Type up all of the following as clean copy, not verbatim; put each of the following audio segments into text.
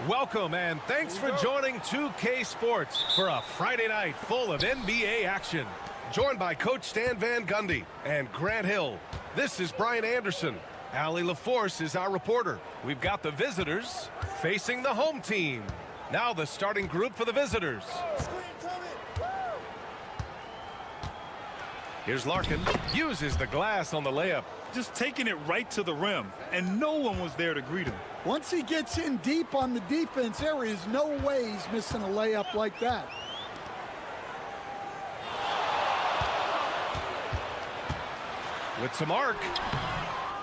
Welcome and thanks for joining 2K Sports for a Friday night full of NBA action. Joined by Coach Stan Van Gundy and Grant Hill. This is Brian Anderson. Allie LaForce is our reporter. We've got the visitors facing the home team. Now the starting group for the visitors. Here's Larkin. Uses the glass on the layup. Just taking it right to the rim, and no one was there to greet him. Once he gets in deep on the defense, there is no way he's missing a layup like that. With some arc.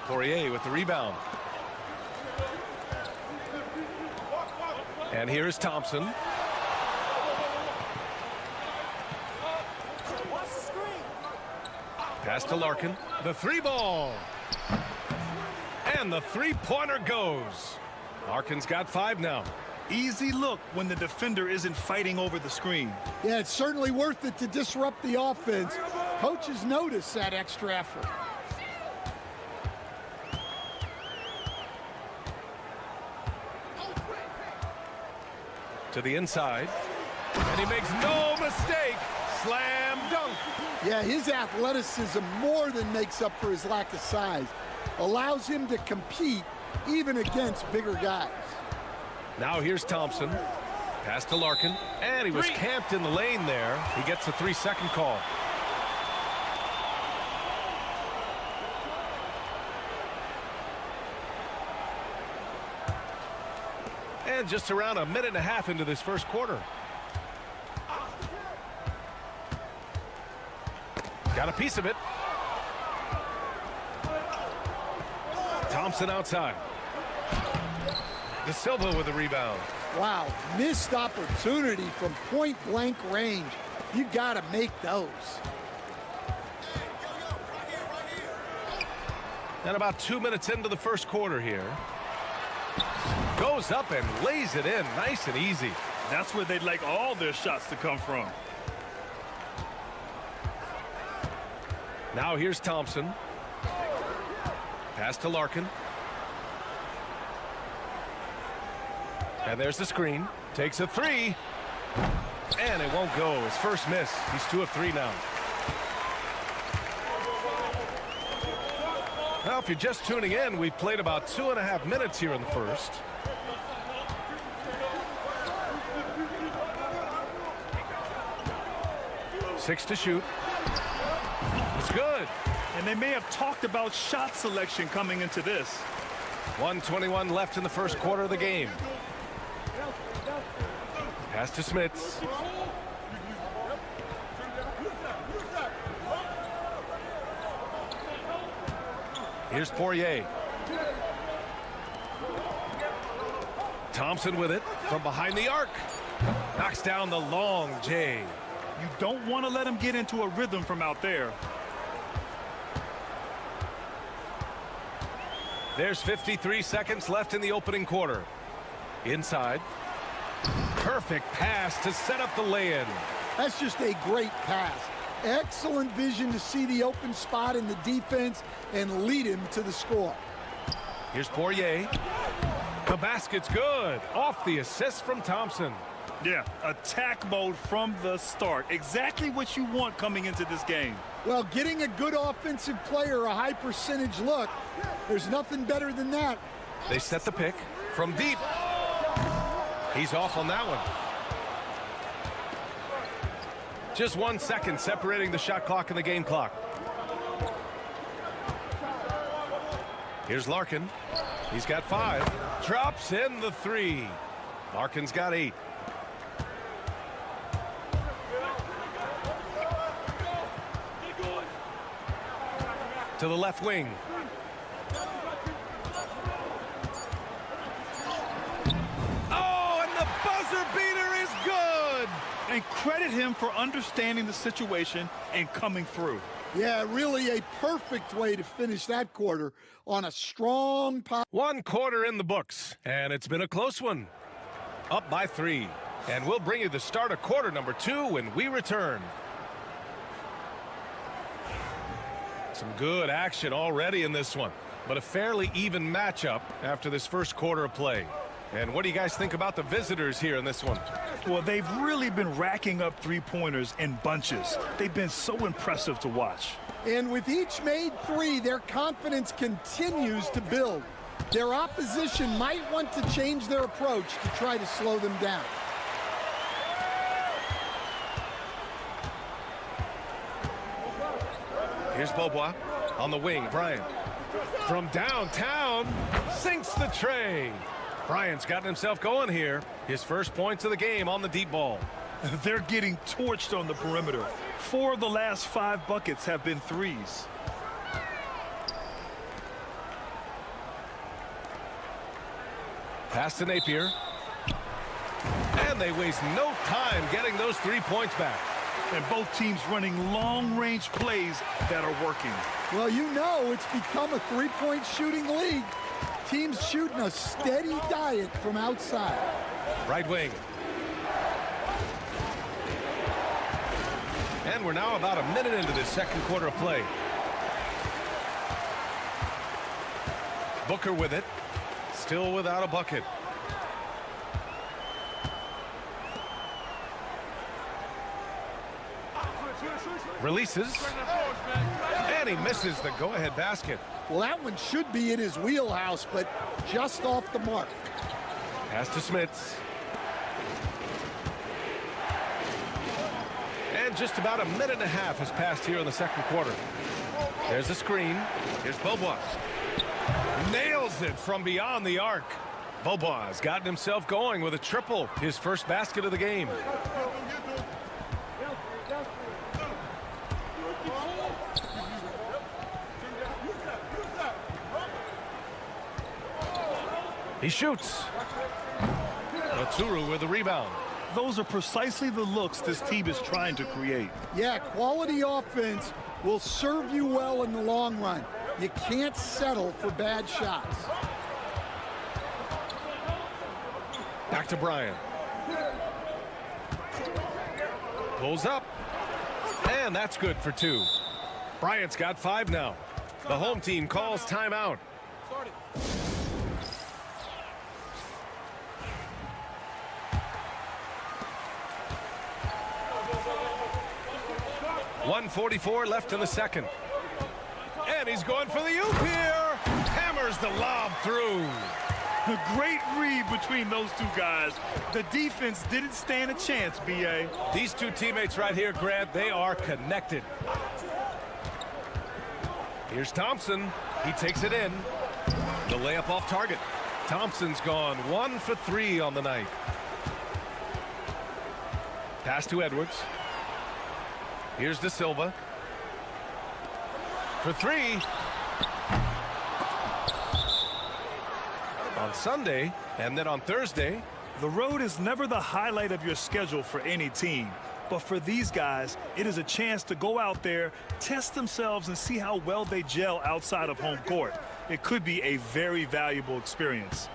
Poirier with the rebound. And here's Thompson. Pass to Larkin. The three ball. And the three-pointer goes. Larkin's got 5 now. Easy look when the defender isn't fighting over the screen. Yeah, it's certainly worth it to disrupt the offense. Coaches notice that extra effort. To the inside. And he makes no mistake. Slam dunk. Yeah, his athleticism more than makes up for his lack of size. Allows him to compete even against bigger guys. Now here's Thompson. Pass to Larkin. And he was camped in the lane there. He gets a 3-second call. And just around a minute and a half into this first quarter. Got a piece of it. Thompson outside. De Silva with the rebound. Wow, missed opportunity from point-blank range. You got to make those. And about 2 minutes into the first quarter here. Goes up and lays it in nice and easy. That's where they'd like all their shots to come from. Now here's Thompson. Pass to Larkin. And there's the screen. Takes a 3. And it won't go. His first miss. He's 2 of 3 now. Now, if you're just tuning in, we've played about 2.5 minutes here in the first. Six to shoot. It's good. And they may have talked about shot selection coming into this. 1:21 left in the first quarter of the game. Pass to Smits. Here's Poirier. Thompson with it from behind the arc. Knocks down the long J. You don't want to let him get into a rhythm from out there. There's 53 seconds left in the opening quarter. Inside. Perfect pass to set up the lay-in. That's just a great pass. Excellent vision to see the open spot in the defense and lead him to the score. Here's Poirier. The basket's good. Off the assist from Thompson. Yeah, attack mode from the start. Exactly what you want coming into this game. Well, getting a good offensive player a high percentage look, there's nothing better than that. They set the pick from deep. He's off on that one. Just 1 second separating the shot clock and the game clock. Here's Larkin. He's got 5. Drops in the 3. Larkin's got 8. To the left wing. Oh, and the buzzer beater is good. And credit him for understanding the situation and coming through. Yeah, really a perfect way to finish that quarter on a strong pop. 1 quarter in the books, and it's been a close one. Up by 3. And we'll bring you the start of quarter number 2 when we return. Some good action already in this one, but a fairly even matchup after this first quarter of play. And what do you guys think about the visitors here in this one? Well, they've really been racking up three-pointers in bunches. They've been so impressive to watch. And with each made three, their confidence continues to build. Their opposition might want to change their approach to try to slow them down. Here's Beaubois on the wing. Bryant from downtown sinks the tray. Bryant's gotten himself going here. His first points of the game on the deep ball. They're getting torched on the perimeter. 4 of the last 5 buckets have been threes. Pass to Napier. And they waste no time getting those 3 points back. And both teams running long-range plays that are working. Well, you know it's become a three-point shooting league. Teams shooting a steady diet from outside. Right wing. And we're now about a minute into this second quarter of play. Booker with it. Still without a bucket. Releases. And he misses the go-ahead basket. Well, that one should be in his wheelhouse, but just off the mark. Pass to Smits. And just about a minute and a half has passed here in the second quarter. There's a screen. Here's Beaubois. Nails it from beyond the arc. Beaubois has gotten himself going with a triple. His first basket of the game. He shoots. Oturu with the rebound. Those are precisely the looks this team is trying to create. Yeah, quality offense will serve you well in the long run. You can't settle for bad shots. Back to Bryant. Pulls up. And that's good for 2. Bryant's got 5 now. The home team calls timeout. 1:44 left in the second. And he's going for the oop here. Hammers the lob through. A great read between those 2 guys. The defense didn't stand a chance, B.A. These 2 teammates right here, Grant, they are connected. Here's Thompson. He takes it in. The layup off target. Thompson's gone 1 for 3 on the night. Pass to Edwards. Here's De Silva. For 3. On Sunday, and then on Thursday. The road is never the highlight of your schedule for any team. But for these guys, it is a chance to go out there, test themselves, and see how well they gel outside of home court. It could be a very valuable experience.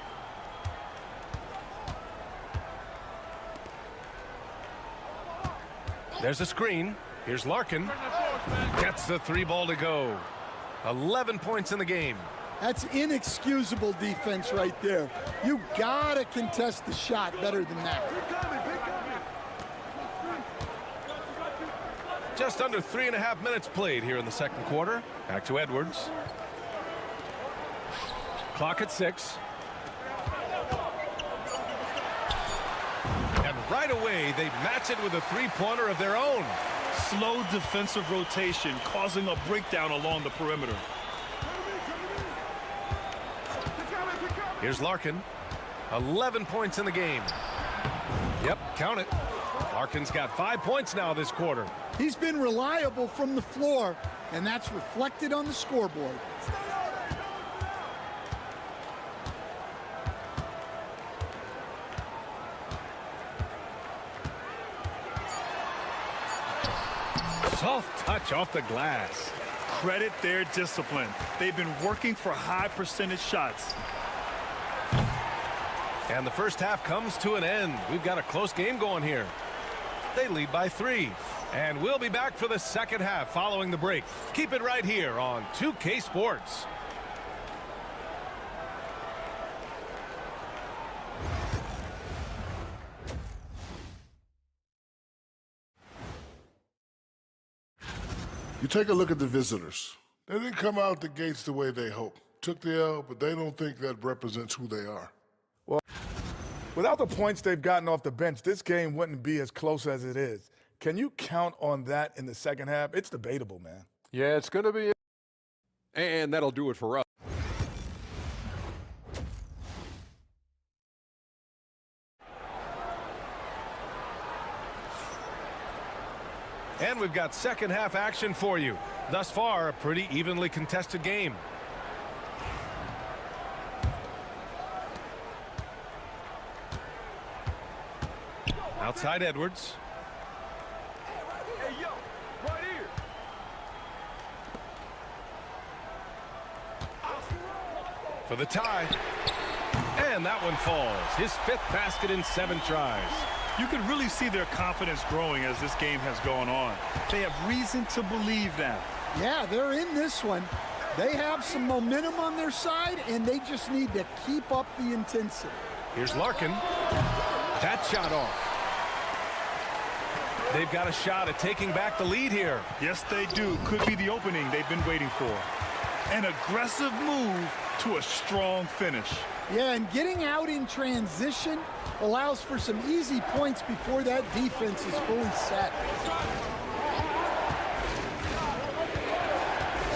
There's a screen. Here's Larkin. Gets the 3 ball to go. 11 points in the game. That's inexcusable defense right there. You gotta contest the shot better than that. Just under 3.5 minutes played here in the second quarter. Back to Edwards. Clock at 6. And right away, they match it with a 3-pointer of their own. Slow defensive rotation causing a breakdown along the perimeter. Here's Larkin. 11 points in the game. Yep, count it. Larkin's got 5 points now this quarter. He's been reliable from the floor, and that's reflected on the scoreboard. Soft touch off the glass. Credit their discipline. They've been working for high percentage shots. And the first half comes to an end. We've got a close game going here. They lead by 3. And we'll be back for the second half following the break. Keep it right here on 2K Sports. You take a look at the visitors. They didn't come out the gates the way they hoped. Took the L, but they don't think that represents who they are. Well, without the points they've gotten off the bench, this game wouldn't be as close as it is. Can you count on that in the second half? It's debatable, man. Yeah, it's going to be. And that'll do it for us. And we've got second half action for you. Thus far, a pretty evenly contested game. Outside Edwards. Hey, yo, right here. For the tie. And that one falls. His 5th basket in 7 tries. You can really see their confidence growing as this game has gone on. They have reason to believe that. Yeah, they're in this one. They have some momentum on their side, and they just need to keep up the intensity. Here's Larkin. That shot off. They've got a shot at taking back the lead here. Yes, they do. Could be the opening they've been waiting for. An aggressive move to a strong finish. Yeah, and getting out in transition allows for some easy points before that defense is fully set.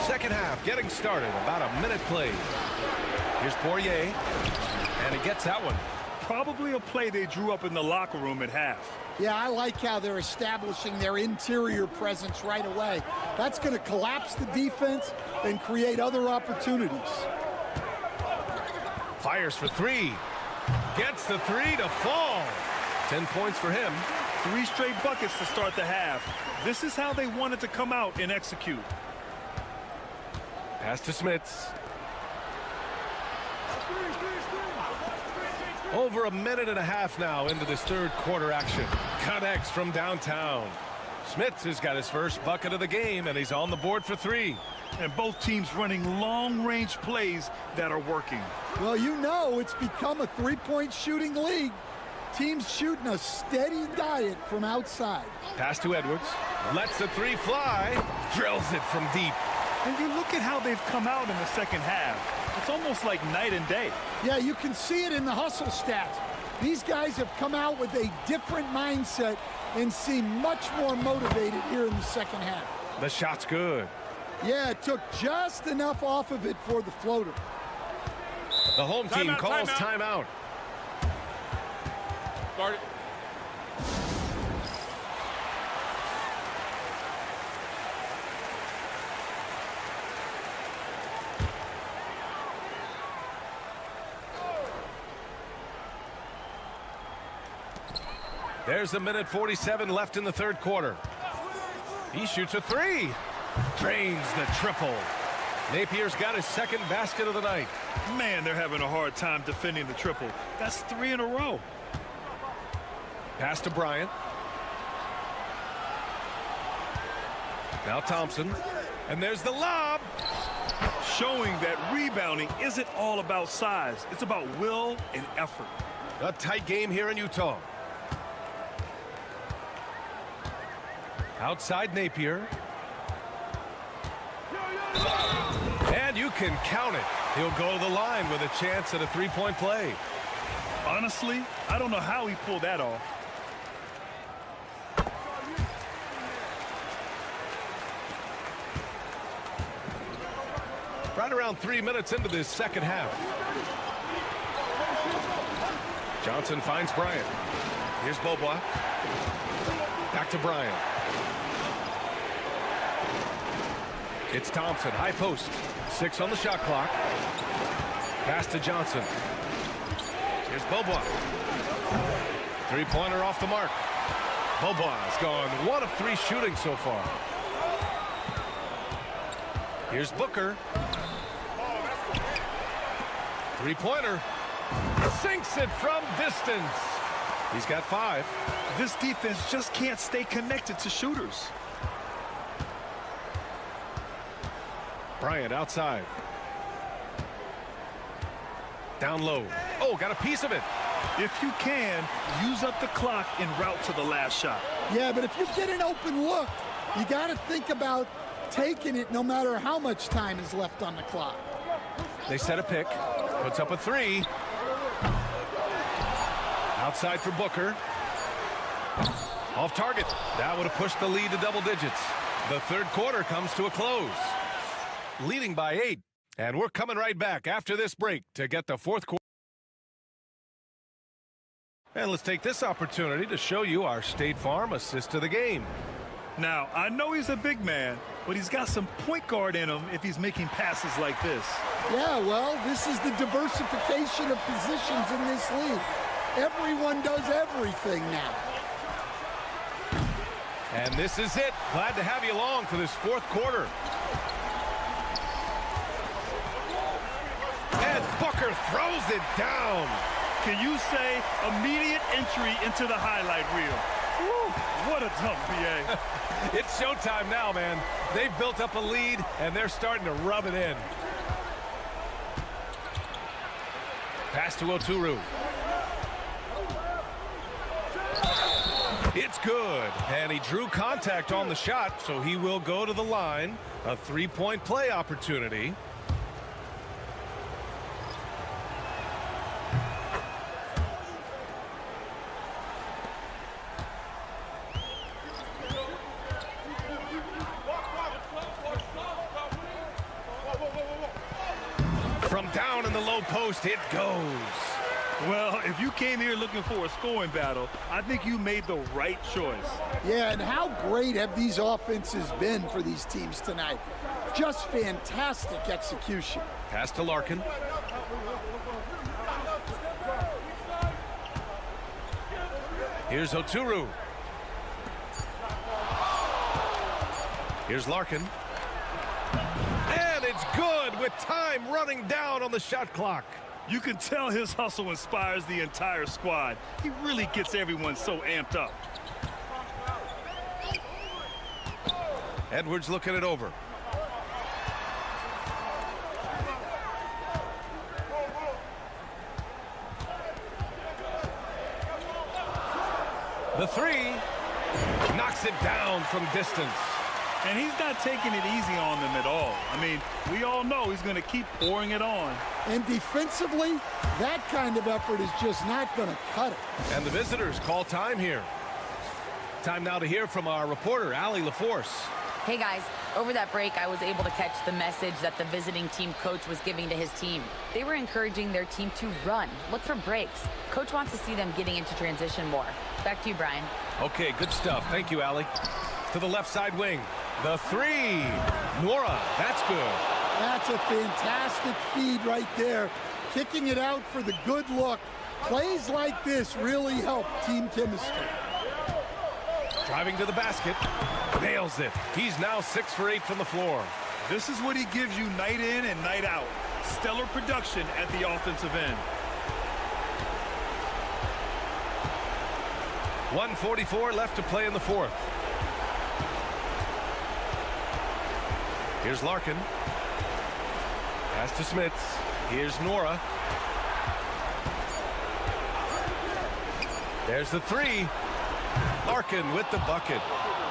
Second half getting started. About a minute played. Here's Poirier. And he gets that one. Probably a play they drew up in the locker room at half. Yeah, I like how they're establishing their interior presence right away. That's going to collapse the defense and create other opportunities. Fires for 3. Gets the 3 to fall. 10 points for him. 3 straight buckets to start the half. This is how they wanted to come out and execute. Pass to Smits. Over a minute and a half now into this third quarter action. Connects from downtown. Smits has got his first bucket of the game, and he's on the board for 3. And both teams running long-range plays that are working. Well, you know it's become a three-point shooting league. Teams shooting a steady diet from outside. Pass to Edwards. Lets the 3 fly. Drills it from deep. And you look at how they've come out in the second half. It's almost like night and day. Yeah, you can see it in the hustle stats. These guys have come out with a different mindset and seem much more motivated here in the second half. The shot's good. Yeah, it took just enough off of it for the floater. The home team calls timeout. Start it. There's a minute 47 left in the third quarter. He shoots a 3. Drains the triple. Napier's got his second basket of the night. Man, they're having a hard time defending the triple. That's 3 in a row. Pass to Bryant. Now Thompson. And there's the lob. Showing that rebounding isn't all about size. It's about will and effort. A tight game here in Utah. Outside Napier. And you can count it. He'll go to the line with a chance at a 3-point play. Honestly, I don't know how he pulled that off. Right around 3 minutes into this second half. Johnson finds Bryant. Here's Beaubois. Back to Bryant. It's Thompson, high post. 6 on the shot clock. Pass to Johnson. Here's Beaubois. 3-pointer off the mark. Beaubois has gone 1 of 3 shooting so far. Here's Booker. 3-pointer. Sinks it from distance. He's got 5. This defense just can't stay connected to shooters. Bryant outside. Down low. Oh, got a piece of it. If you can, use up the clock en route to the last shot. Yeah, but if you get an open look, you got to think about taking it no matter how much time is left on the clock. They set a pick. Puts up a three. Outside for Booker. Off target. That would have pushed the lead to double digits. The third quarter comes to a close. Leading by 8. And we're coming right back after this break to get the fourth quarter. And let's take this opportunity to show you our State Farm assist to the game. Now, I know he's a big man, but he's got some point guard in him if he's making passes like this. Yeah, well, this is the diversification of positions in this league. Everyone does everything now. And this is it. Glad to have you along for this fourth quarter. And Booker throws it down. Can you say immediate entry into the highlight reel? Woo, what a dunk, BA. It's showtime now, man. They've built up a lead, and they're starting to rub it in. Pass to Oturu. It's good, and he drew contact on the shot, so he will go to the line. A three-point play opportunity. From down in the low post, it goes. Well, if you came here looking for a scoring battle, I think you made the right choice. Yeah, and how great have these offenses been for these teams tonight? Just fantastic execution. Pass to Larkin. Here's Oturu. Here's Larkin. And it's good with time running down on the shot clock. You can tell his hustle inspires the entire squad. He really gets everyone so amped up. Edwards looking it over. The three knocks it down from distance. And he's not taking it easy on them at all. I mean, we all know he's going to keep pouring it on. And defensively, that kind of effort is just not going to cut it. And the visitors call time here. Time now to hear from our reporter, Allie LaForce. Hey guys, over that break I was able to catch the message that the visiting team coach was giving to his team. They were encouraging their team to run, look for breaks. Coach wants to see them getting into transition more. Back to you, Brian. Okay, good stuff. Thank you, Allie. To the left side wing. The three. Nora, that's good. That's a fantastic feed right there. Kicking it out for the good look. Plays like this really help team chemistry. Driving to the basket. Nails it. He's now 6 for 8 from the floor. This is what he gives you night in and night out. Stellar production at the offensive end. 1:44 left to play in the fourth. Here's Larkin. Pass to Smits. Here's Nora. There's the three. Larkin with the bucket.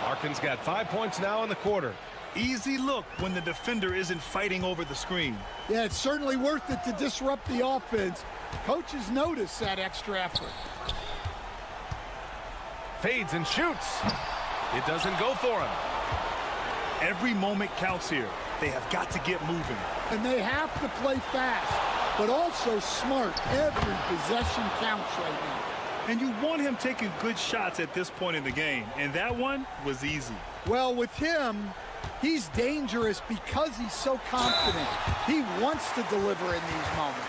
Larkin's got 5 points now in the quarter. Easy look when the defender isn't fighting over the screen. Yeah, it's certainly worth it to disrupt the offense. Coaches notice that extra effort. Fades and shoots. It doesn't go for him. Every moment counts here. They have got to get moving. And they have to play fast, but also smart. Every possession counts right now. And you want him taking good shots at this point in the game. And that one was easy. Well, with him, he's dangerous because he's so confident. He wants to deliver in these moments.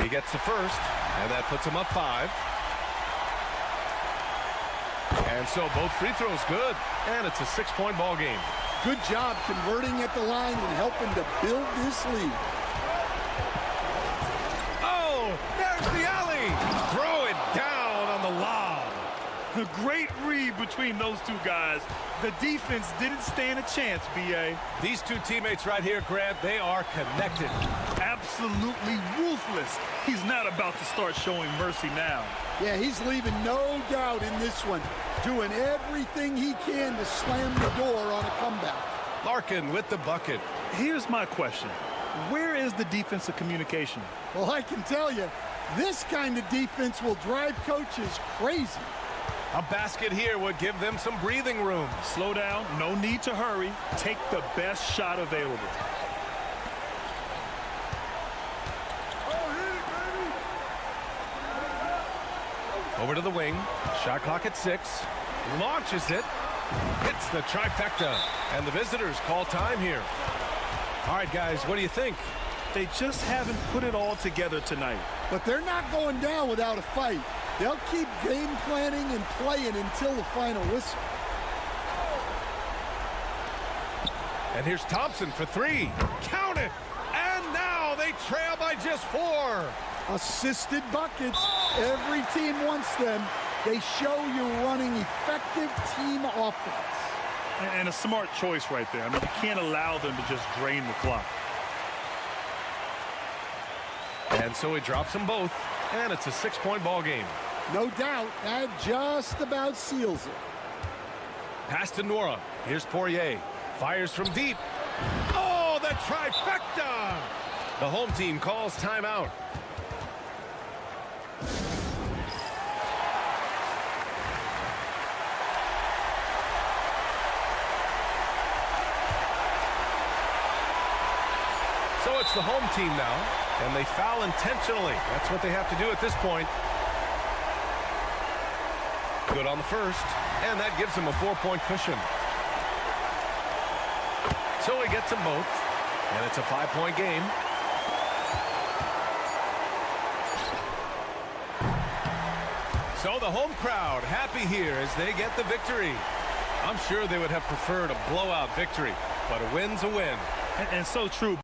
He gets the first, and that puts him up 5. And so both free throws good, and it's a 6-point ball game. Good job converting at the line and helping to build this lead. Oh, there's the alley. Throw it down on the lob. Great read between those two guys. The defense didn't stand a chance, B.A. These two teammates right here, Grant, they are connected. Absolutely ruthless. He's not about to start showing mercy now. Yeah, he's leaving no doubt in this one, doing everything he can to slam the door on a comeback. Larkin with the bucket. Here's my question. Where is the defensive communication? Well, I can tell you, this kind of defense will drive coaches crazy. A basket here would give them some breathing room. Slow down, no need to hurry. Take the best shot available. Over to the wing. Shot clock at 6. Launches it. Hits the trifecta. And the visitors call time here. All right, guys, what do you think? They just haven't put it all together tonight. But they're not going down without a fight. They'll keep game planning and playing until the final whistle. And here's Thompson for 3. Count it! And now they trail by just 4. Assisted buckets. Every team wants them. They show you're running effective team offense. And a smart choice right there. I mean, you can't allow them to just drain the clock. And so he drops them both, and it's a 6-point ball game. No doubt, that just about seals it. Pass to Nora. Here's Poirier. Fires from deep. Oh, the trifecta! The home team calls timeout. So it's the home team now, and they foul intentionally. That's what they have to do at this point. Good on the first, and that gives him a 4-point cushion. So he gets them both, and it's a 5-point game. So the home crowd happy here as they get the victory. I'm sure they would have preferred a blowout victory, but a win's a win. And so true.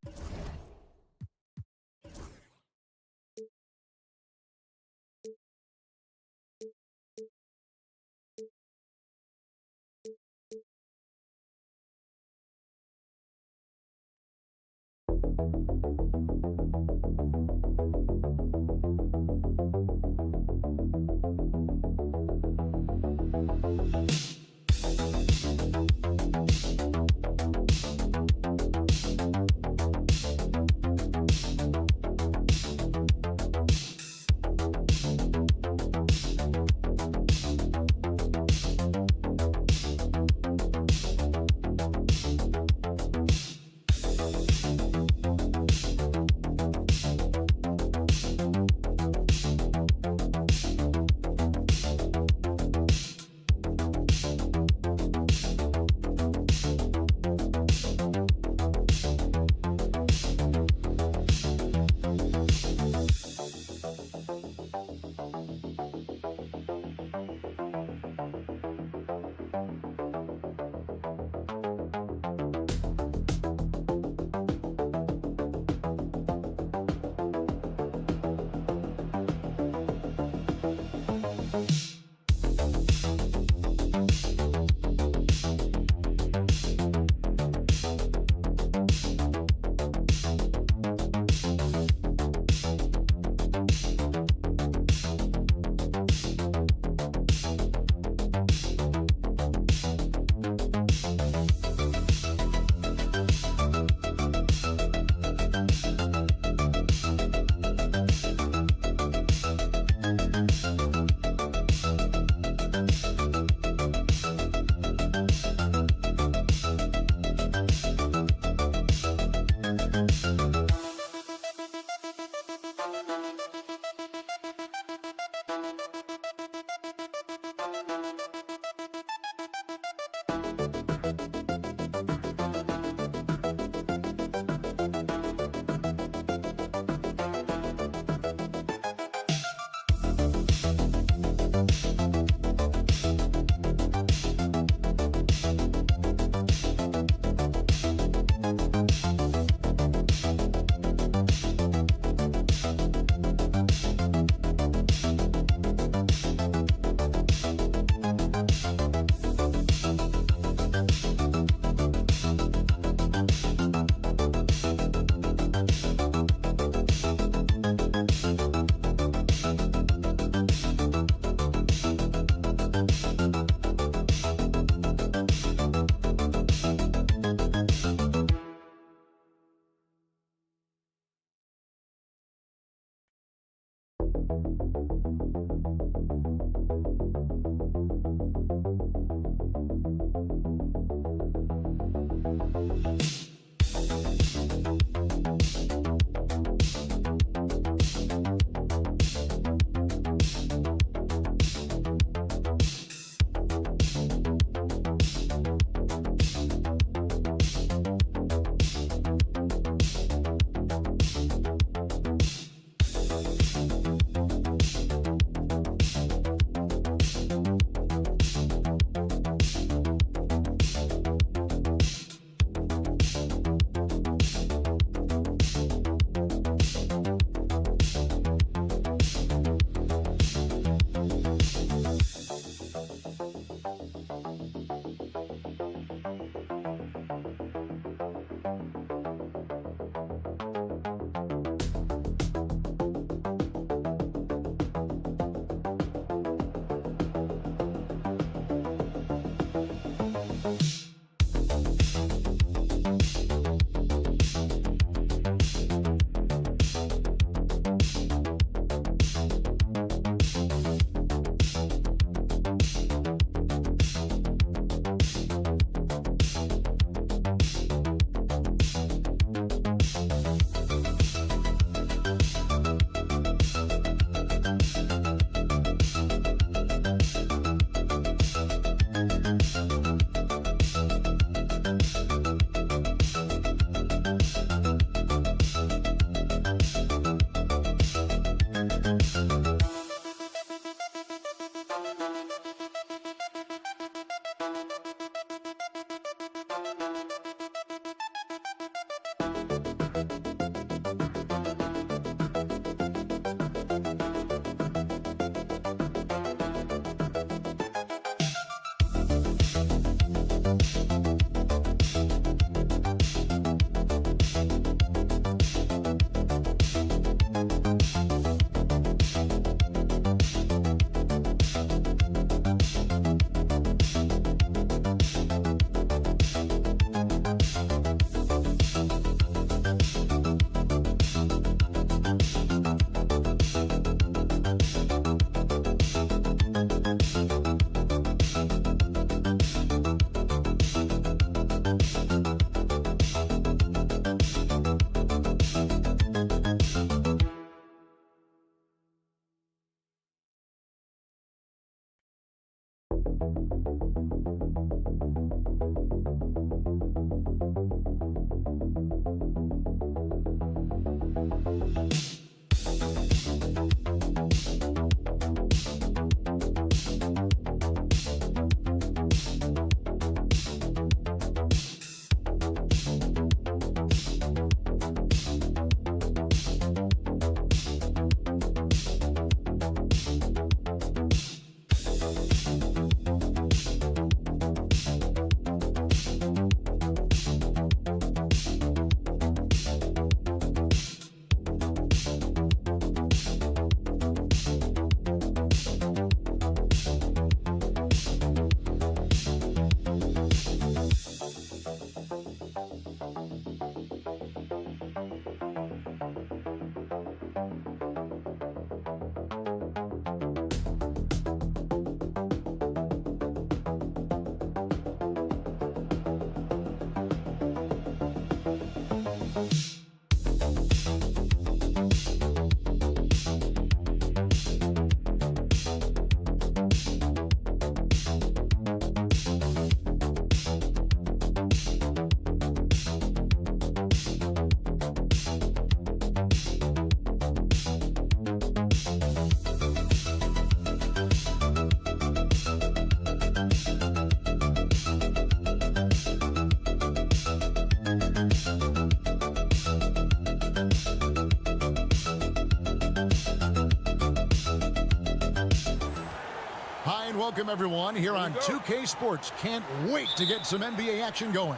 Welcome, everyone, here on 2K Sports. Can't wait to get some NBA action going.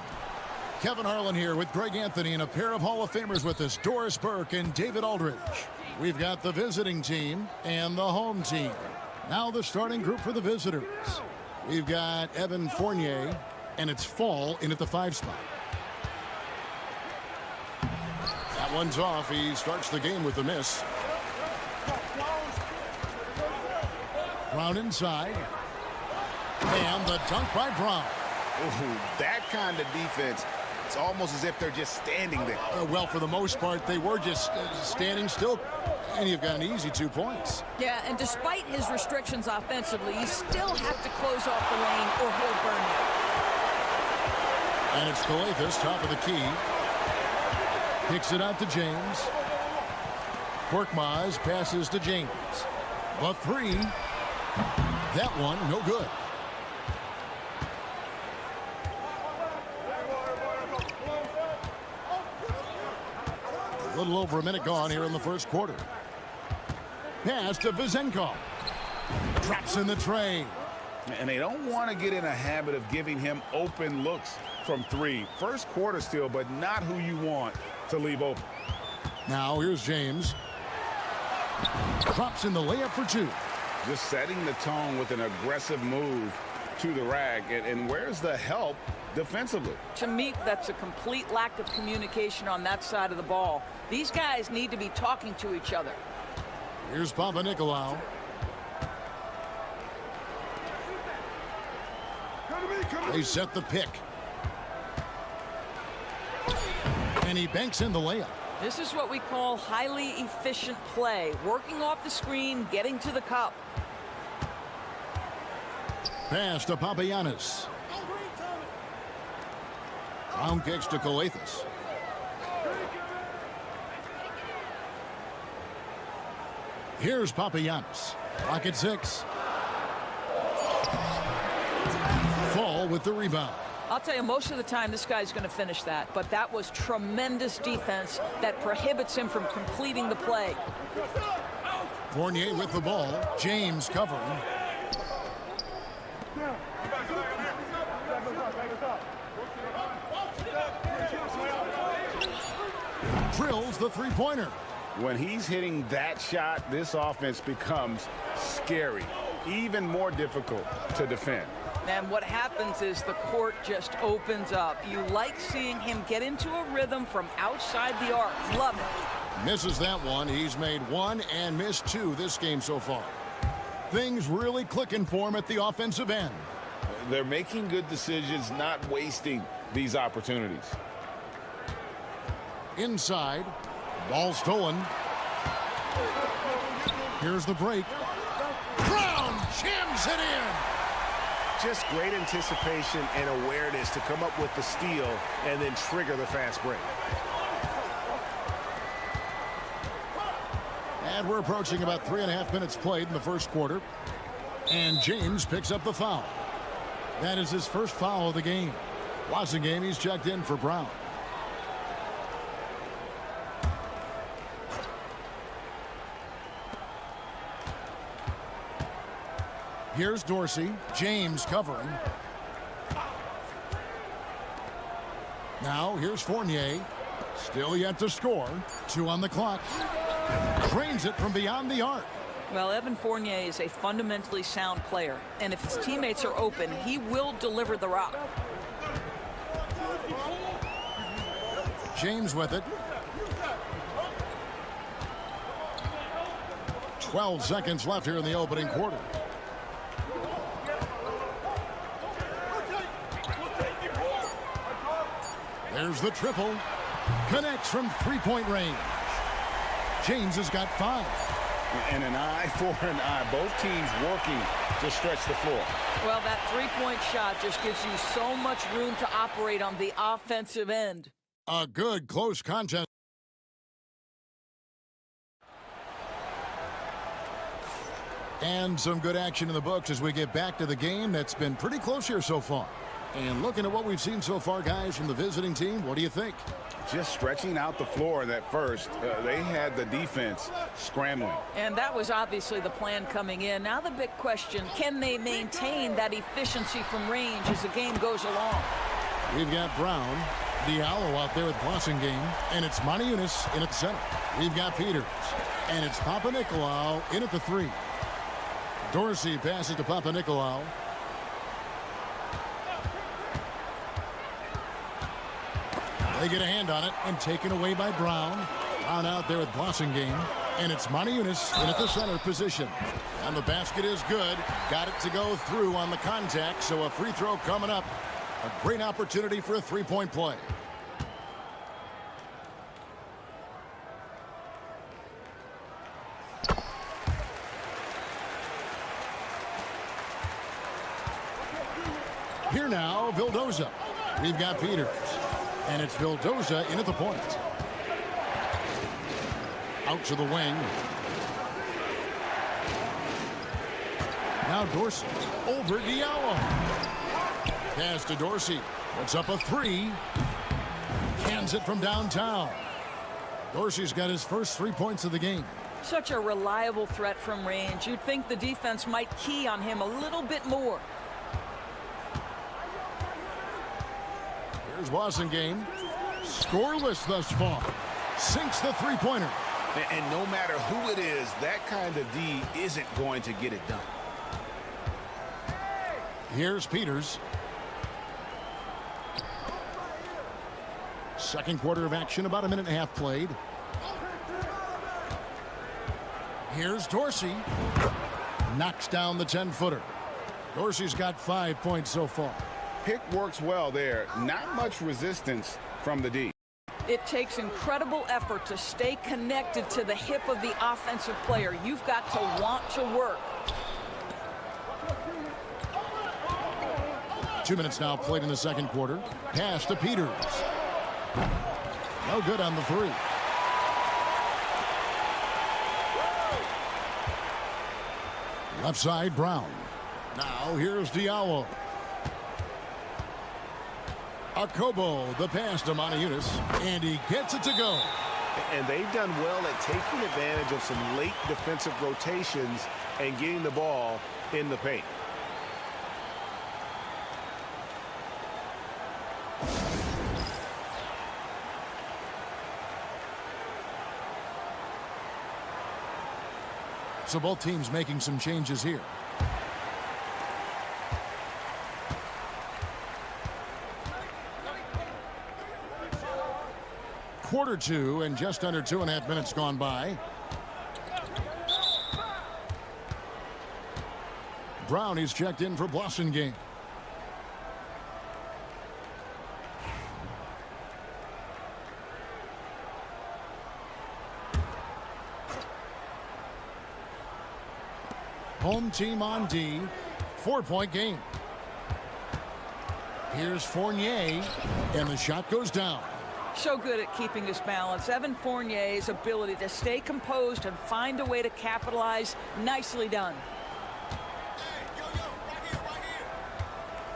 Kevin Harlan here with Greg Anthony and a pair of Hall of Famers with us, Doris Burke and David Aldridge. We've got the visiting team and the home team. Now the starting group for the visitors. We've got Evan Fournier, and it's Fall in at the 5 spot. That one's off. He starts the game with a miss. Brown inside. And the dunk by Brown. Ooh, that kind of defense, it's almost as if they're just standing there. Well, for the most part, they were just standing still. And you've got an easy 2 points. Yeah, and despite his restrictions offensively, you still have to close off the lane or he'll burn you. And it's Calathes, top of the key. Kicks it out to James. Korkmaz passes to James. The three. That one, no good. A little over a minute gone here in the first quarter. Pass to Vizenko. Drops in the tray. And they don't want to get in a habit of giving him open looks from three. First quarter still, but not who you want to leave open. Now here's James. Drops in the layup for two. Just setting the tone with an aggressive move to the rack. And where's the help defensively? To me, that's a complete lack of communication on that side of the ball. These guys need to be talking to each other. Here's Papanikolaou. They set the pick. And he banks in the layup. This is what we call highly efficient play. Working off the screen, getting to the cup. Pass to Papagiannis. Brown kicks to Calathes. Here's Papagiannis. Rocket 6. Fall with the rebound. I'll tell you, most of the time this guy's going to finish that, but that was tremendous defense that prohibits him from completing the play. Fournier with the ball. James covering. Drills the three-pointer. When he's hitting that shot, this offense becomes scary, even more difficult to defend. And what happens is the court just opens up. You like seeing him get into a rhythm from outside the arc. Love it. Misses that one. He's made one and missed two this game so far. Things really clicking for him at the offensive end. They're making good decisions, not wasting these opportunities. Inside. Ball stolen. Here's the break. Brown jams it in. Just great anticipation and awareness to come up with the steal and then trigger the fast break. And we're approaching about 3.5 minutes played in the first quarter. And James picks up the foul. That is his first foul of the game. Watching game, he's checked in for Brown. Here's Dorsey. James covering. Now here's Fournier. Still yet to score. 2 on the clock. Drains it from beyond the arc. Well, Evan Fournier is a fundamentally sound player. And if his teammates are open, he will deliver the rock. James with it. 12 seconds left here in the opening quarter. There's the triple. Connects from three-point range. James has got 5. And an eye for an eye. Both teams working to stretch the floor. Well, that three-point shot just gives you so much room to operate on the offensive end. A good close contest. And some good action in the books as we get back to the game that's been pretty close here so far. And looking at what we've seen so far, guys, from the visiting team, what do you think? Just stretching out the floor in that first. They had the defense scrambling. And that was obviously the plan coming in. Now the big question, can they maintain that efficiency from range as the game goes along? We've got Brown, Diallo out there with Blossingame, and it's Moniunas in at the center. We've got Peters, and it's Papanikolaou in at the 3. Dorsey passes to Papanikolaou. They get a hand on it and taken away by Brown. Brown out there with Blossingame. And it's Maniunas in at the center position. And the basket is good. Got it to go through on the contact, so a free throw coming up. A great opportunity for a three-point play. Here now, Vildoza. We've got Peters. And it's Vildoza in at the point. Out to the wing. Now Dorsey over Diallo. Pass to Dorsey. Puts up a three. Cans it from downtown. Dorsey's got his first 3 points of the game. Such a reliable threat from range. You'd think the defense might key on him a little bit more. Here's Wasengame. Scoreless thus far. Sinks the three-pointer. And no matter who it is, that kind of D isn't going to get it done. Here's Peters. Second quarter of action, about a minute and a half played. Here's Dorsey. Knocks down the 10-footer. Dorsey's got 5 points so far. Pick works well there. Not much resistance from the D. It takes incredible effort to stay connected to the hip of the offensive player. You've got to want to work. 2 minutes now played in the second quarter. Pass to Peters. No good on the three. Left side, Brown. Now here's Diallo. Akobo, the pass to Maniunas, and he gets it to go. And they've done well at taking advantage of some late defensive rotations and getting the ball in the paint. So both teams making some changes here. Quarter two, and just under 2.5 minutes gone by. Brown is checked in for Wasengame. Home team on D. 4-point game. Here's Fournier, and the shot goes down. So good at keeping his balance. Evan Fournier's ability to stay composed and find a way to capitalize. Nicely done.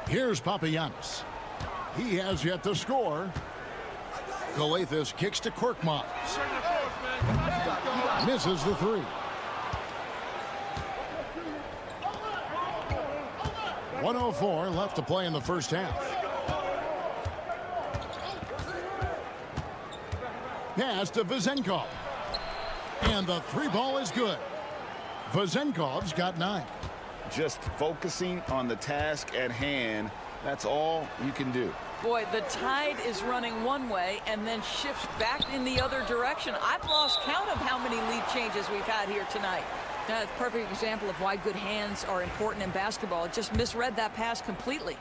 Here's Papagiannis. He has yet to score. Galathis kicks to Korkmaz. Misses the three. 1:04 left to play in the first half. Pass to Vezenkov. And the three ball is good. Vezenkov's got 9. Just focusing on the task at hand, that's all you can do. Boy, the tide is running one way and then shifts back in the other direction. I've lost count of how many lead changes we've had here tonight. That's a perfect example of why good hands are important in basketball. It just misread that pass completely.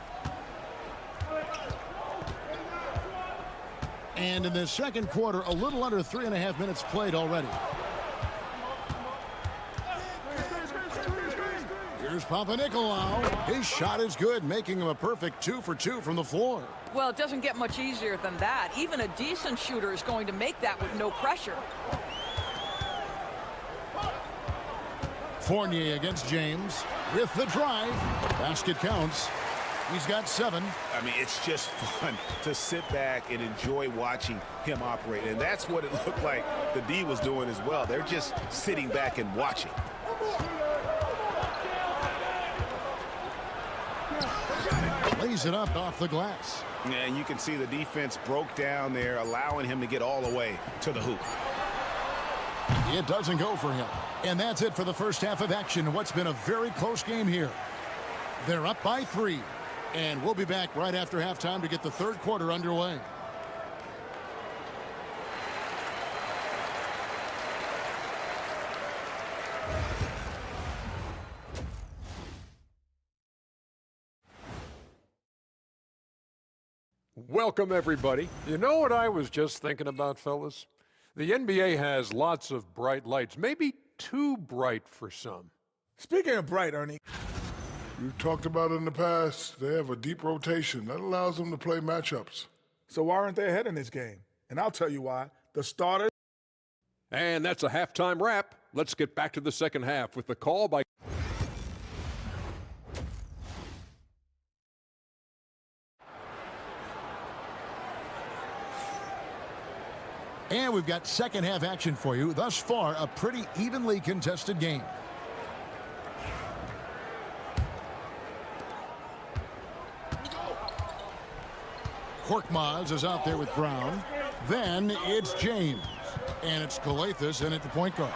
And in the second quarter, a little under 3.5 minutes played already. Here's Papanikolaou. His shot is good, making him a perfect 2 for 2 from the floor. Well, it doesn't get much easier than that. Even a decent shooter is going to make that with no pressure. Fournier against James with the drive. Basket counts. He's got 7. I mean, it's just fun to sit back and enjoy watching him operate. And that's what it looked like the D was doing as well. They're just sitting back and watching. Lays it up off the glass. Yeah, and you can see the defense broke down there, allowing him to get all the way to the hoop. It doesn't go for him. And that's it for the first half of action. What's been a very close game here. They're up by 3. And we'll be back right after halftime to get the third quarter underway. Welcome, everybody. You know what I was just thinking about, fellas? The NBA has lots of bright lights, maybe too bright for some. Speaking of bright, Ernie. We've talked about it in the past. They have a deep rotation. That allows them to play matchups. So why aren't they ahead in this game? And I'll tell you why. The starters. And that's a halftime wrap. Let's get back to the second half with the call by... And we've got second half action for you. Thus far, a pretty evenly contested game. Korkmaz is out there with Brown. Then it's James. And it's Calathes in at the point guard.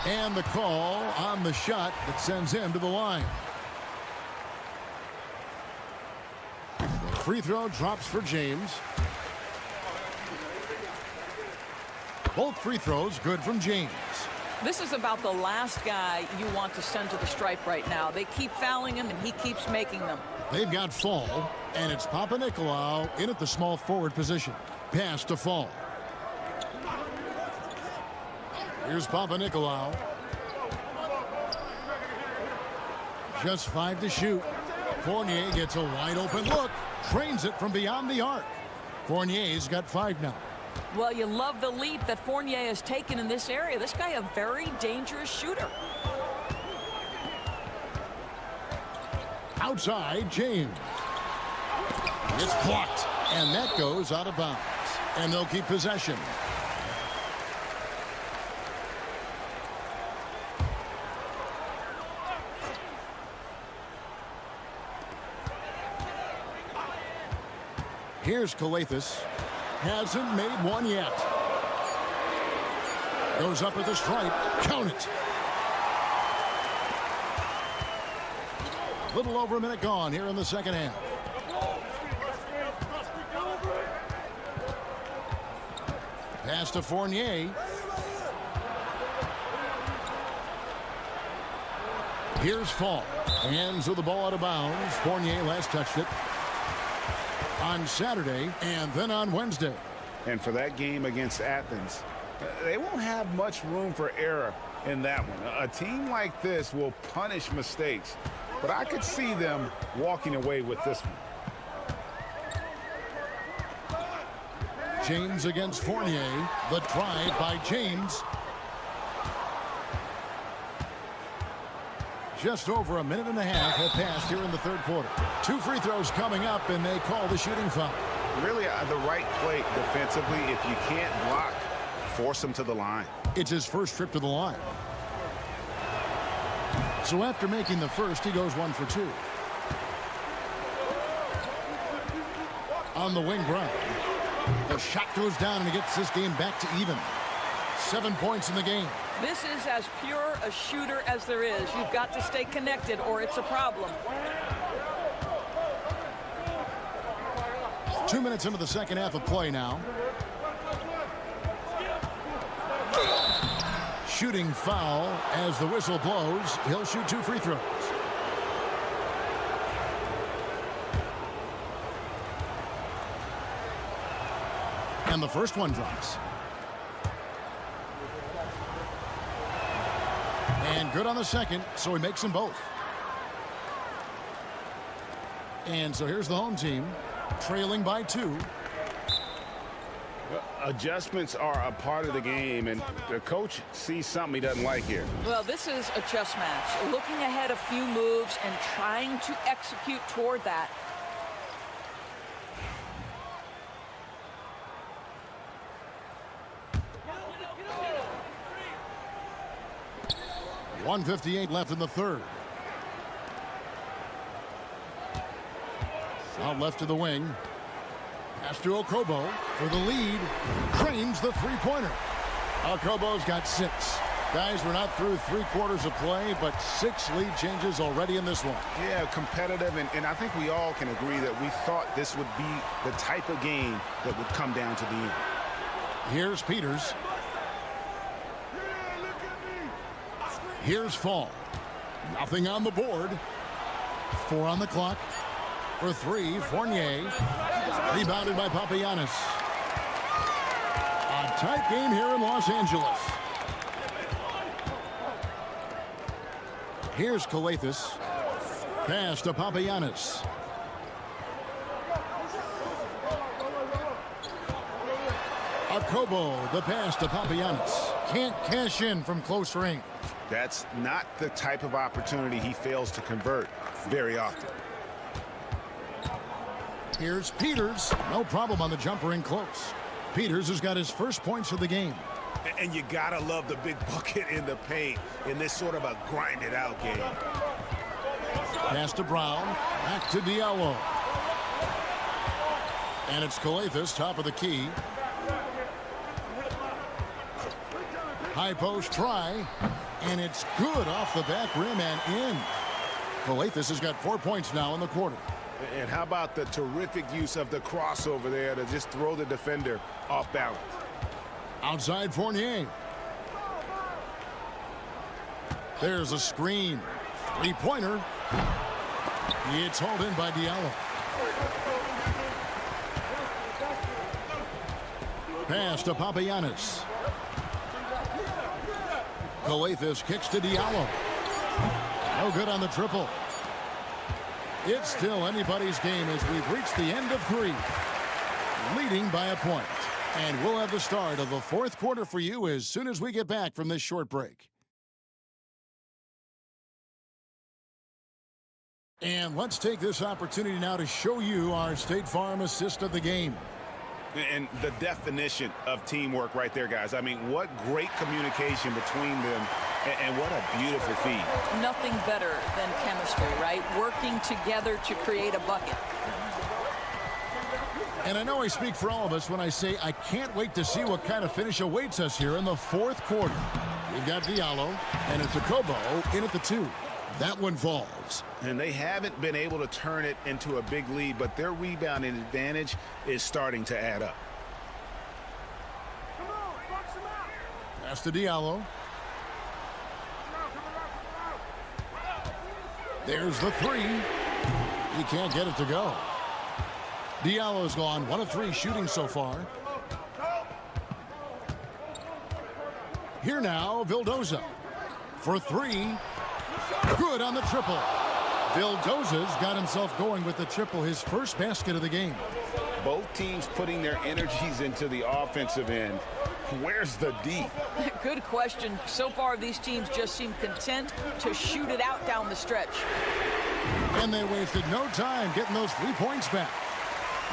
And the call on the shot that sends him to the line. The free throw drops for James. Both free throws good from James. This is about the last guy you want to send to the stripe right now. They keep fouling him, and he keeps making them. They've got Fall, and it's Papanikolaou in at the small forward position. Pass to Fall. Here's Papanikolaou. Just 5 to shoot. Fournier gets a wide open look. Trains it from beyond the arc. Fournier's got 5 now. Well, you love the leap that Fournier has taken in this area. This guy a very dangerous shooter. Outside, James. It's blocked, and that goes out of bounds. And they'll keep possession. Here's Calathes. Hasn't made one yet. Goes up at the stripe. Count it. A little over a minute gone here in the second half. Pass to Fournier. Here's Fall. Hands of the ball out of bounds. Fournier last touched it on Saturday and then on Wednesday. And for that game against Athens, they won't have much room for error in that one. A team like this will punish mistakes, but I could see them walking away with this one. James against Fournier. The drive by James. Just over a minute and a half have passed here in the third quarter. 2 free throws coming up, and they call the shooting foul. Really the right play defensively. If you can't block, force him to the line. It's his first trip to the line. So after making the first, he goes 1 for 2. On the wing, Brown. The shot goes down, and he gets this game back to even. 7 points in the game. This is as pure a shooter as there is. You've got to stay connected or it's a problem. 2 minutes into the second half of play now. Shooting foul as the whistle blows. He'll shoot 2 free throws. And the first one drops. And good on the second, so he makes them both. And so here's the home team, trailing by 2. Adjustments are a part of the game, and the coach sees something he doesn't like here. Well, this is a chess match. Looking ahead a few moves and trying to execute toward that. .158 left in the third. Out left to the wing. Pass to Okobo for the lead. Drains the three-pointer. Okobo's got 6. Guys, we're not through 3 quarters of play, but 6 lead changes already in this one. Yeah, competitive, and I think we all can agree that we thought this would be the type of game that would come down to the end. Here's Peters. Here's Fall. Nothing on the board. 4 on the clock. For 3, Fournier. Rebounded by Papagiannis. A tight game here in Los Angeles. Here's Calathes. Pass to Papagiannis. Akobo, the pass to Papagiannis. Can't cash in from close range. That's not the type of opportunity he fails to convert very often. Here's Peters. No problem on the jumper in close. Peters has got his first points of the game. And you gotta love the big bucket in the paint in this sort of a grinded-out game. Pass to Brown. Back to Diallo. And it's Calathes, top of the key. High post try. And it's good off the back rim and in. Calathes has got 4 points now in the quarter. And how about the terrific use of the crossover there to just throw the defender off balance. Outside Fournier. There's a screen. Three-pointer. It's hauled in by Diallo. Pass to Papagiannis. Calathes kicks to Diallo. No good on the triple. It's still anybody's game as we've reached the end of three. Leading by a point. And we'll have the start of the fourth quarter for you as soon as we get back from this short break. And let's take this opportunity now to show you our State Farm assist of the game. And the definition of teamwork right there, guys. I mean, what great communication between them, and what a beautiful feed. Nothing better than chemistry, right? Working together to create a bucket. And I know I speak for all of us when I say I can't wait to see what kind of finish awaits us here in the fourth quarter. We've got Diallo, and it's Akobo in at the 2. That one falls. And they haven't been able to turn it into a big lead, but their rebounding advantage is starting to add up. Pass to Diallo. There's the 3. He can't get it to go. Diallo's gone 1 of 3 shooting so far. Here now, Vildoza for 3. Good on the triple. Vildoza's got himself going with the triple, his first basket of the game. Both teams putting their energies into the offensive end. Where's the D? Good question. So far, these teams just seem content to shoot it out down the stretch. And they wasted no time getting those 3 points back.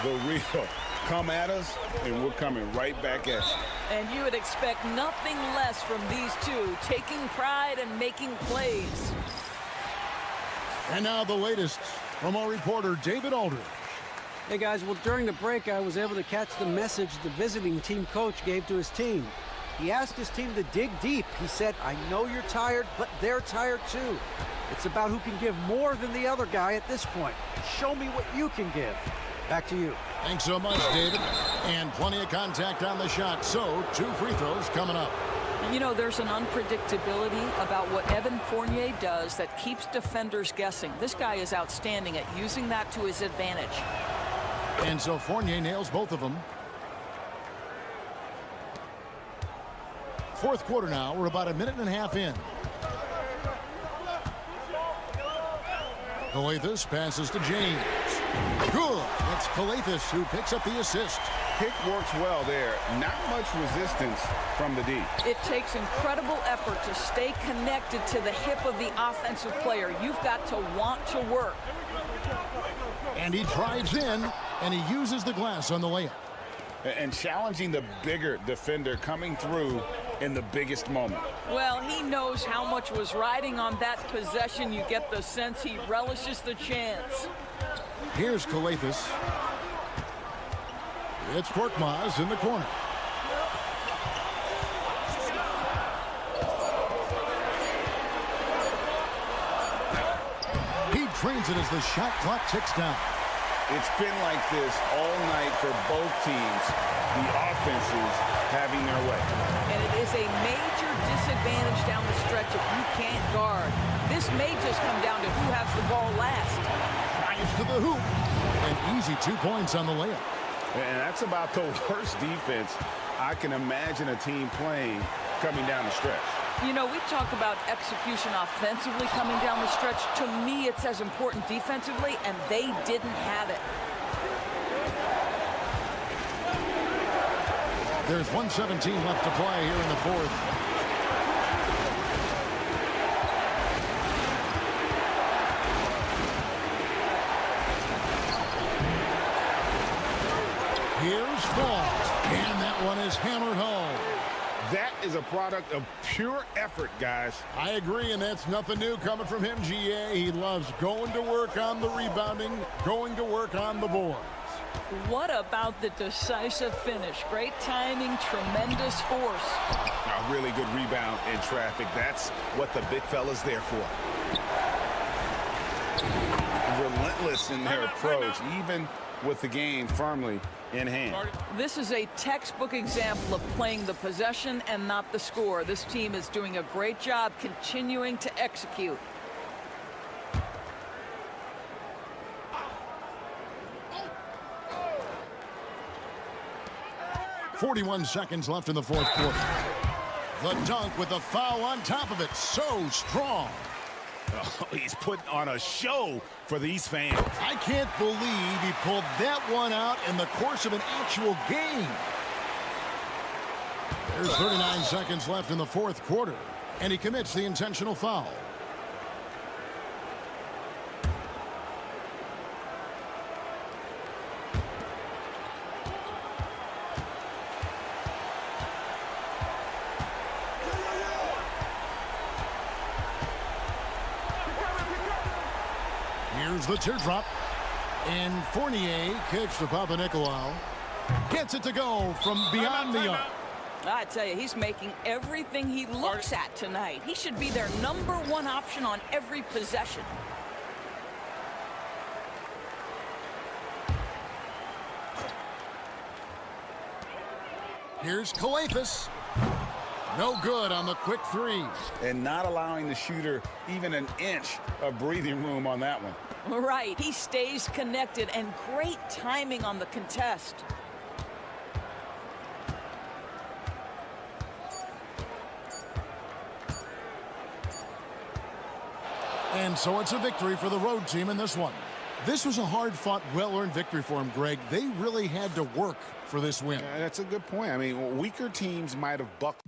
The real come at us, and we're coming right back at you. And you would expect nothing less from these two, taking pride and making plays. And now the latest from our reporter, David Aldridge. Hey, guys, well, during the break, I was able to catch the message the visiting team coach gave to his team. He asked his team to dig deep. He said, I know you're tired, but they're tired too. It's about who can give more than the other guy at this point. Show me what you can give. Back to you. Thanks so much, David. And plenty of contact on the shot, so 2 free throws coming up. You know, there's an unpredictability about what Evan Fournier does that keeps defenders guessing. This guy is outstanding at using that to his advantage. And so Fournier nails both of them. Fourth quarter now. We're about a minute and a half in. Calathes passes to James. Good. It's Calathes who picks up the assist. Pick works well there. Not much resistance from the D. It takes incredible effort to stay connected to the hip of the offensive player. You've got to want to work. And he drives in, and he uses the glass on the layup. And challenging the bigger defender coming through in the biggest moment. Well, he knows how much was riding on that possession. You get the sense he relishes the chance. Here's Calathes. It's Korkmaz in the corner. He trains it as the shot clock ticks down. It's been like this all night for both teams. The offenses having their way. And it is a major disadvantage down the stretch if you can't guard. This may just come down to who has the ball last. Trying drives to the hoop. An easy 2 points on the layup. And that's about the worst defense I can imagine a team playing coming down the stretch. You know, we talk about execution offensively coming down the stretch. To me, it's as important defensively, and they didn't have it. There's 1:17 left to play here in the fourth. Here's Fall, and that one is hammered home. That is a product of pure effort, guys. I agree, and that's nothing new coming from him, GA. He loves going to work on the rebounding, going to work on the boards. What about the decisive finish? Great timing, tremendous force. A really good rebound in traffic. That's what the big fella's there for. Relentless in their approach, even with the game firmly in hand. This is a textbook example of playing the possession and not the score. This team is doing a great job continuing to execute. 41 seconds left in the fourth quarter. The dunk with the foul on top of it. So strong. Oh, he's putting on a show for these fans. I can't believe he pulled that one out in the course of an actual game. There's 39 seconds left in the fourth quarter, and he commits the intentional foul. Here's the teardrop. And Fournier kicks to Papanikolaou. Gets it to go from beyond the arc. I tell you, he's making everything he looks at tonight. He should be their #1 option on every possession. Here's Kalafis. No good on the quick three. And not allowing the shooter even an inch of breathing room on that one. Right, he stays connected, and great timing on the contest. And so it's a victory for the road team in this one. This was a hard-fought, well-earned victory for them, Greg. They really had to work for this win. That's a good point. I mean, weaker teams might have bucked.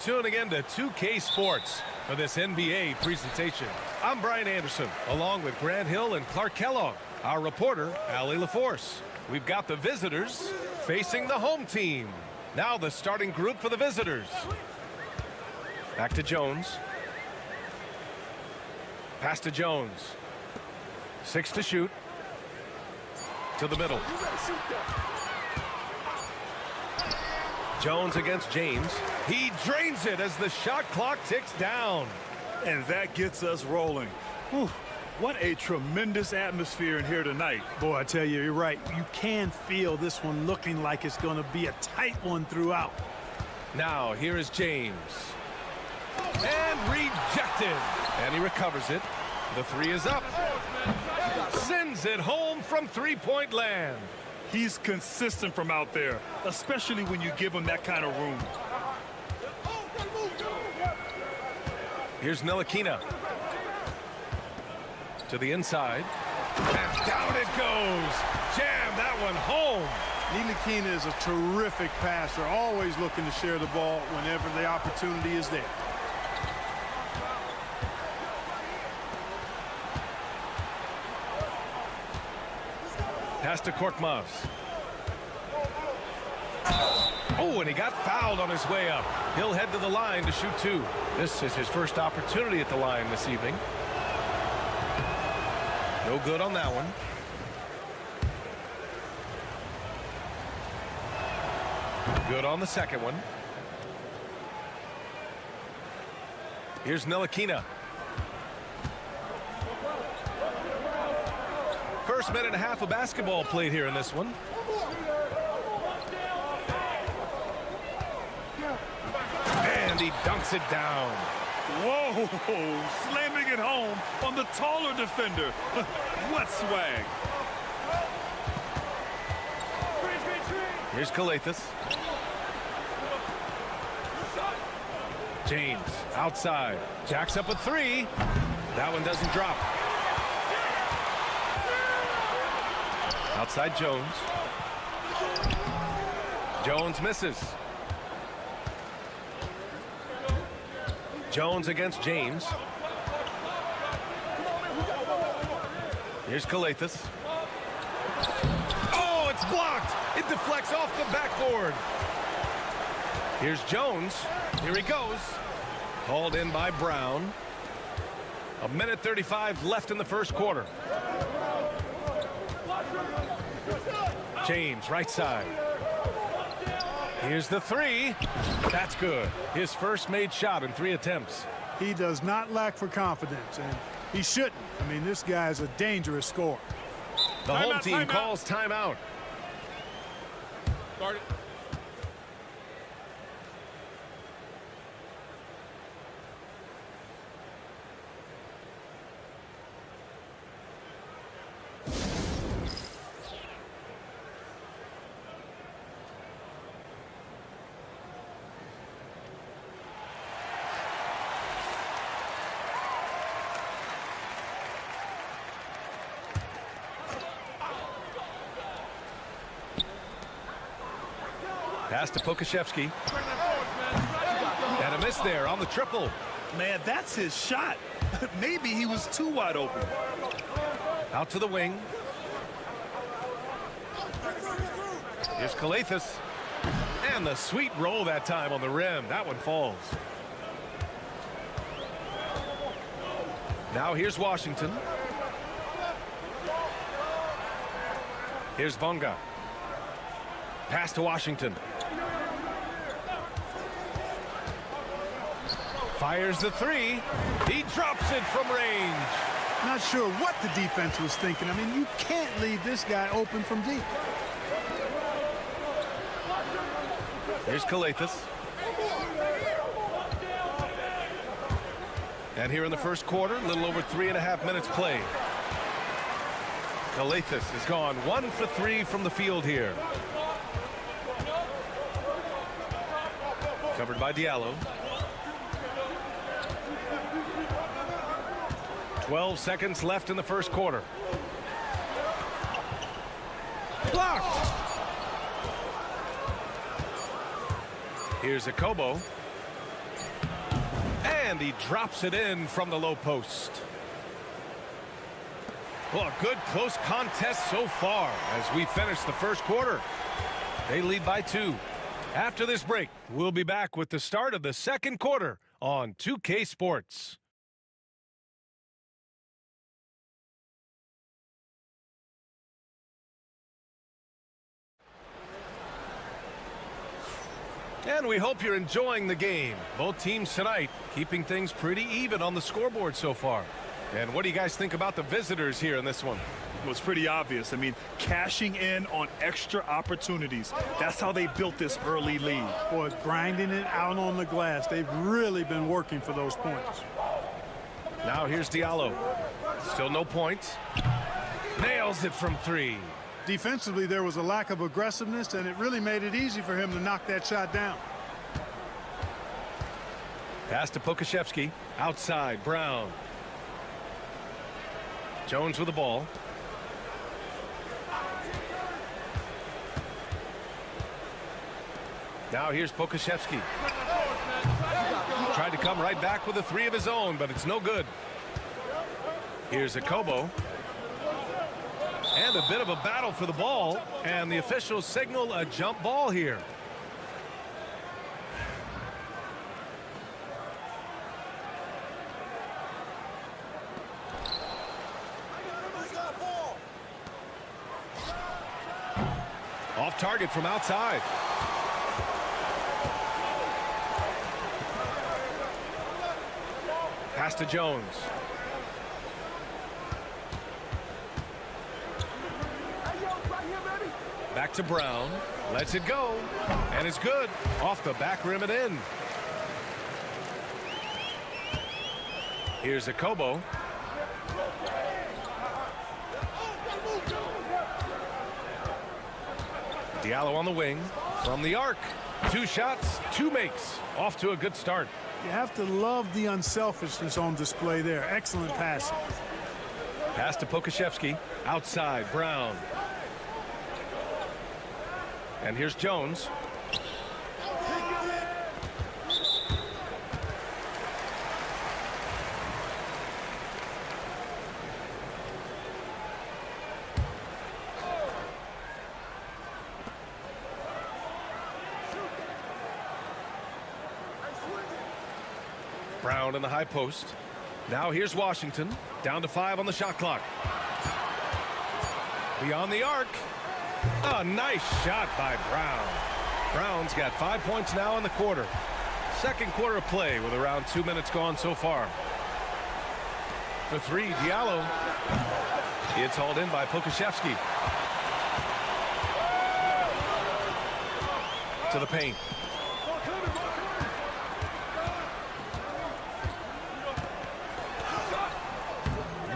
tuning in to 2K Sports for this NBA presentation. I'm Brian Anderson, along with Grant Hill and Clark Kellogg. Our reporter, Allie LaForce. We've got the visitors facing the home team. Now the starting group for the visitors. Back to Jones. Pass to Jones. 6 to shoot. To the middle. Jones against James. He drains it as the shot clock ticks down. And that gets us rolling. Whew. What a tremendous atmosphere in here tonight. Boy, I tell you, you're right. You can feel this one looking like it's going to be a tight one throughout. Now, here is James. And rejected. And he recovers it. The three is up. Sends it home from three-point land. He's consistent from out there, especially when you give him that kind of room. Here's Ntilikina. To the inside. And down it goes. Jam that one home. Ntilikina is a terrific passer, always looking to share the ball whenever the opportunity is there. Pass to Korkmaz. Oh, and he got fouled on his way up. He'll head to the line to shoot 2. This is his first opportunity at the line this evening. No good on that one. Good on the second one. Here's Ntilikina. First minute and a half of basketball played here in this one. And he dunks it down. Whoa, slamming it home on the taller defender. What swag. Here's Calathes. James outside. Jacks up a 3. That one doesn't drop. Outside Jones. Jones misses. Jones against James. Here's Calathes. Oh, it's blocked. It deflects off the backboard. Here's Jones. Here he goes. Hauled in by Brown. 1:35 left in the first quarter. James, right side. Here's the 3. That's good. His first made shot in 3 attempts. He does not lack for confidence, and he shouldn't. I mean, this guy is a dangerous scorer. The home team calls timeout. Start it. Pass to Pokashevsky. And a miss there on the triple. Man, that's his shot. Maybe he was too wide open. Out to the wing. Here's Calathes. And the sweet roll that time on the rim. That one falls. Now here's Washington. Here's Bonga. Pass to Washington. Fires the 3. He drops it from range. Not sure what the defense was thinking. I mean, you can't leave this guy open from deep. Here's Calathes. And here in the first quarter, a little over 3.5 minutes played. Calathes has gone 1 for 3 from the field here. Covered by Diallo. 12 seconds left in the first quarter. Blocked! Here's Akobo. And he drops it in from the low post. Well, a good close contest so far as we finish the first quarter. They lead by 2. After this break, we'll be back with the start of the second quarter on 2K Sports. And we hope you're enjoying the game. Both teams tonight keeping things pretty even on the scoreboard so far. And what do you guys think about the visitors here in this one? Well, it's pretty obvious. I mean, cashing in on extra opportunities. That's how they built this early lead. Boy, grinding it out on the glass. They've really been working for those points. Now here's Diallo. Still no points. Nails it from 3. Defensively, there was a lack of aggressiveness, and it really made it easy for him to knock that shot down. Pass to Pokashevsky. Outside, Brown. Jones with the ball. Now here's Pokashevsky. Tried to come right back with a 3 of his own, but it's no good. Here's Akobo. And a bit of a battle for the ball, and the officials signal a jump ball here. Off target from outside. Pass to Jones. Back to Brown. Lets it go. And it's good. Off the back rim and in. Here's Akobo. Diallo on the wing. From the arc. 2 shots, 2 makes. Off to a good start. You have to love the unselfishness on display there. Excellent pass. Pass to Pokashevsky. Outside, Brown. And here's Jones. Brown in the high post. Now here's Washington. Down to 5 on the shot clock. Beyond the arc. A nice shot by Brown. Brown's got 5 points now in the quarter. Second quarter of play with around 2 minutes gone so far. For 3, Diallo. It's hauled in by Pokashevsky. To the paint.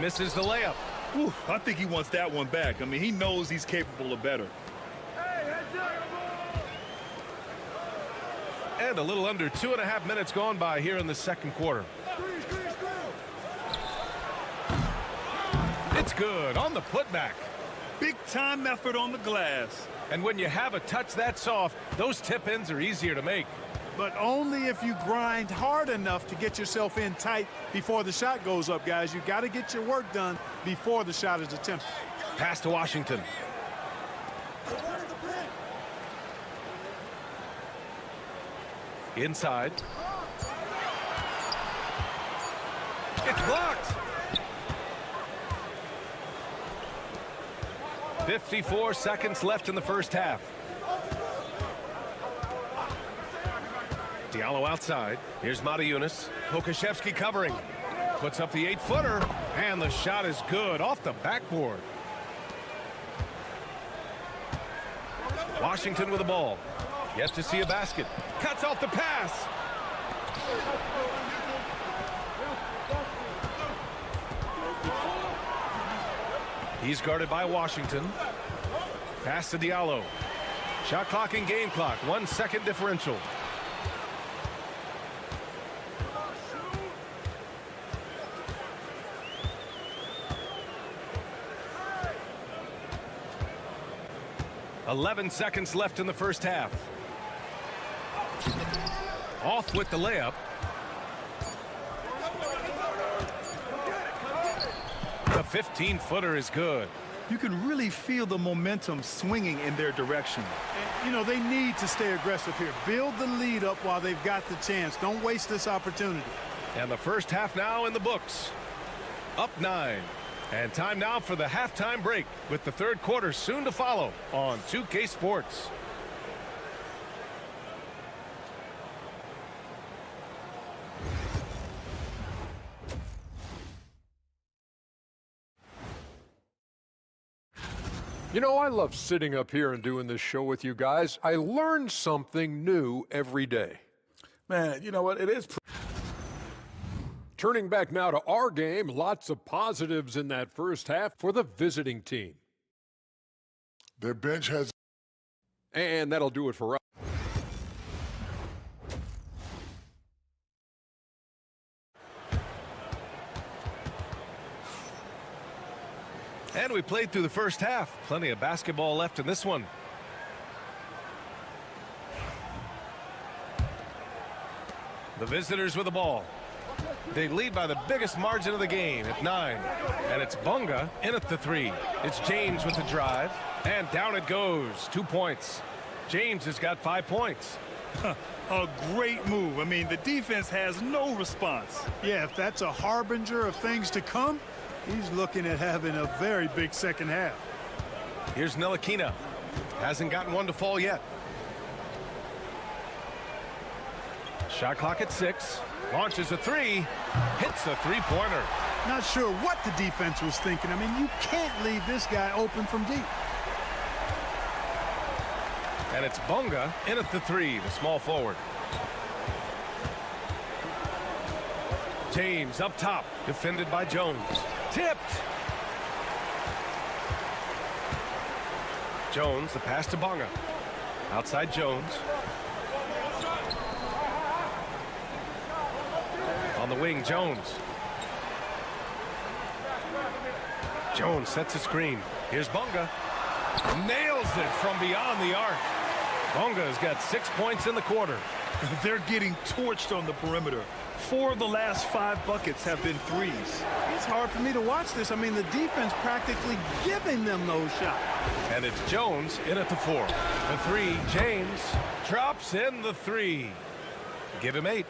Misses the layup. Ooh, I think he wants that one back. I mean, he knows he's capable of better. And a little under 2.5 minutes gone by here in the second quarter. It's good on the putback. Big time effort on the glass. And when you have a touch that soft, those tip-ins are easier to make. But only if you grind hard enough to get yourself in tight before the shot goes up, guys. You got to get your work done before the shot is attempted. Pass to Washington. Inside. It's blocked. 54 seconds left in the first half. Diallo outside. Here's Mata-Yunis. Pokashevsky covering. Puts up the 8-footer. And the shot is good off the backboard. Washington with the ball. Yet to see a basket. Cuts off the pass. He's guarded by Washington. Pass to Diallo. Shot clock and game clock. 1 second differential. .11 seconds left in the first half. Off with the layup. The 15-footer is good. You can really feel the momentum swinging in their direction. And, you know, they need to stay aggressive here. Build the lead up while they've got the chance. Don't waste this opportunity. And the first half now in the books. Up 9. And time now for the halftime break, with the third quarter soon to follow on 2K Sports. You know, I love sitting up here and doing this show with you guys. I learn something new every day. Man, you know what? It is. Turning back now to our game, lots of positives in that first half for the visiting team. Their bench has... And that'll do it for us. And we played through the first half. Plenty of basketball left in this one. The visitors with the ball. They lead by the biggest margin of the game at 9. And it's Bunga in at the 3. It's James with the drive. And down it goes. 2 points. James has got 5 points. A great move. I mean, the defense has no response. Yeah, if that's a harbinger of things to come, he's looking at having a very big second half. Here's Ntilikina. Hasn't gotten one to fall yet. Shot clock at 6. Launches a 3. Hits a three-pointer. Not sure what the defense was thinking. I mean, you can't leave this guy open from deep. And it's Bunga in at the 3, the small forward. James up top, defended by Jones. Tipped. Jones, the pass to Bunga. Outside Jones. On the wing, Jones. Jones sets a screen. Here's Bunga. Nails it from beyond the arc. Bunga's got 6 points in the quarter. They're getting torched on the perimeter. 4 of the last 5 buckets have been threes. It's hard for me to watch this. I mean, the defense practically giving them those shots. And it's Jones in at the 4. The 3, James drops in the 3. Give him 8.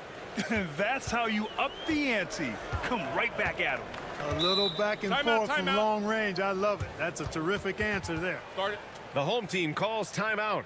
That's how you up the ante. Come right back at him. A little back and forth from long range. I love it. That's a terrific answer there. Start it. The home team calls timeout.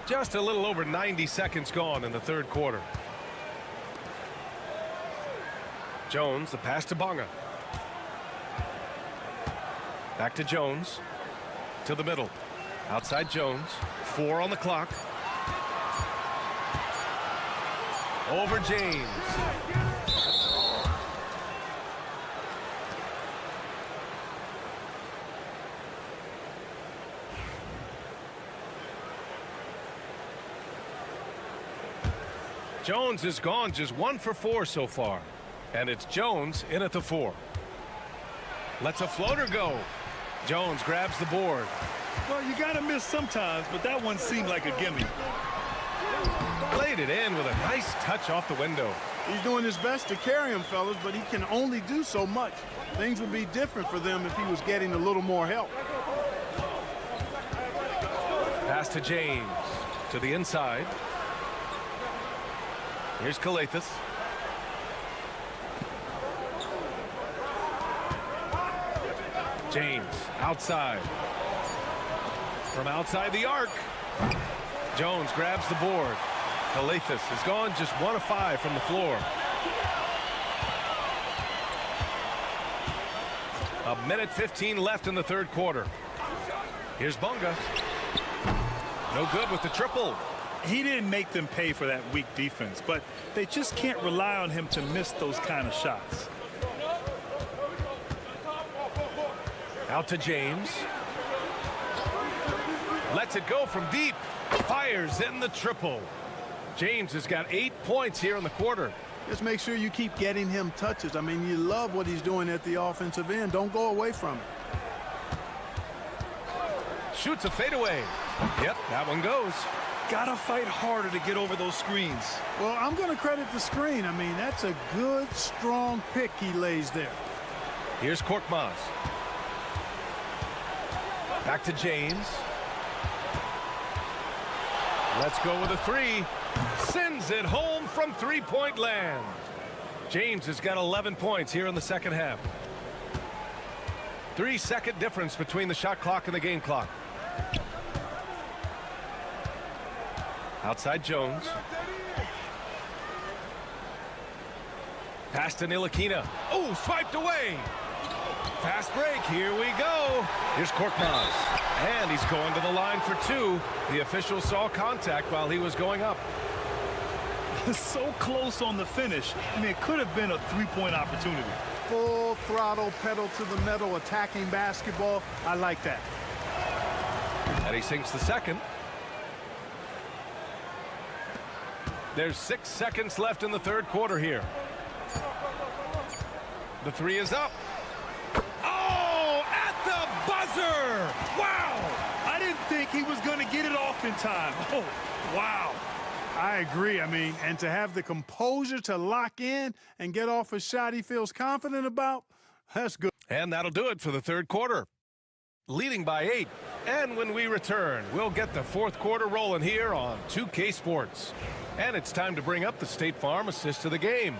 Just a little over 90 seconds gone in the third quarter. Jones, the pass to Bunga. Back to Jones. To the middle. Outside Jones. 4 on the clock. Over James. Jones is gone, just 1 for 4 so far. And it's Jones in at the 4. Lets a floater go. Jones grabs the board. Well, you got to miss sometimes, but that one seemed like a gimme. Played it in with a nice touch off the window. He's doing his best to carry him, fellas, but he can only do so much. Things would be different for them if he was getting a little more help. Pass to James. To the inside. Here's Calathes. James outside. From outside the arc. Jones grabs the board. Calathes has gone just 1 of 5 from the floor. A minute 15 left in the third quarter. Here's Bunga. No good with the triple. He didn't make them pay for that weak defense, but they just can't rely on him to miss those kind of shots. Out to James. Lets it go from deep. Fires in the triple. James has got 8 points here in the quarter. Just make sure you keep getting him touches. I mean, you love what he's doing at the offensive end. Don't go away from it. Shoots a fadeaway. Yep, that one goes. Gotta fight harder to get over those screens. Well, I'm going to credit the screen. I mean, that's a good, strong pick he lays there. Here's Korkmaz. Back to James. Let's go with a 3. Sends it home from three-point land. James has got 11 points here in the second half. 3-second difference between the shot clock and the game clock. Outside Jones. Pass to Ntilikina. Oh, swiped away. Fast break. Here we go. Here's Korkmaz. And he's going to the line for 2. The official saw contact while he was going up. So close on the finish. I mean, it could have been a three-point opportunity. Full throttle, pedal to the metal, attacking basketball. I like that. And he sinks the second. There's 6 seconds left in the third quarter here. The three is up. Oh, at the buzzer! Wow! I didn't think he was going to get it off in time. Oh, wow. I agree. I mean, and to have the composure to lock in and get off a shot he feels confident about, that's good. And that'll do it for the third quarter. Leading by 8. And when we return, we'll get the fourth quarter rolling here on 2K Sports. And it's time to bring up the State Farm assist of the game.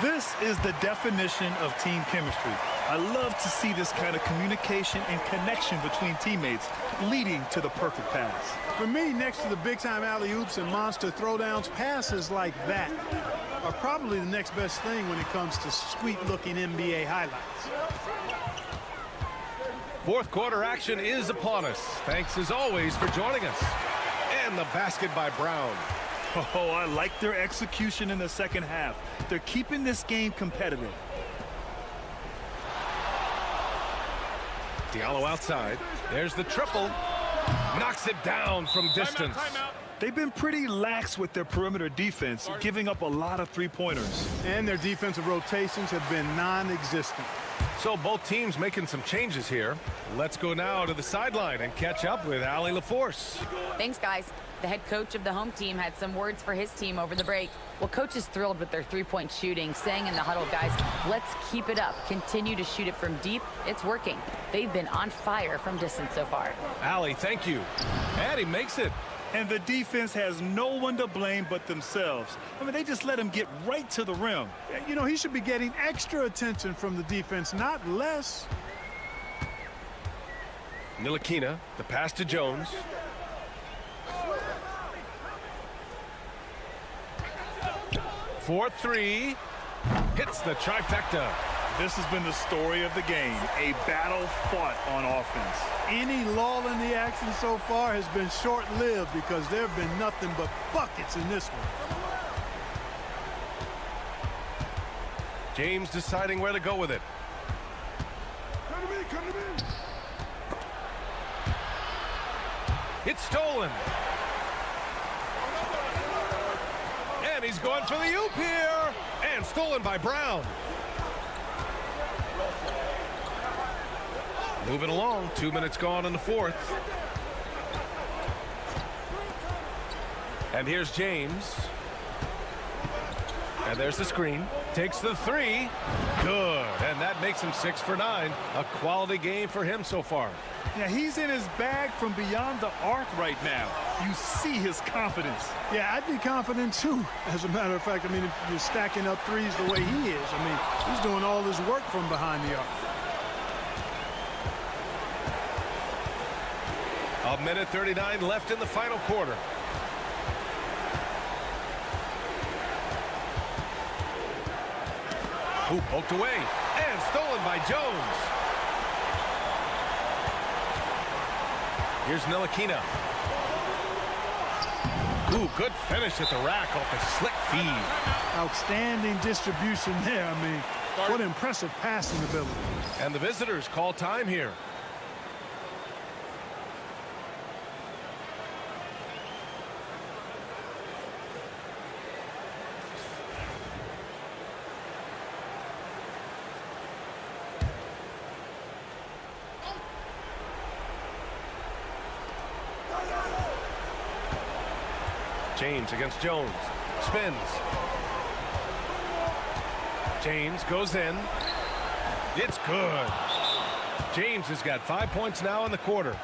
This is the definition of team chemistry. I love to see this kind of communication and connection between teammates leading to the perfect pass. For me, next to the big-time alley-oops and monster throwdowns, passes like that are probably the next best thing when it comes to sweet-looking NBA highlights. Fourth quarter action is upon us. Thanks as always for joining us. And the basket by Brown. Oh, I like their execution in the second half. They're keeping this game competitive. Diallo outside. There's the triple. Knocks it down from distance. They've been pretty lax with their perimeter defense, giving up a lot of three-pointers. And their defensive rotations have been non-existent. So both teams making some changes here. Let's go now to the sideline and catch up with Allie LaForce. Thanks, guys. The head coach of the home team had some words for his team over the break. Well, coach is thrilled with their three-point shooting, saying in the huddle, guys, let's keep it up. Continue to shoot it from deep. It's working. They've been on fire from distance so far. Allie, thank you. And he makes it. And the defense has no one to blame but themselves. I mean, they just let him get right to the rim. You know, he should be getting extra attention from the defense, not less. Ntilikina, the pass to Jones. For three. Hits the trifecta. This has been the story of the game, a battle fought on offense. Any lull in the action so far has been short-lived because there have been nothing but buckets in this one. James deciding where to go with it. It's stolen. And he's going for the oop here. And stolen by Brown. Moving along, 2 minutes gone in the fourth. And here's James. And there's the screen. Takes the three. Good. And that makes him 6 for 9. A quality game for him so far. Yeah, he's in his bag from beyond the arc right now. You see his confidence. Yeah, I'd be confident too. As a matter of fact, I mean, if you're stacking up threes the way he is, I mean, he's doing all his work from behind the arc. A minute 39 left in the final quarter. Ooh, poked away and stolen by Jones. Here's Ntilikina. Ooh, good finish at the rack off the slick feed. Outstanding distribution there. I mean, what impressive passing ability. And the visitors call time here. James against Jones. Spins. James goes in. It's good. James has got 5 points now in the quarter.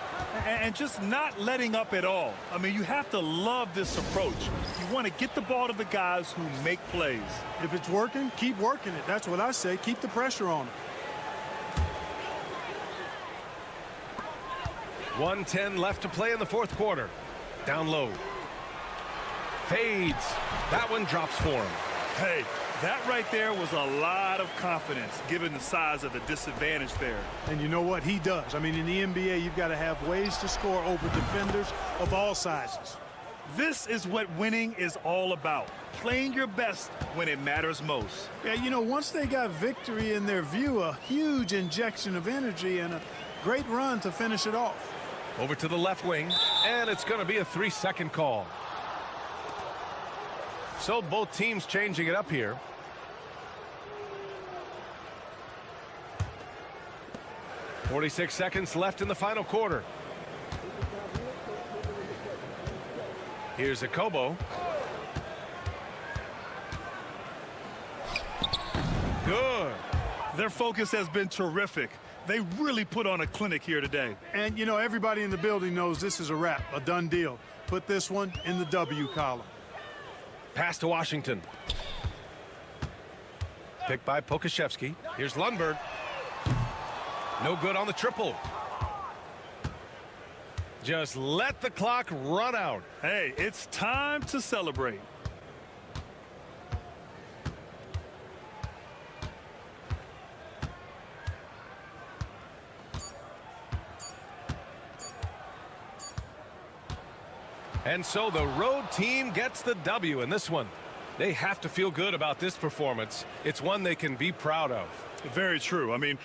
And just not letting up at all. I mean, you have to love this approach. You want to get the ball to the guys who make plays. If it's working, keep working it. That's what I say. Keep the pressure on it. 1:10 left to play in the fourth quarter. Down low. Fades. That one drops for him. Hey, that right there was a lot of confidence given the size of the disadvantage there. And you know what? He does. I mean, in the NBA, you've got to have ways to score over defenders of all sizes. This is what winning is all about. Playing your best when it matters most. Yeah, you know, once they got victory in their view, a huge injection of energy and a great run to finish it off. Over to the left wing, and it's going to be a 3-second call. So both teams changing it up here. .46 seconds left in the final quarter. Here's a Kobo. Good. Their focus has been terrific. They really put on a clinic here today. And, you know, everybody in the building knows this is a wrap, a done deal. Put this one in the W column. Pass to Washington. Picked by Pokashevsky. Here's Lundberg. No good on the triple. Just let the clock run out. Hey, it's time to celebrate. And so the road team gets the W in this one. They have to feel good about this performance. It's one they can be proud of. Very true. I mean,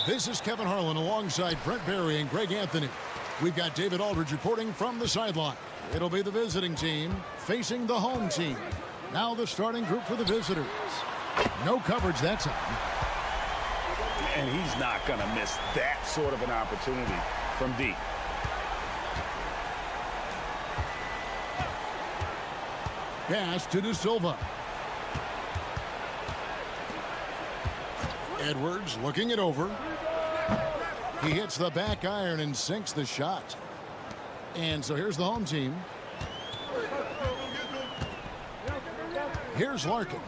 This is Kevin Harlan alongside Brent Barry and Greg Anthony. We've got David Aldridge reporting from the sideline. It'll be the visiting team facing the home team. Now the starting group for the visitors. No coverage that time. And he's not going to miss that sort of an opportunity from deep. Pass to De Silva. Edwards looking it over. He hits the back iron and sinks the shot. And so here's the home team. Here's Larkin.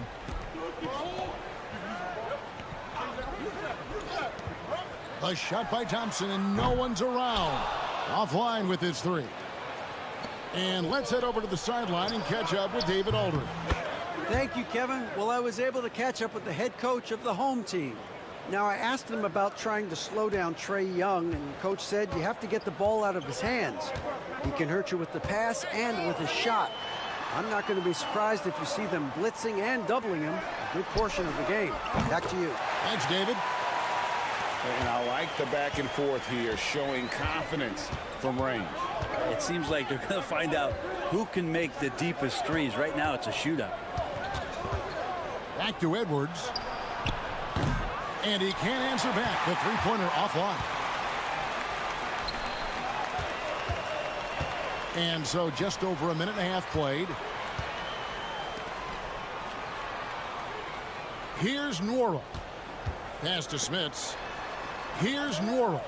A shot by Thompson, and no one's around. Offline with his three. And let's head over to the sideline and catch up with David Aldridge. Thank you, Kevin. Well, I was able to catch up with the head coach of the home team. Now, I asked him about trying to slow down Trae Young, and the coach said you have to get the ball out of his hands. He can hurt you with the pass and with his shot. I'm not going to be surprised if you see them blitzing and doubling him a good portion of the game. Back to you. Thanks, David. And I like the back and forth here, showing confidence from range. It seems like they're going to find out who can make the deepest threes. Right now, it's a shootout. Back to Edwards. And he can't answer back. The three-pointer offline. And so just over a minute and a half played. Here's Nwora. Pass to Smits. Here's Nwora.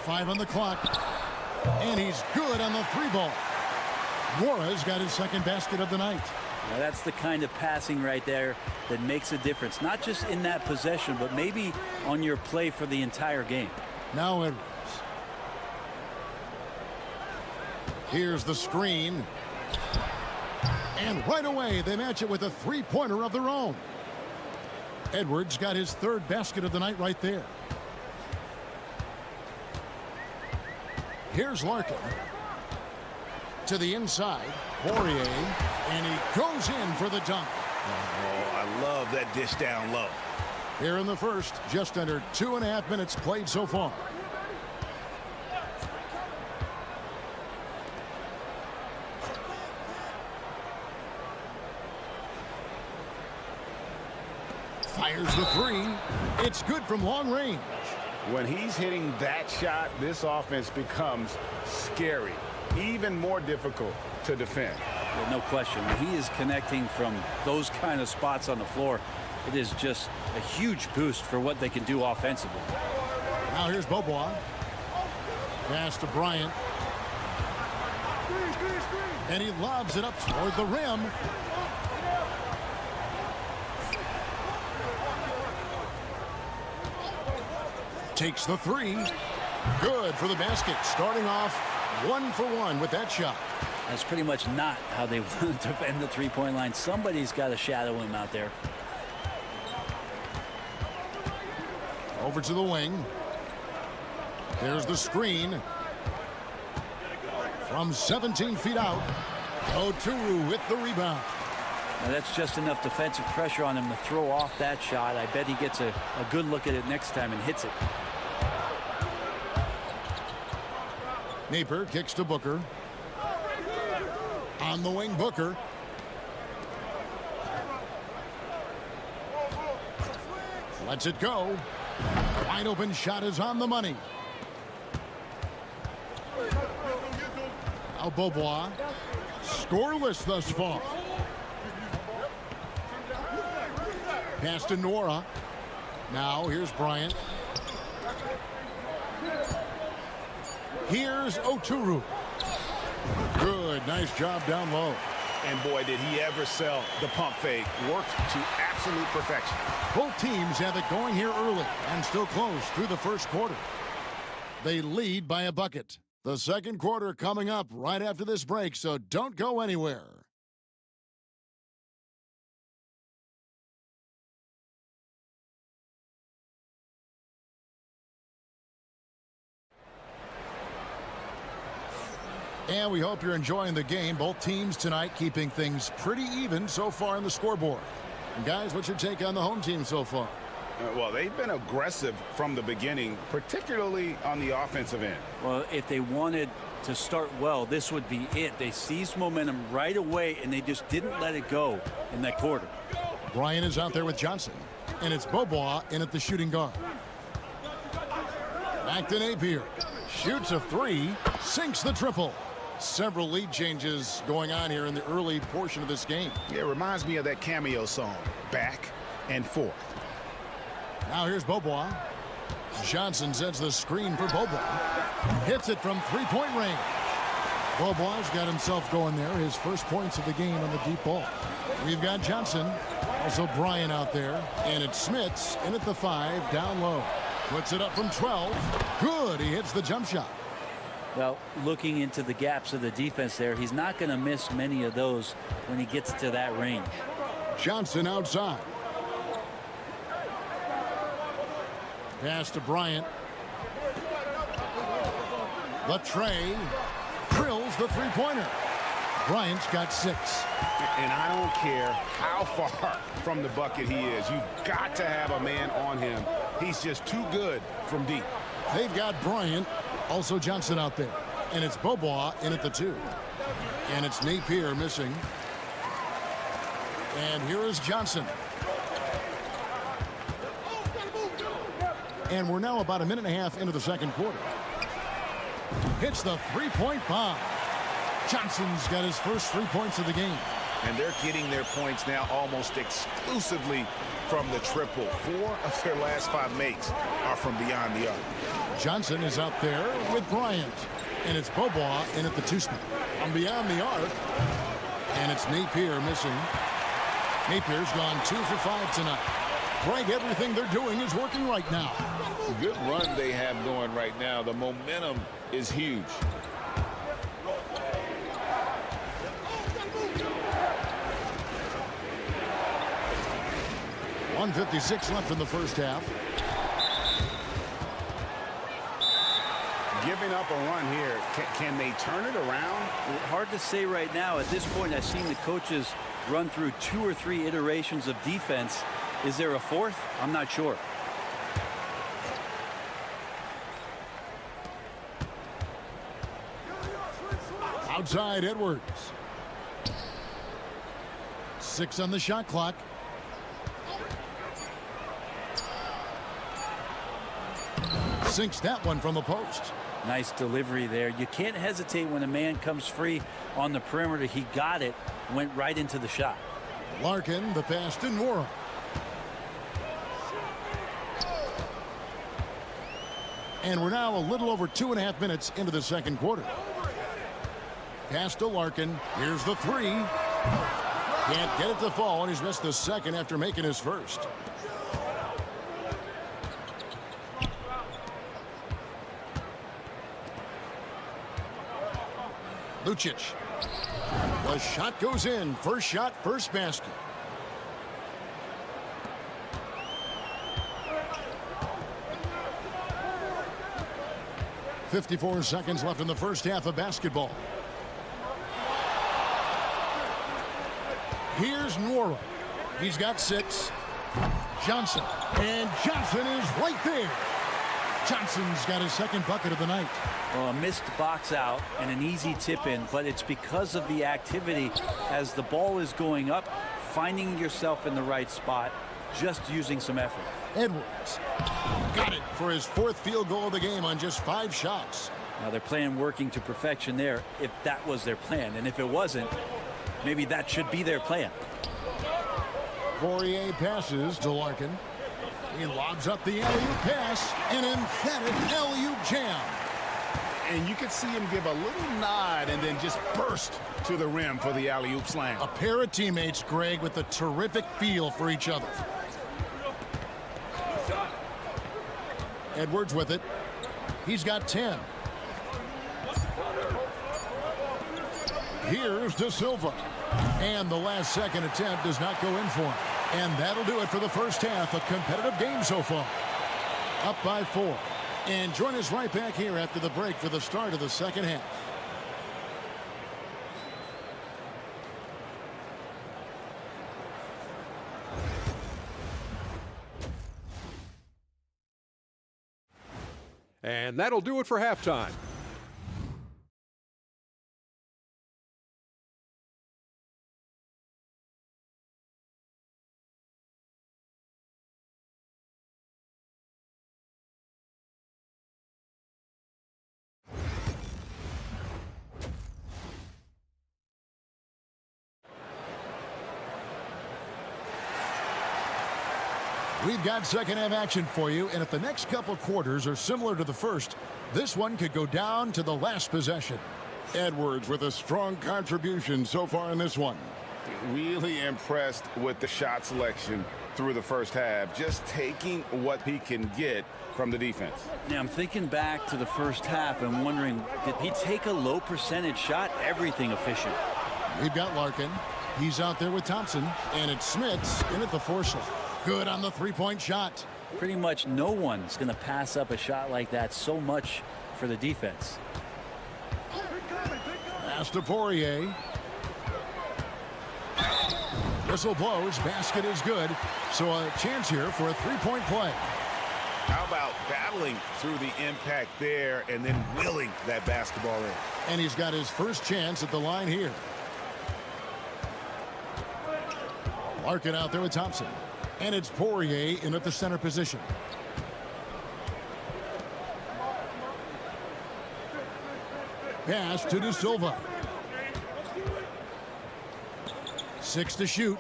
5 on the clock. And he's good on the three ball. Nwora's got his second basket of the night. Now that's the kind of passing right there that makes a difference. Not just in that possession, but maybe on your play for the entire game. Now Edwards. Here's the screen. And right away, they match it with a three-pointer of their own. Edwards got his third basket of the night right there. Here's Larkin. To the inside. Poirier. And he goes in for the dunk. Oh, I love that dish down low. Here in the first, just under 2.5 minutes played so far. Fires the three. It's good from long range. When he's hitting that shot, this offense becomes scary, even more difficult to defend. Well, no question. When he is connecting from those kind of spots on the floor, it is just a huge boost for what they can do offensively. Now here's Beaubois. Pass to Bryant. And he lobs it up toward the rim. Takes the three. Good for the basket. Starting off 1 for 1 with that shot. That's pretty much not how they want to defend the three-point line. Somebody's got to shadow him out there. Over to the wing. There's the screen. From 17 feet out. Oturu with the rebound. Now that's just enough defensive pressure on him to throw off that shot. I bet he gets a good look at it next time and hits it. Napier kicks to Booker. On the wing, Booker. Lets it go. Wide open shot is on the money. Now Beaubois. Scoreless thus far. Pass to Nwora. Now here's Bryant. Here's Oturu. Good, nice job down low. And boy, did he ever sell the pump fake. Worked to absolute perfection. Both teams have it going here early and still close through the first quarter. They lead by a bucket. The second quarter coming up right after this break, so don't go anywhere. And we hope you're enjoying the game. Both teams tonight keeping things pretty even so far in the scoreboard. And guys, what's your take on the home team so far? Well, they've been aggressive from the beginning, particularly on the offensive end. Well, if they wanted to start well, this would be it. They seized momentum right away, and they just didn't let it go in that quarter. Bryant is out there with Johnson, and it's Bobois in at the shooting guard. Back to Napier. Shoots a three, sinks the triple. Several lead changes going on here in the early portion of this game. Yeah, it reminds me of that cameo song, Back and Forth. Now here's Bobois. Johnson sets the screen for Bobois. Hits it from three-point range. Bobois got himself going there. His first points of the game on the deep ball. We've got Johnson. Also Bryant out there. And it's Smits in at the 5, down low. Puts it up from 12. Good. He hits the jump shot. Well, looking into the gaps of the defense there, he's not going to miss many of those when he gets to that range. Johnson outside. Pass to Bryant. Latrey drills the three-pointer. Bryant's got 6. And I don't care how far from the bucket he is. You've got to have a man on him. He's just too good from deep. They've got Bryant, also Johnson out there. And it's Bobois in at the 2. And it's Napier missing. And here is Johnson. And we're now about a minute and a half into the second quarter. Hits the three-point bomb. Johnson's got his first 3 points of the game. And they're getting their points now almost exclusively from the triple. 4 of their last 5 makes are from beyond the arc. Johnson is out there with Bryant. And it's Bobois in at the 2 spot. From beyond the arc. And it's Napier missing. Napier's gone 2 for 5 tonight. Greg, everything they're doing is working right now. Good run they have going right now. The momentum is huge. .156 left in the first half. Giving up a run here. Can they turn it around? Hard to say right now. At this point, I've seen the coaches run through 2 or 3 iterations of defense. Is there a 4th? I'm not sure. Outside Edwards. 6 on the shot clock. Sinks that one from the post. Nice delivery there. You can't hesitate when a man comes free on the perimeter. He got it, went right into the shot. Larkin, the pass to Nora. And we're now a little over 2.5 minutes into the second quarter. Pass to Larkin. Here's the 3. Can't get it to fall, and he's missed the second after making his first. Lucic. The shot goes in. First shot, first basket. .54 seconds left in the first half of basketball. Here's Nora. He's got 6. Johnson. And Johnson is right there. Johnson's got his second bucket of the night. Well, a missed box out and an easy tip in, but it's because of the activity as the ball is going up, finding yourself in the right spot, just using some effort. Edwards got it for his 4th field goal of the game on just 5 shots. Now their plan working to perfection there, if that was their plan. And if it wasn't, maybe that should be their plan. Poirier passes to Larkin. He lobs up the alley-oop pass, an emphatic alley-oop jam. And you could see him give a little nod and then just burst to the rim for the alley-oop slam. A pair of teammates, Greg, with a terrific feel for each other. Edwards with it. He's got 10. Here's De Silva. And the last second attempt does not go in for him. And that'll do it for the first half. A competitive game so far. Up by 4. And join us right back here after the break for the start of the second half. And that'll do it for halftime. We've got second half action for you, and if the next couple quarters are similar to the first, this one could go down to the last possession. Edwards with a strong contribution so far in this one. Really impressed with the shot selection through the first half, just taking what he can get from the defense. Now, I'm thinking back to the first half and wondering, did he take a low percentage shot? Everything efficient. We've got Larkin. He's out there with Thompson, and it's Smits in at the four slot. Good on the three-point shot. Pretty much no one's going to pass up a shot like that so much for the defense. Pass to Poirier. Whistle blows. Basket is good. So a chance here for a three-point play. How about battling through the impact there and then willing that basketball in? And he's got his first chance at the line here. Larkin out there with Thompson. And it's Poirier in at the center position. Pass to De Silva. 6 to shoot.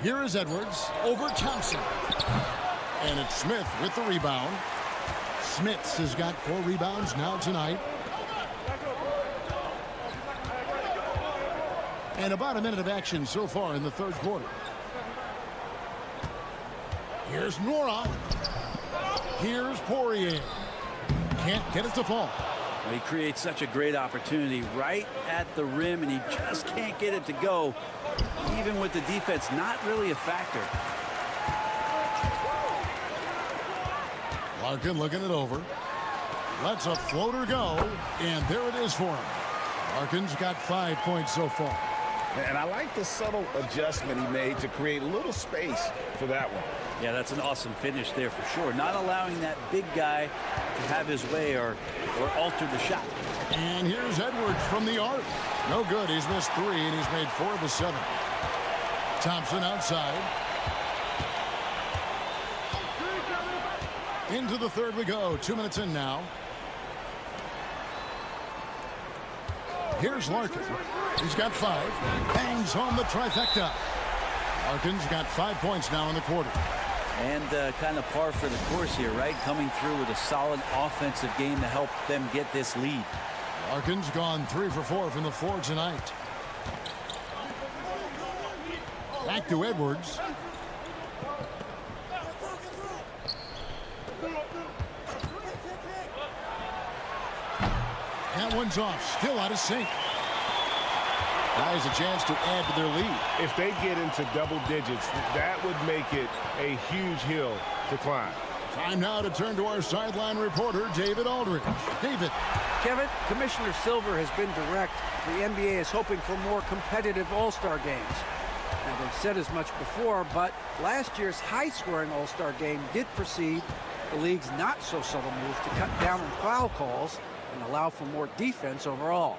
Here is Edwards over Thompson. And it's Smith with the rebound. Smits has got 4 rebounds now tonight. And about a minute of action so far in the third quarter. Here's Nora. Here's Poirier. Can't get it to fall. Well, he creates such a great opportunity right at the rim, and he just can't get it to go. Even with the defense not really a factor. Larkin looking it over. Lets a floater go, and there it is for him. Larkin's got 5 points so far. And I like the subtle adjustment he made to create a little space for that one. Yeah, that's an awesome finish there for sure. Not allowing that big guy to have his way or alter the shot. And here's Edwards from the arc. No good. He's missed 3, and he's made 4 of the 7. Thompson outside. Into the third we go. 2 minutes in now. Here's Larkin. He's got 5. Bangs home the trifecta. Larkin's got 5 points now in the quarter. And kind of par for the course here, right? Coming through with a solid offensive game to help them get this lead. Larkin's gone 3 for 4 from the floor tonight. Back to Edwards. That one's off. Still out of sync. Guys, a chance to add to their lead. If they get into double digits, that would make it a huge hill to climb. Time now to turn to our sideline reporter, David Aldridge. David. Kevin, Commissioner Silver has been direct. The NBA is hoping for more competitive All-Star games. Now, they've said as much before, but last year's high-scoring All-Star game did precede the league's not-so-subtle move to cut down on foul calls and allow for more defense overall.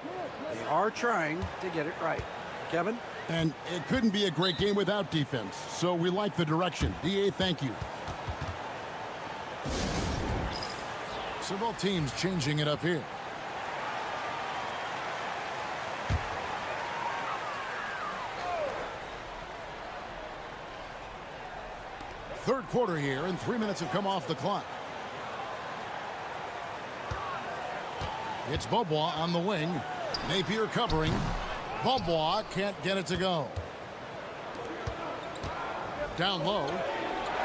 They are trying to get it right. Kevin? And it couldn't be a great game without defense, so we like the direction. DA, thank you. Several teams changing it up here. Third quarter here, and 3 minutes have come off the clock. It's Beaubois on the wing. Napier covering. Beaubois can't get it to go. Down low.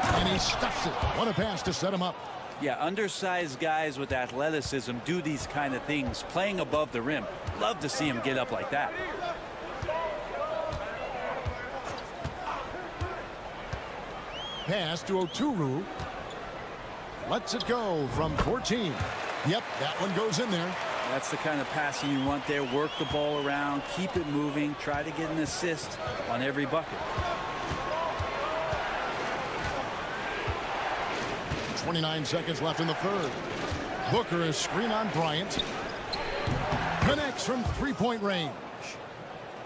And he stuffs it. What a pass to set him up. Yeah, undersized guys with athleticism do these kind of things, playing above the rim. Love to see him get up like that. Pass to Oturu. Lets it go from 14. Yep, that one goes in there. That's the kind of passing you want there. Work the ball around, keep it moving, try to get an assist on every bucket. 29 seconds left in the third. Booker is screen on Bryant. Connects from three-point range.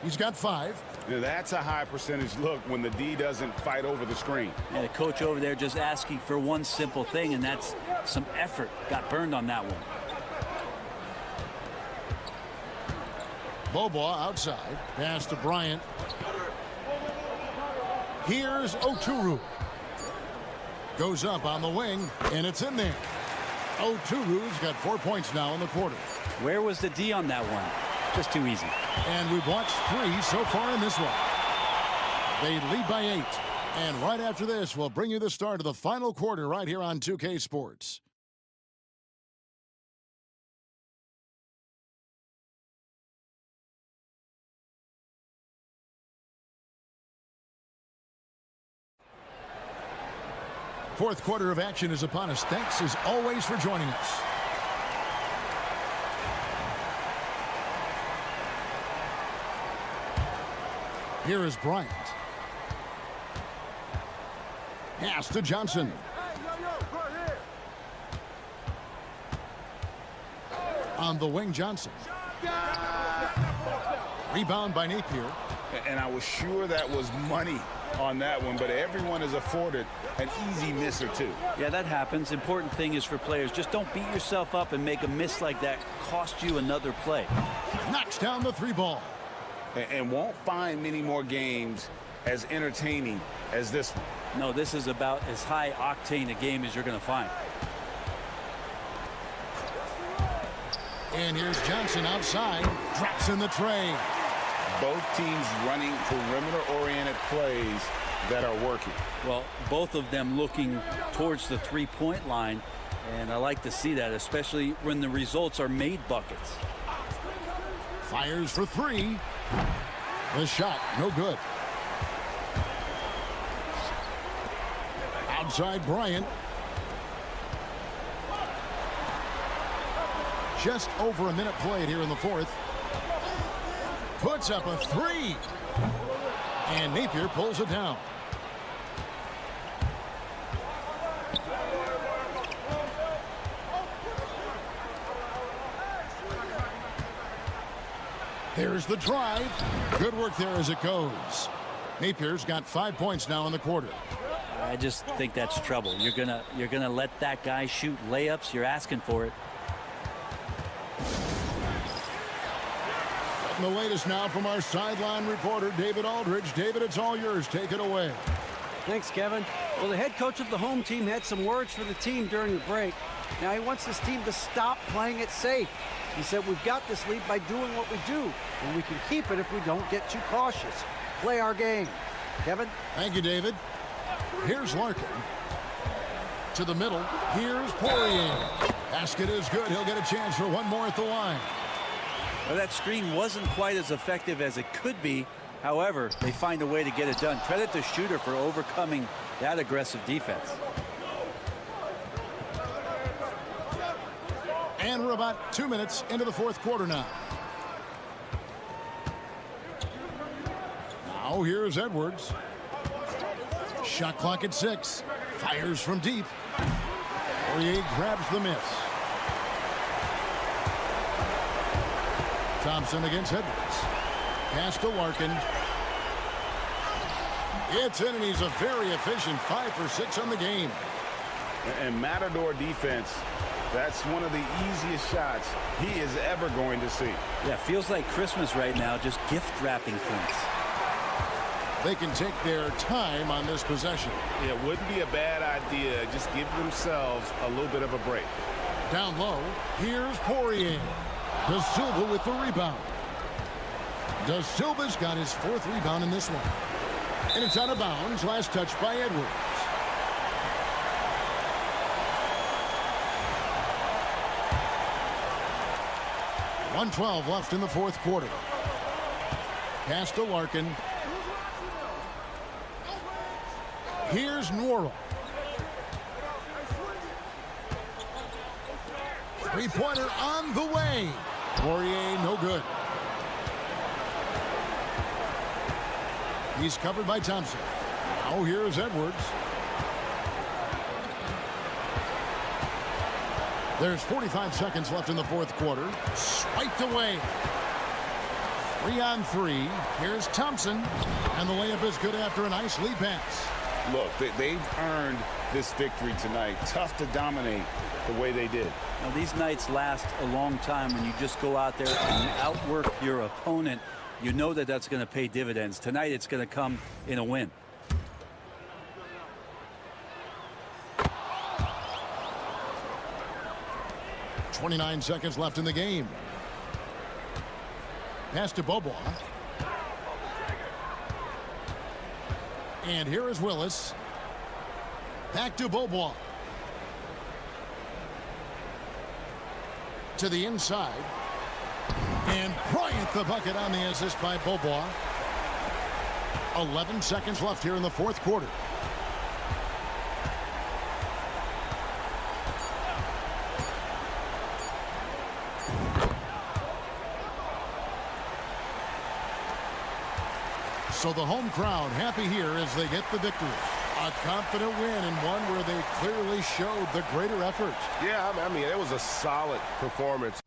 He's got 5. That's a high percentage look when the D doesn't fight over the screen. Yeah, the coach over there just asking for one simple thing, and that's some effort. Got burned on that one. Boboa outside. Pass to Bryant. Here's Oturu. Goes up on the wing, and it's in there. Oturu's got 4 points now in the quarter. Where was the D on that one? Just too easy. And we've watched 3 so far in this one. They lead by 8. And right after this, we'll bring you the start of the final quarter right here on 2K Sports. Fourth quarter of action is upon us. Thanks as always for joining us. Here is Bryant. Pass to Johnson. On the wing, Johnson. Rebound by Napier. And I was sure that was money on that one, but everyone is afforded an easy miss or two. Yeah, that happens. Important thing is for players, just don't beat yourself up and make a miss like that cost you another play. Knocks down the 3 ball. And won't find many more games as entertaining as this one. No, this is about as high octane a game as you're going to find. And here's Johnson outside. Drops in the tray. Both teams running perimeter-oriented plays that are working. Well, both of them looking towards the three-point line, and I like to see that, especially when the results are made buckets. Fires for 3. The shot, no good. Outside Bryant. Just over a minute played here in the fourth. Puts up a 3. And Napier pulls it down. There's the drive. Good work there as it goes. Napier's got 5 points now in the quarter. I just think that's trouble. You're gonna let that guy shoot layups. You're asking for it. And the latest now from our sideline reporter, David Aldridge. David, it's all yours. Take it away. Thanks, Kevin. Well, the head coach of the home team had some words for the team during the break. Now he wants this team to stop playing it safe. He said, we've got this lead by doing what we do, and we can keep it if we don't get too cautious. Play our game. Kevin? Thank you, David. Here's Larkin. To the middle. Here's Poirier. Basket is good. He'll get a chance for one more at the line. Well, that screen wasn't quite as effective as it could be. However, they find a way to get it done. Credit the shooter for overcoming that aggressive defense. And we're about 2 minutes into the fourth quarter now. Now here's Edwards. Shot clock at 6. Fires from deep. Poirier grabs the miss. Thompson against Edwards. Pass to Larkin. It's in, and he's a very efficient 5 for 6 on the game. And Matador defense, that's one of the easiest shots he is ever going to see. Yeah, feels like Christmas right now, just gift wrapping things. They can take their time on this possession. It wouldn't be a bad idea. Just give themselves a little bit of a break. Down low, here's Poirier. Da Silva with the rebound. Da Silva's got his 4th rebound in this one. And it's out of bounds. Last touch by Edwards. .112 left in the fourth quarter. Pass to Larkin. Here's Nwora. Three-pointer on the way. Poirier, no good. He's covered by Thompson. Now here's Edwards. There's 45 seconds left in the fourth quarter. Swiped away. 3-on-3. Here's Thompson. And the layup is good after a nice lead pass. Look, they've earned this victory tonight. Tough to dominate the way they did. Now, these nights last a long time when you just go out there and outwork your opponent. You know that that's going to pay dividends. Tonight, it's going to come in a win. .29 seconds left in the game. Pass to Bobois. And here is Willis. Back to Bobois. To the inside. And Bryant the bucket on the assist by Bobois. 11 seconds left here in the fourth quarter. So the home crowd happy here as they get the victory. A confident win and one where they clearly showed the greater effort. Yeah, I mean, it was a solid performance.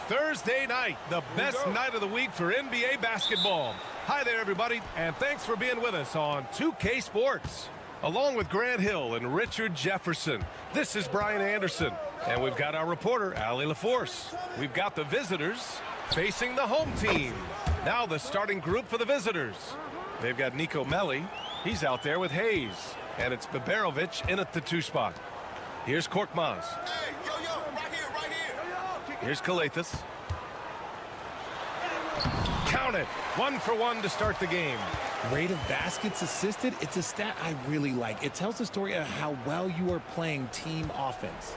Thursday night, the best night of the week for NBA basketball. Hi there, everybody, and thanks for being with us on 2K Sports. Along with Grant Hill and Richard Jefferson, this is Brian Anderson, and we've got our reporter, Allie LaForce. We've got the visitors facing the home team. Now the starting group for the visitors. They've got Nico Melli. He's out there with Hayes, and it's Baberovic in at the 2 spot. Here's Korkmaz. Here's Kalathis. Count it. 1 for 1 to start the game. Rate of baskets assisted, it's a stat I really like. It tells the story of how well you are playing team offense.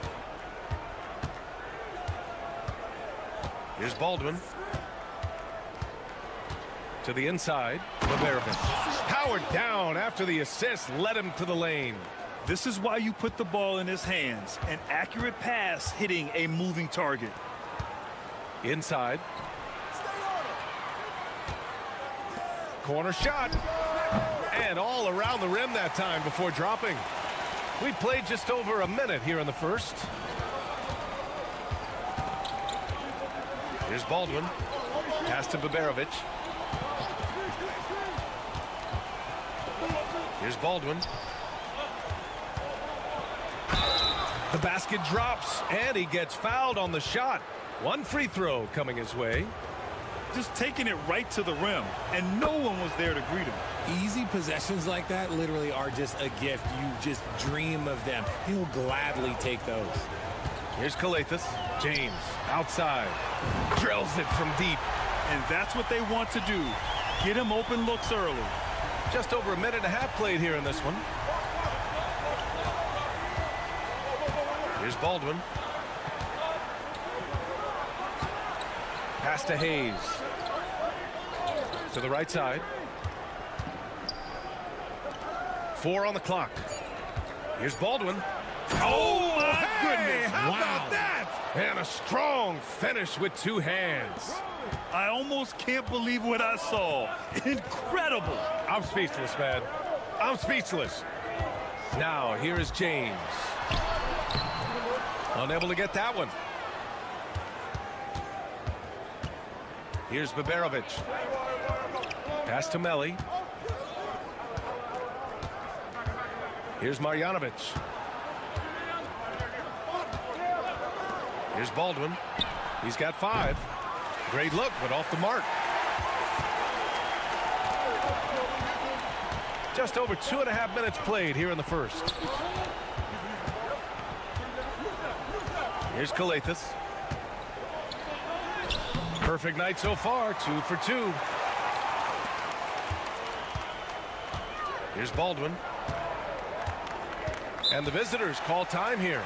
Here's Baldwin. To the inside. Baberovic. Powered down after the assist led him to the lane. This is why you put the ball in his hands. An accurate pass hitting a moving target. Inside. Corner shot. And all around the rim that time before dropping. We played just over a minute here in the first. Here's Baldwin. Pass to Baberovic. Here's Baldwin. The basket drops, and he gets fouled on the shot. 1 free throw coming his way. Just taking it right to the rim, and no one was there to greet him. Easy possessions like that literally are just a gift. You just dream of them. He'll gladly take those. Here's Kalathis. James outside. Drills it from deep. And that's what they want to do. Get him open looks early. Just over a minute and a half played here in this one. Here's Baldwin. Pass to Hayes. To the right side. 4 on the clock. Here's Baldwin. Oh, my goodness. How about that? And a strong finish with 2 hands. I almost can't believe what I saw. Incredible. I'm speechless, man. I'm speechless. Now, here is James. Unable to get that one. Here's Baberovic. Pass to Melli. Here's Marjanovic. Here's Baldwin. He's got 5. Great look, but off the mark. Just over 2.5 minutes played here in the first. Here's Kalathis. Perfect night so far, 2 for 2. Here's Baldwin. And the visitors call time here.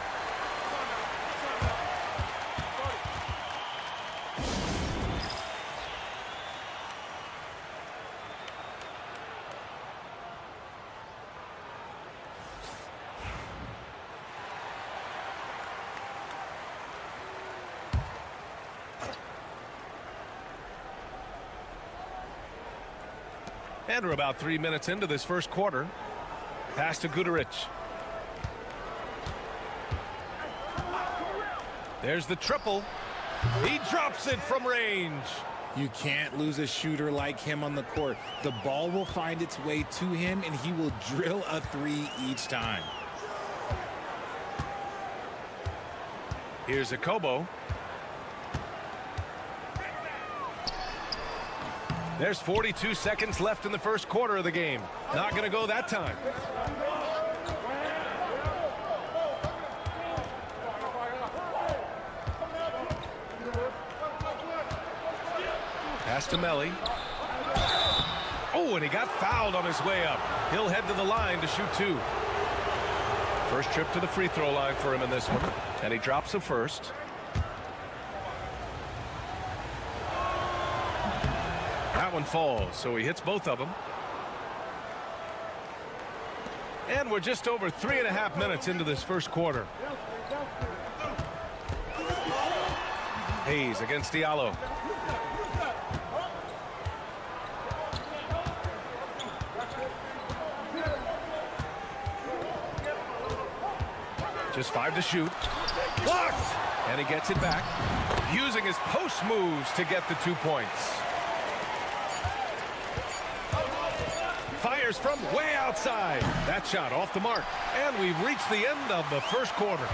And we're about 3 minutes into this first quarter. Pass to Guduric. There's the triple. He drops it from range. You can't lose a shooter like him on the court. The ball will find its way to him, and he will drill a 3 each time. Here's Akobo. There's 42 seconds left in the first quarter of the game. Not going to go that time. Pass to Melli. Oh, and he got fouled on his way up. He'll head to the line to shoot 2. First trip to the free throw line for him in this one. And he drops the first. That one falls, so he hits both of them. And we're just over 3.5 minutes into this first quarter. Hayes against Diallo. Just 5 to shoot. Blocked! And he gets it back, using his post moves to get the 2 points. Fires from way outside. That shot off the mark. And we've reached the end of the first quarter.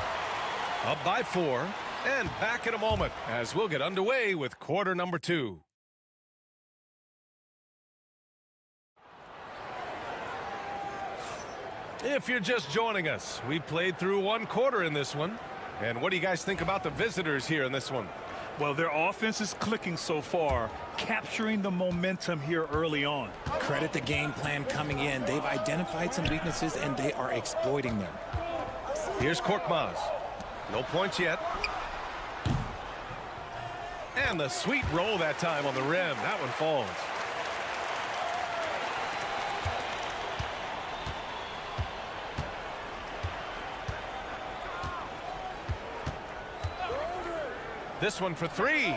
Up by 4. And back in a moment as we'll get underway with quarter number 2. If you're just joining us, we played through 1 quarter in this one. And what do you guys think about the visitors here in this one? Well, their offense is clicking so far, capturing the momentum here early on. Credit the game plan coming in. They've identified some weaknesses, and they are exploiting them. Here's Korkmaz. No points yet. And the sweet roll that time on the rim. That one falls. This one for 3.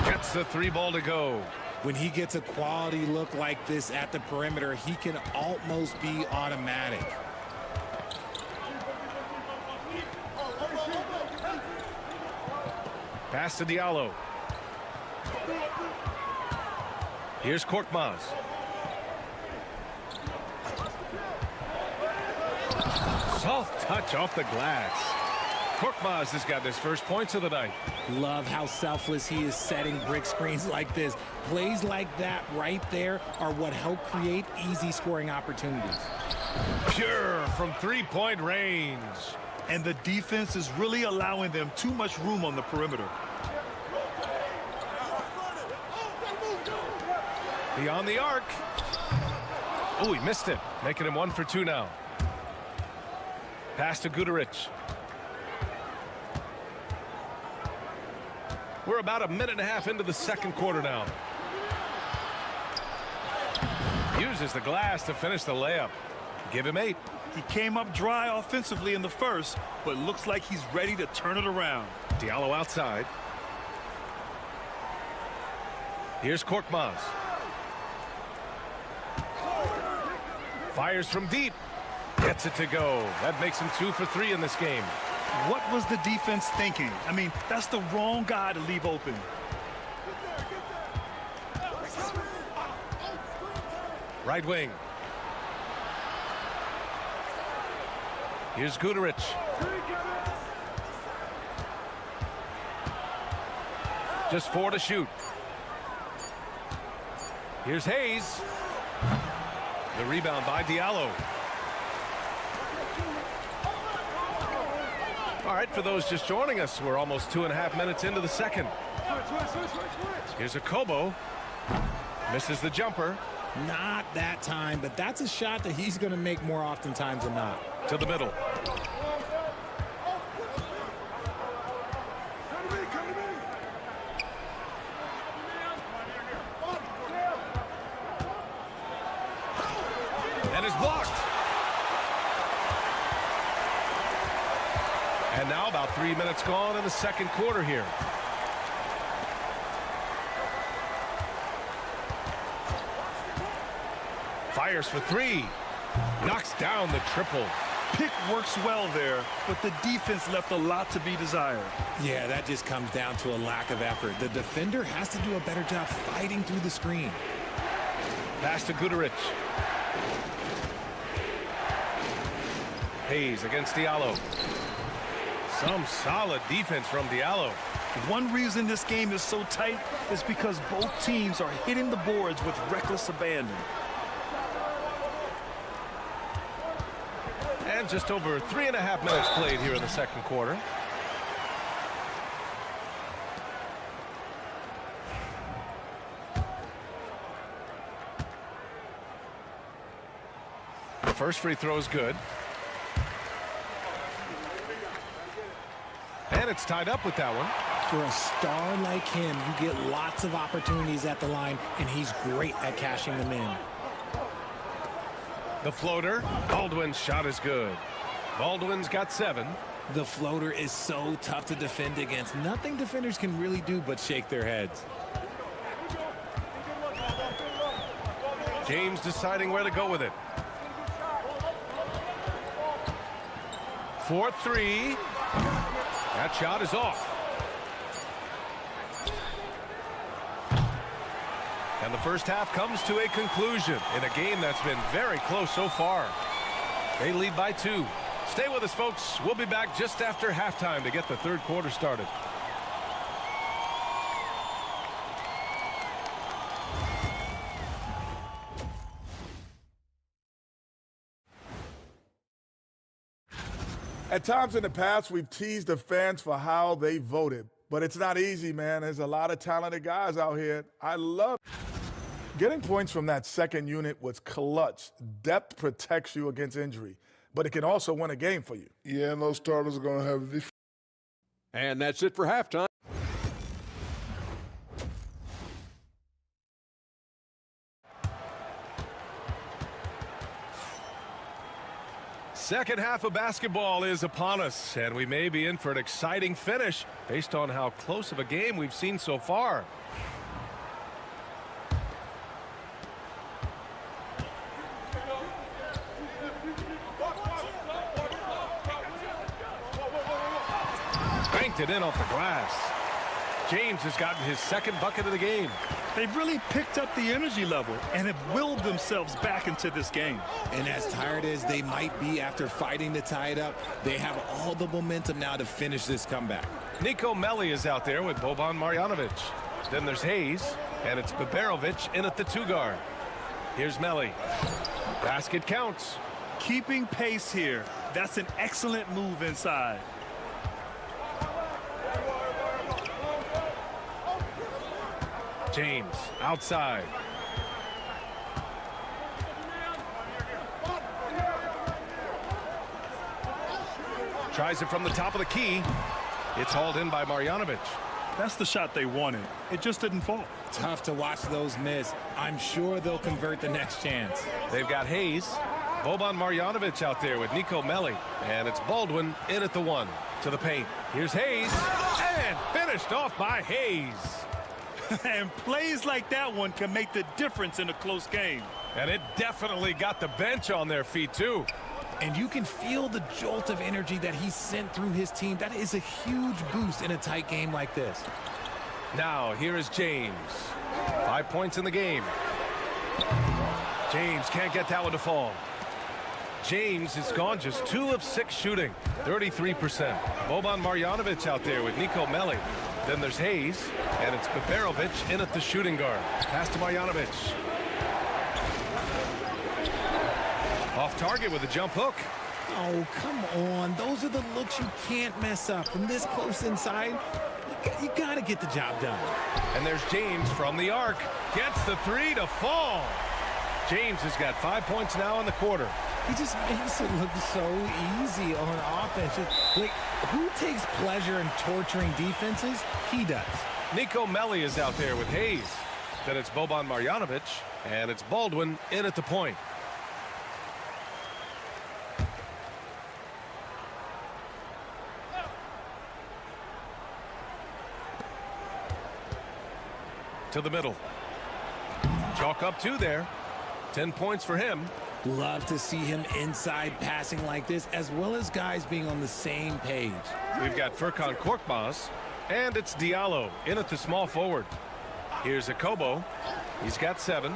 Gets the 3 ball to go. When he gets a quality look like this at the perimeter, he can almost be automatic. Pass to Diallo. Here's Korkmaz. Soft touch off the glass. Korkmaz has got his first points of the night. Love how selfless he is setting brick screens like this. Plays like that right there are what help create easy scoring opportunities. Pure from 3-point range. And the defense is really allowing them too much room on the perimeter. Beyond the arc. Oh, he missed it. Making him 1 for 2 now. Pass to Guduric. We're about 1.5 minutes into the second quarter now. Uses the glass to finish the layup. Give him 8. He came up dry offensively in the first, but looks like he's ready to turn it around. Diallo outside. Here's Korkmaz. Fires from deep. Gets it to go. That makes him 2 for 3 in this game. What was the defense thinking? I mean, that's the wrong guy to leave open. Right wing. Here's Guduric. Just 4 to shoot. Here's Hayes. The rebound by Diallo. All right, for those just joining us, we're almost 2.5 minutes into the second. Here's a Kobo. Misses the jumper. Not that time, but that's a shot that he's going to make more oftentimes than not. To the middle. And is blocked. And now about 3 minutes gone in the second quarter here. Fires for 3. Knocks down the triple. Pick works well there, but the defense left a lot to be desired. Yeah, that just comes down to a lack of effort. The defender has to do a better job fighting through the screen. Pass to Guduric. Hayes against Diallo. Some solid defense from Diallo. One reason this game is so tight is because both teams are hitting the boards with reckless abandon. And just over 3.5 minutes played here in the second quarter. The first free throw is good. And it's tied up with that one. For a star like him, you get lots of opportunities at the line, and he's great at cashing them in. The floater. Baldwin's shot is good. Baldwin's got 7. The floater is so tough to defend against. Nothing defenders can really do but shake their heads. James deciding where to go with it. 4-3. That shot is off. And the first half comes to a conclusion in a game that's been very close so far. They lead by 2. Stay with us, folks. We'll be back just after halftime to get the third quarter started. At times in the past, we've teased the fans for how they voted. But it's not easy, man. There's a lot of talented guys out here. I love getting points from that second unit was clutch. Depth protects you against injury, but it can also win a game for you. Yeah, and those starters are going to have the... And that's it for halftime. Second half of basketball is upon us, and we may be in for an exciting finish based on how close of a game we've seen so far. Banked it in off the glass. James has gotten his second bucket of the game. They've really picked up the energy level and have willed themselves back into this game. And as tired as they might be after fighting to tie it up, they have all the momentum now to finish this comeback. Nico Melli is out there with Boban Marjanovic. Then there's Hayes, and it's Beberovic in at the 2 guard. Here's Melli. Basket counts. Keeping pace here. That's an excellent move inside. James outside. Tries it from the top of the key. It's hauled in by Marjanovic. That's the shot they wanted. It just didn't fall. Tough to watch those miss. I'm sure they'll convert the next chance. They've got Hayes, Boban Marjanovic out there with Nico Melli. And it's Baldwin in at the 1 to the paint. Here's Hayes, and finished off by Hayes. And plays like that one can make the difference in a close game. And it definitely got the bench on their feet, too. And you can feel the jolt of energy that he sent through his team. That is a huge boost in a tight game like this. Now, here is James. 5 points in the game. James can't get that one to fall. James has gone just 2 of 6 shooting, 33%. Boban Marjanovic out there with Nico Melli. Then there's Hayes, and it's Beberovic in at the shooting guard. Pass to Marjanovic. Off target with a jump hook. Oh, come on. Those are the looks you can't mess up. From this close inside, you got to get the job done. And there's James from the arc. Gets the 3 to fall. James has got 5 points now in the quarter. He just makes it look so easy on offense. Like, who takes pleasure in torturing defenses? He does. Nico Melli is out there with Hayes. Then it's Boban Marjanovic, and it's Baldwin in at the point. To the middle. Chalk up 2 there. 10 points for him. Love to see him inside passing like this, as well as guys being on the same page. We've got Furkan Korkmaz, and it's Diallo in at the small forward. Here's Akobo. He's got 7.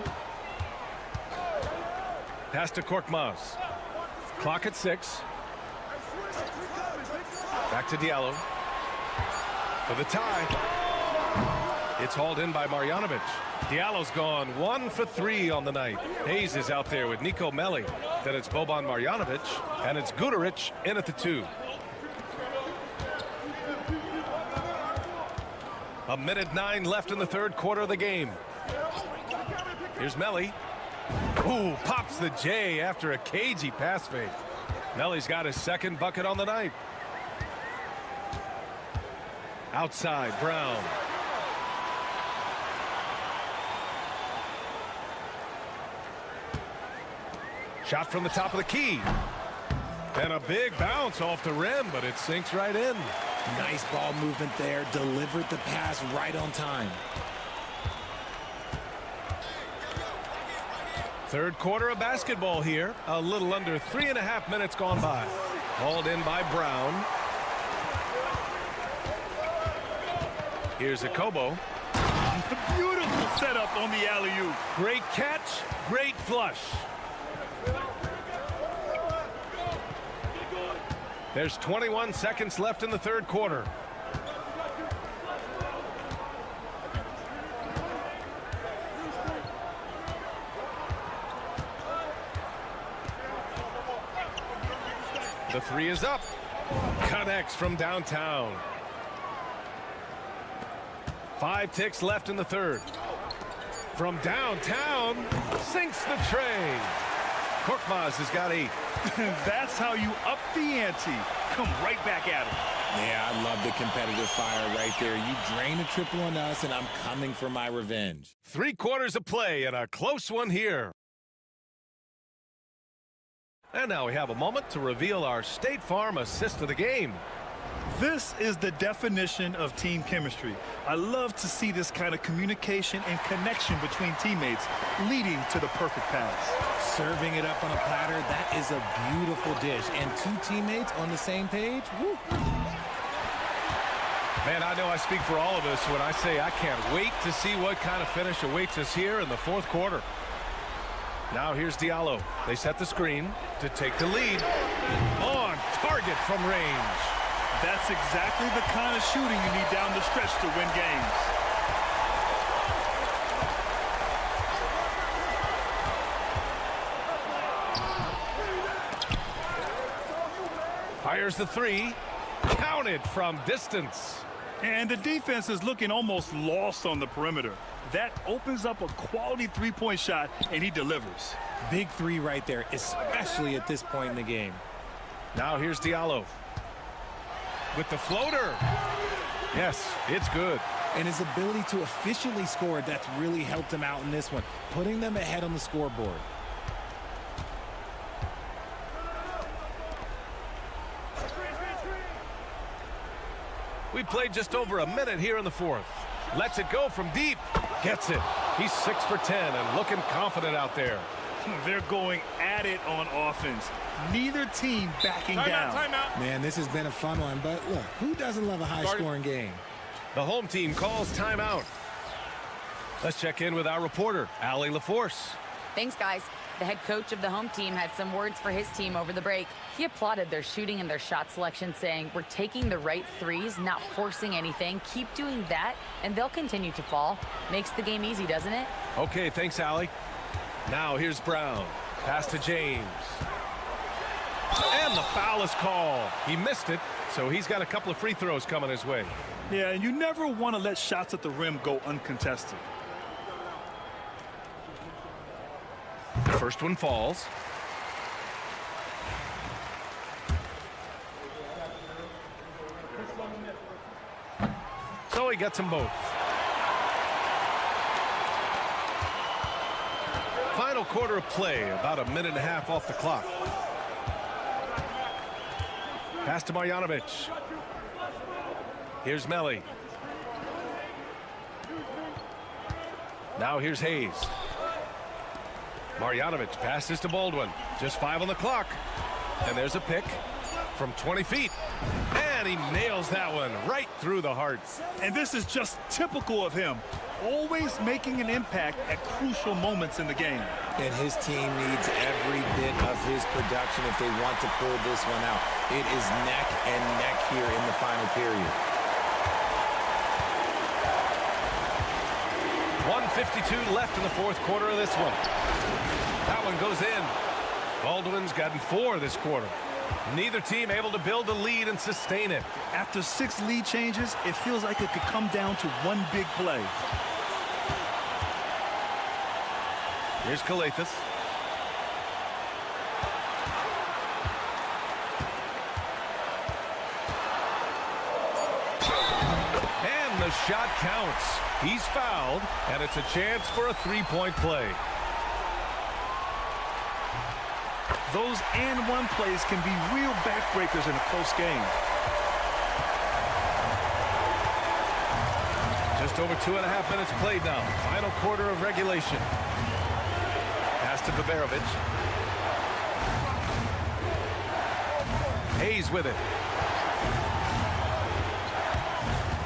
Pass to Korkmaz. Clock at 6. Back to Diallo. For the tie. It's hauled in by Marjanovic. Diallo's gone 1 for 3 on the night. Hayes is out there with Nico Melli. Then it's Boban Marjanovic, and it's Guduric in at the 2. A minute 9 left in the third quarter of the game. Here's Melli. Ooh, pops the J after a cagey pass fake. Melli's got his second bucket on the night. Outside, Brown. Shot from the top of the key. And a big bounce off the rim, but it sinks right in. Nice ball movement there. Delivered the pass right on time. Third quarter of basketball here. A little under 3.5 minutes gone by. Hauled in by Brown. Here's Akobo. Beautiful setup on the alley-oop. Great catch, great flush. There's 21 seconds left in the third quarter. The 3 is up. Connects from downtown. 5 ticks left in the third. From downtown, sinks the tray. Korkmaz has got 8. That's how you up the ante. Come right back at him. Yeah, I love the competitive fire right there. You drain a triple on us, and I'm coming for my revenge. 3 quarters of play and a close one here. And now we have a moment to reveal our State Farm assist of the game. This is the definition of team chemistry. I love to see this kind of communication and connection between teammates leading to the perfect pass. Serving it up on a platter, that is a beautiful dish. And 2 teammates on the same page, woo. Man, I know I speak for all of us when I say I can't wait to see what kind of finish awaits us here in the fourth quarter. Now here's Diallo. They set the screen to take the lead. On target from range. That's exactly the kind of shooting you need down the stretch to win games. Fires the 3. Counted from distance. And the defense is looking almost lost on the perimeter. That opens up a quality three-point shot, and he delivers. Big 3 right there, especially at this point in the game. Now here's Diallo. With the floater. Yes, it's good. And his ability to efficiently score, that's really helped him out in this one, putting them ahead on the scoreboard. We played just over a minute here in the fourth. Lets it go from deep. Gets it. He's 6 for 10 and looking confident out there. They're going at it on offense. Neither team backing down. Timeout. Man, this has been a fun one, but look, who doesn't love a high-scoring game? The home team calls timeout. Let's check in with our reporter, Allie LaForce. Thanks, guys. The head coach of the home team had some words for his team over the break. He applauded their shooting and their shot selection, saying, "We're taking the right threes, not forcing anything. Keep doing that, and they'll continue to fall." Makes the game easy, doesn't it? Okay, thanks, Allie. Now here's Brown. Pass to James. And the foul is called. He missed it, so he's got a couple of free throws coming his way. Yeah, and you never want to let shots at the rim go uncontested. The first one falls. So he gets them both. Final quarter of play, about a minute and a half off the clock. Pass to Marjanovic. Here's Melli. Now here's Hayes. Marjanovic passes to Baldwin. Just 5 on the clock. And there's a pick from 20 feet. And he nails that one right through the heart. And this is just typical of him. Always making an impact at crucial moments in the game. And his team needs every bit of his production if they want to pull this one out. It is neck and neck here in the final period. 1:52 left in the fourth quarter of this one. That one goes in. Baldwin's gotten 4 this quarter. Neither team able to build a lead and sustain it. After 6 lead changes, it feels like it could come down to one big play. Here's Kalathis. And the shot counts. He's fouled, and it's a chance for a 3-point play. Those and-one plays can be real backbreakers in a close game. Just over 2.5 minutes played now. Final quarter of regulation. Pass to Baberovic. Hayes with it.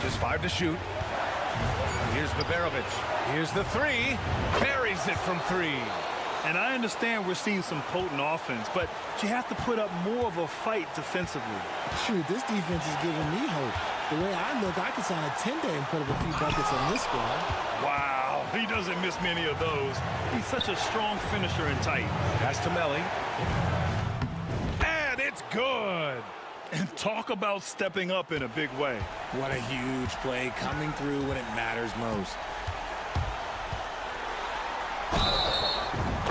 Just 5 to shoot. Here's Baberovic. Here's the 3. Buries it from 3. And I understand we're seeing some potent offense, but you have to put up more of a fight defensively. Shoot, this defense is giving me hope. The way I look, I could sign a 10-day and put up a few buckets on this squad. Wow, he doesn't miss many of those. He's such a strong finisher and tight. Pass to Melli. And it's good. And talk about stepping up in a big way. What a huge play, coming through when it matters most.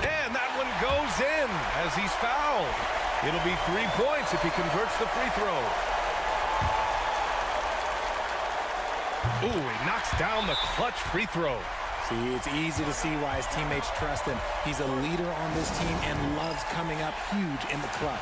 And that one goes in as he's fouled. It'll be 3 points if he converts the free throw. Ooh, he knocks down the clutch free throw. See, it's easy to see why his teammates trust him. He's a leader on this team and loves coming up huge in the clutch.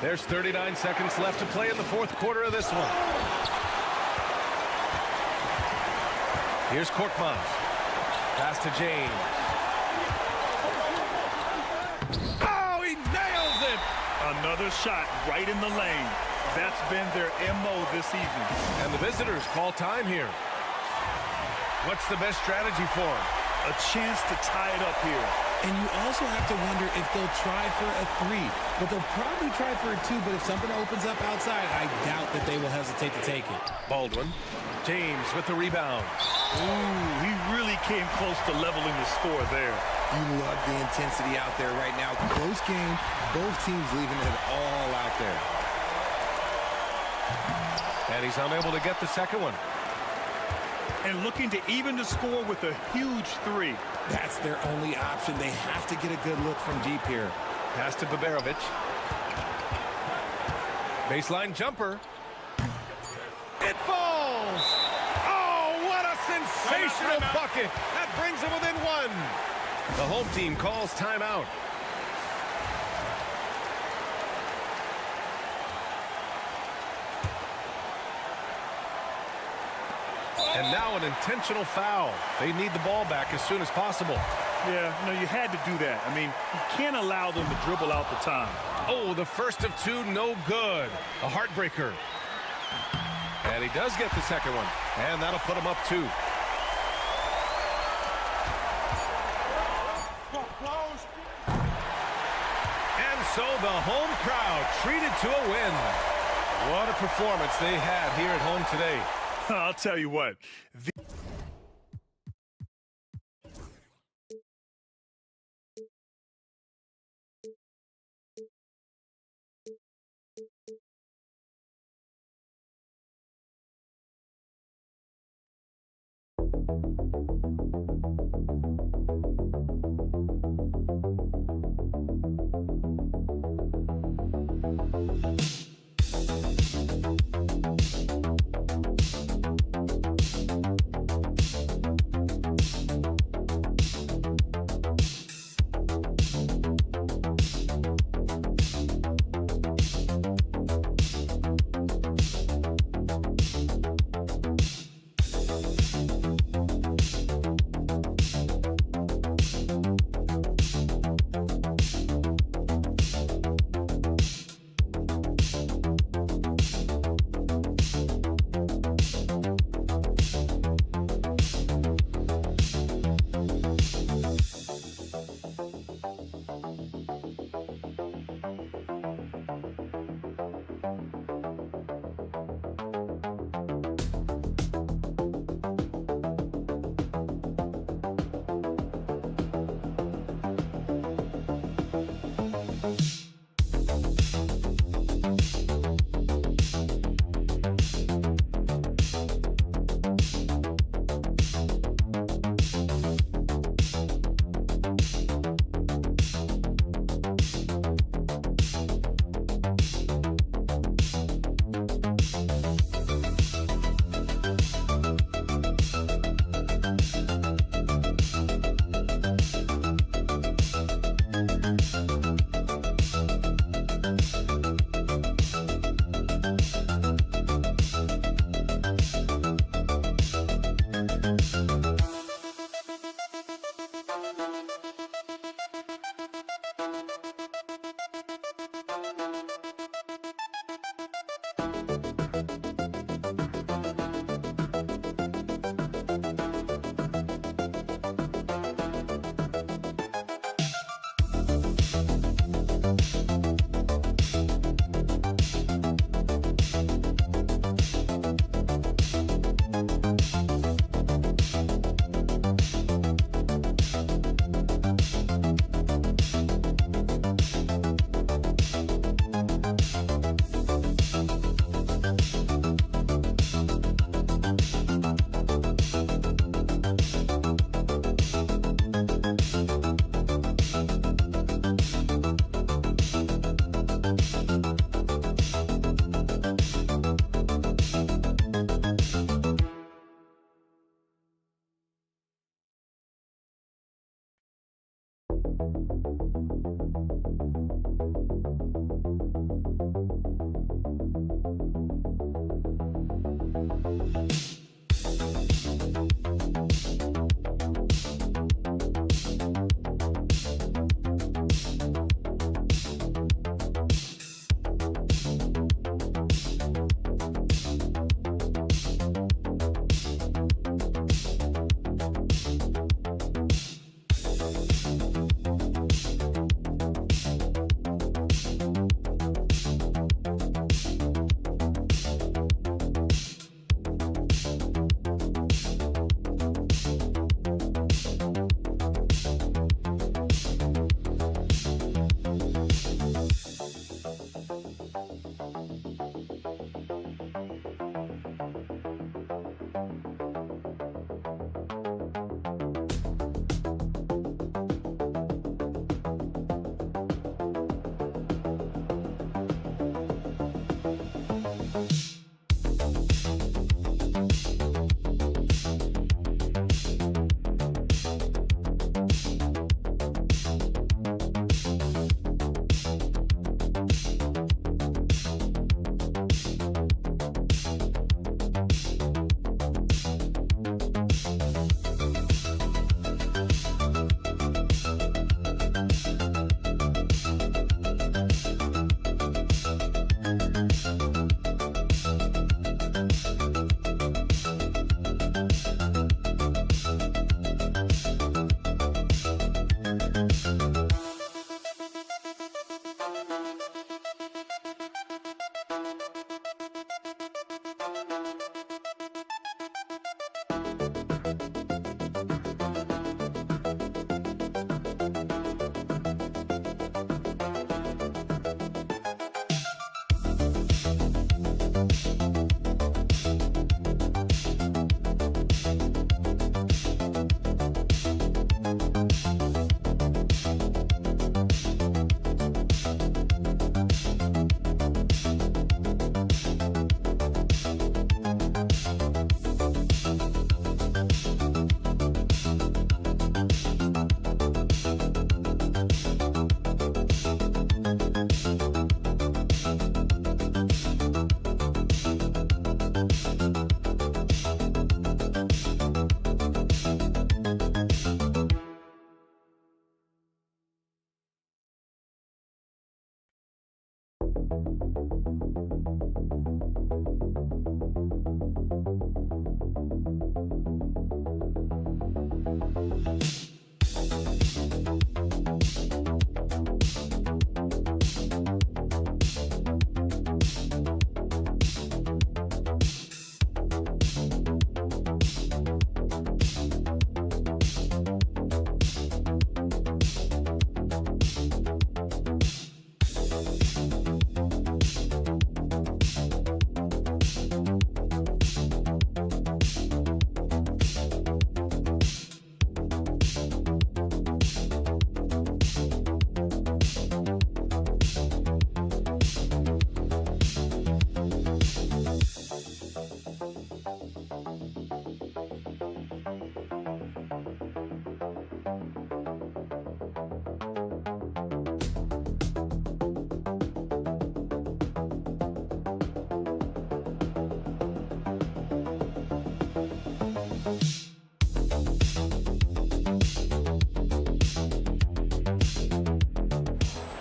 There's 39 seconds left to play in the fourth quarter of this one. Here's Korkmaz. Pass to James. Oh, he nails it! Another shot right in the lane. That's been their MO this evening. And the visitors call time here. What's the best strategy for them? A chance to tie it up here. And you also have to wonder if they'll try for a 3. But they'll probably try for a 2, but if something opens up outside, I doubt that they will hesitate to take it. Baldwin. James with the rebound. Ooh, he really came close to leveling the score there. You love the intensity out there right now. Close game, both teams leaving it all out there. And he's unable to get the second one. And looking to even the score with a huge 3. That's their only option. They have to get a good look from deep here. Pass to Baberovic. Baseline jumper. It falls! Oh, what a sensational bucket! That brings him within 1. The home team calls timeout. And now an intentional foul. They need the ball back as soon as possible. Yeah, you had to do that. I mean, you can't allow them to dribble out the time. Oh, the first of two, no good. A heartbreaker. And he does get the second one. And that'll put him up 2. And so the home crowd treated to a win. What a performance they had here at home today. I'll tell you what.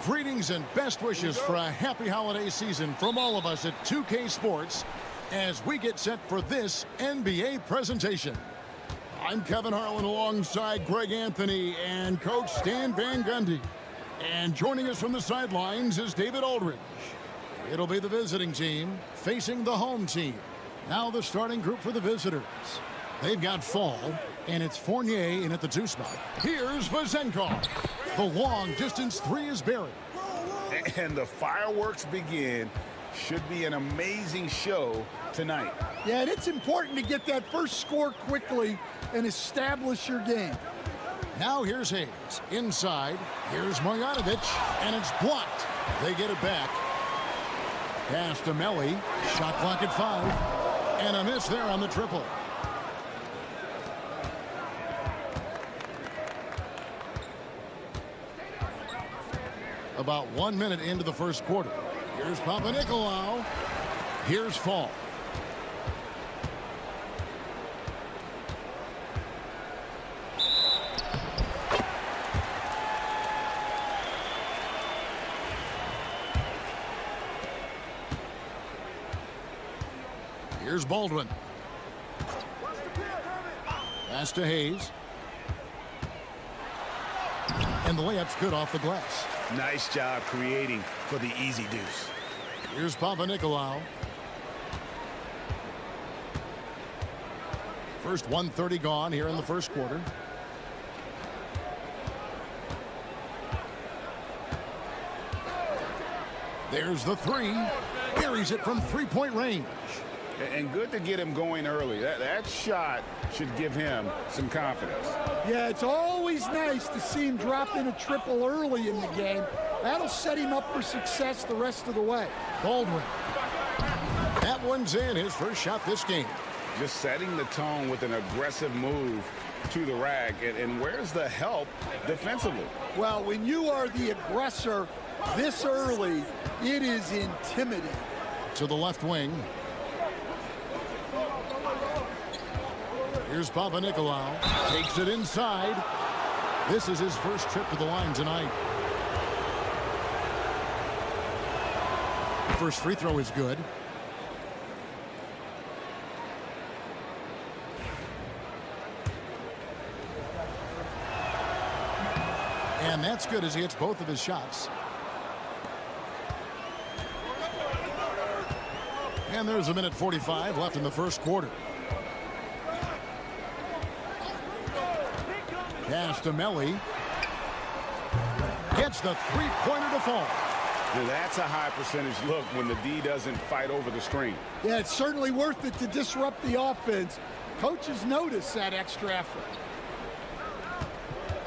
Greetings and best wishes for a happy holiday season from all of us at 2K Sports as we get set for this NBA presentation. I'm Kevin Harlan alongside Greg Anthony and Coach Stan Van Gundy. And joining us from the sidelines is David Aldridge. It'll be the visiting team facing the home team. Now the starting group for the visitors. They've got Fall, and it's Fournier in at the 2 spot. Here's Vezenkov. The long-distance 3 is buried. And the fireworks begin. Should be an amazing show tonight. Yeah, and it's important to get that first score quickly and establish your game. Now here's Hayes. Inside, here's Marjanovic, and it's blocked. They get it back. Pass to Melli. Shot clock at 5. And a miss there on the triple. About 1 minute into the first quarter. Here's Papanikolaou. Here's Fall. Here's Baldwin. Pass to Hayes. And the layup's good off the glass. Nice job creating for the easy deuce. Here's Papanikolaou. First 1:30 gone here in the first quarter. There's the 3. Buries it from 3-point range. And good to get him going early. That shot should give him some confidence. Yeah, it's always nice to see him drop in a triple early in the game. That'll set him up for success the rest of the way. Baldwin. That one's in, his first shot this game. Just setting the tone with an aggressive move to the rack. And where's the help defensively? Well, when you are the aggressor this early, it is intimidating. To the left wing. Here's Papanikolaou. Takes it inside. This is his first trip to the line tonight. First free throw is good. And that's good as he hits both of his shots. And there's a minute 45 left in the first quarter. Pass to Melli. Gets the three-pointer to fall. Now that's a high percentage look when the D doesn't fight over the screen. Yeah, it's certainly worth it to disrupt the offense. Coaches notice that extra effort.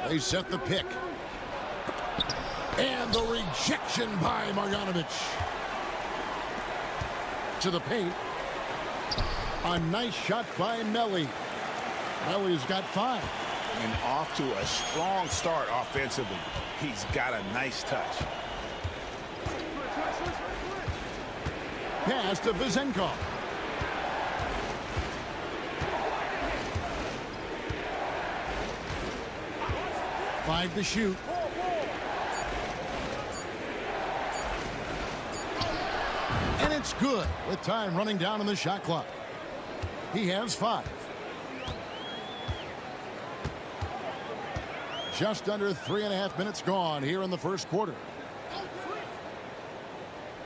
They set the pick. And the rejection by Marjanovic. To the paint. A nice shot by Melli. Melli's got 5. And off to a strong start offensively. He's got a nice touch. Pass to Vezenkov. Five to shoot. And it's good with time running down on the shot clock. He has 5. Just under 3.5 minutes gone here in the first quarter.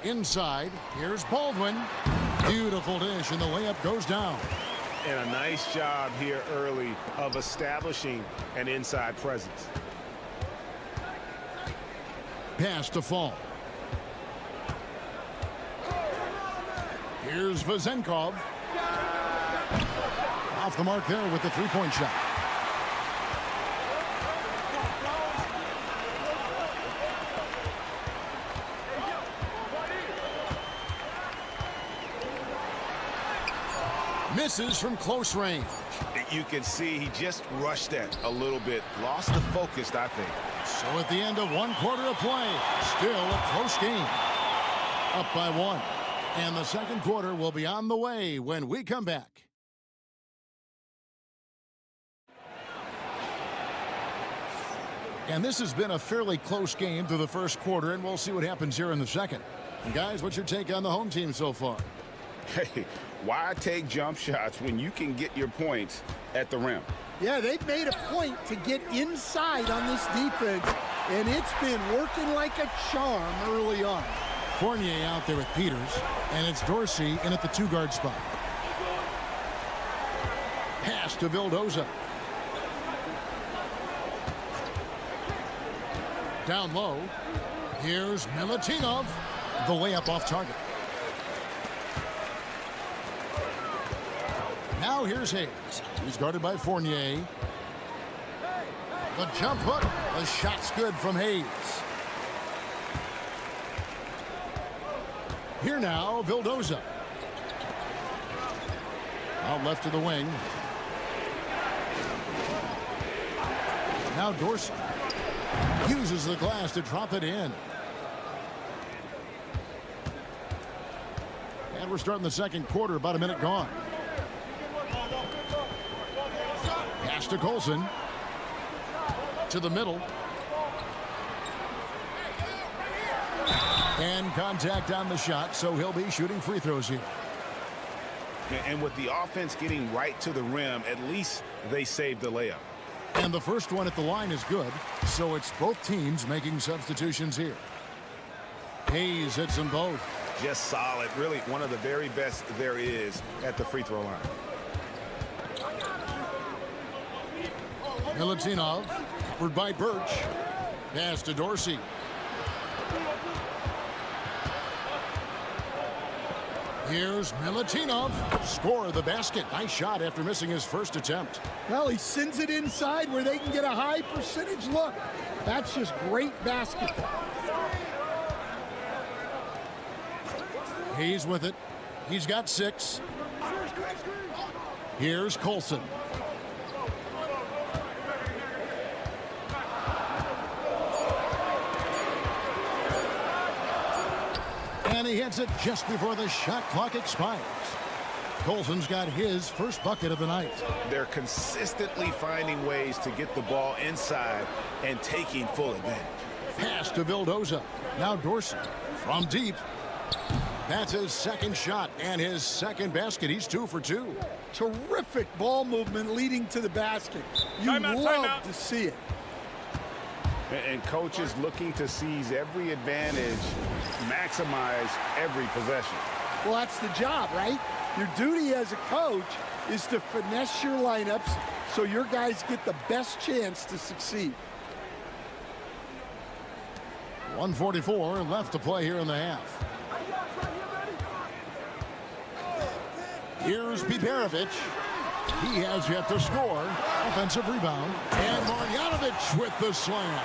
Inside, here's Baldwin. Beautiful dish, and the layup goes down. And a nice job here early of establishing an inside presence. Pass to Fall. Here's Vezenkov. Off the mark there with the three-point shot. Misses from close range. You can see he just rushed that a little bit. Lost the focus, I think. So at the end of 1 quarter of play, still a close game. Up by 1. And the second quarter will be on the way when we come back. And this has been a fairly close game through the first quarter, and we'll see what happens here in the second. And guys, what's your take on the home team so far? Hey, why take jump shots when you can get your points at the rim? Yeah, they've made a point to get inside on this defense, and it's been working like a charm early on. Fournier out there with Peters, and it's Dorsey in at the 2-guard spot. Pass to Vildoza. Down low. Here's Milutinov. The layup off target. Now here's Hayes. He's guarded by Fournier. The jump hook. The shot's good from Hayes. Here now, Vildoza. Out left to the wing. Now Dorsey uses the glass to drop it in. And we're starting the second quarter, about a minute gone. Pass to Colson. To the middle. And contact on the shot, so he'll be shooting free throws here. And with the offense getting right to the rim, at least they saved the layup. And the first one at the line is good, so it's both teams making substitutions here. Hayes hits them both. Just solid. Really one of the very best there is at the free throw line. Milutinov, covered by Birch. Pass to Dorsey. Here's Milutinov. Score the basket. Nice shot after missing his first attempt. Well, he sends it inside where they can get a high percentage look. That's just great basketball. Hayes with it. He's got 6. Here's Colson. And he hits it just before the shot clock expires. Colson's got his first bucket of the night. They're consistently finding ways to get the ball inside and taking full advantage. Pass to Vildoza. Now Dorsey from deep. That's his second shot and his second basket. He's 2 for 2. Terrific ball movement leading to the basket. You love to see it. And coaches looking to seize every advantage, maximize every possession. Well, that's the job, right? Your duty as a coach is to finesse your lineups so your guys get the best chance to succeed. 1:44 left to play here in the half. Here's Biberovic. He has yet to score. Offensive rebound. And Marjanovic with the slam.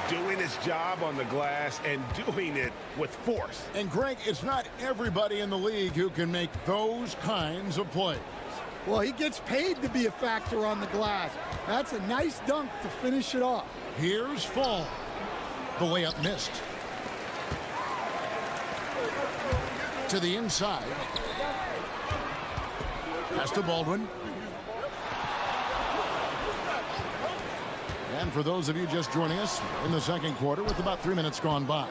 Doing his job on the glass and doing it with force. And Greg, it's not everybody in the league who can make those kinds of plays. Well, he gets paid to be a factor on the glass. That's a nice dunk to finish it off. Here's Fall. The layup missed. To the inside. Pass to Baldwin. And for those of you just joining us in the second quarter with about 3 minutes gone by.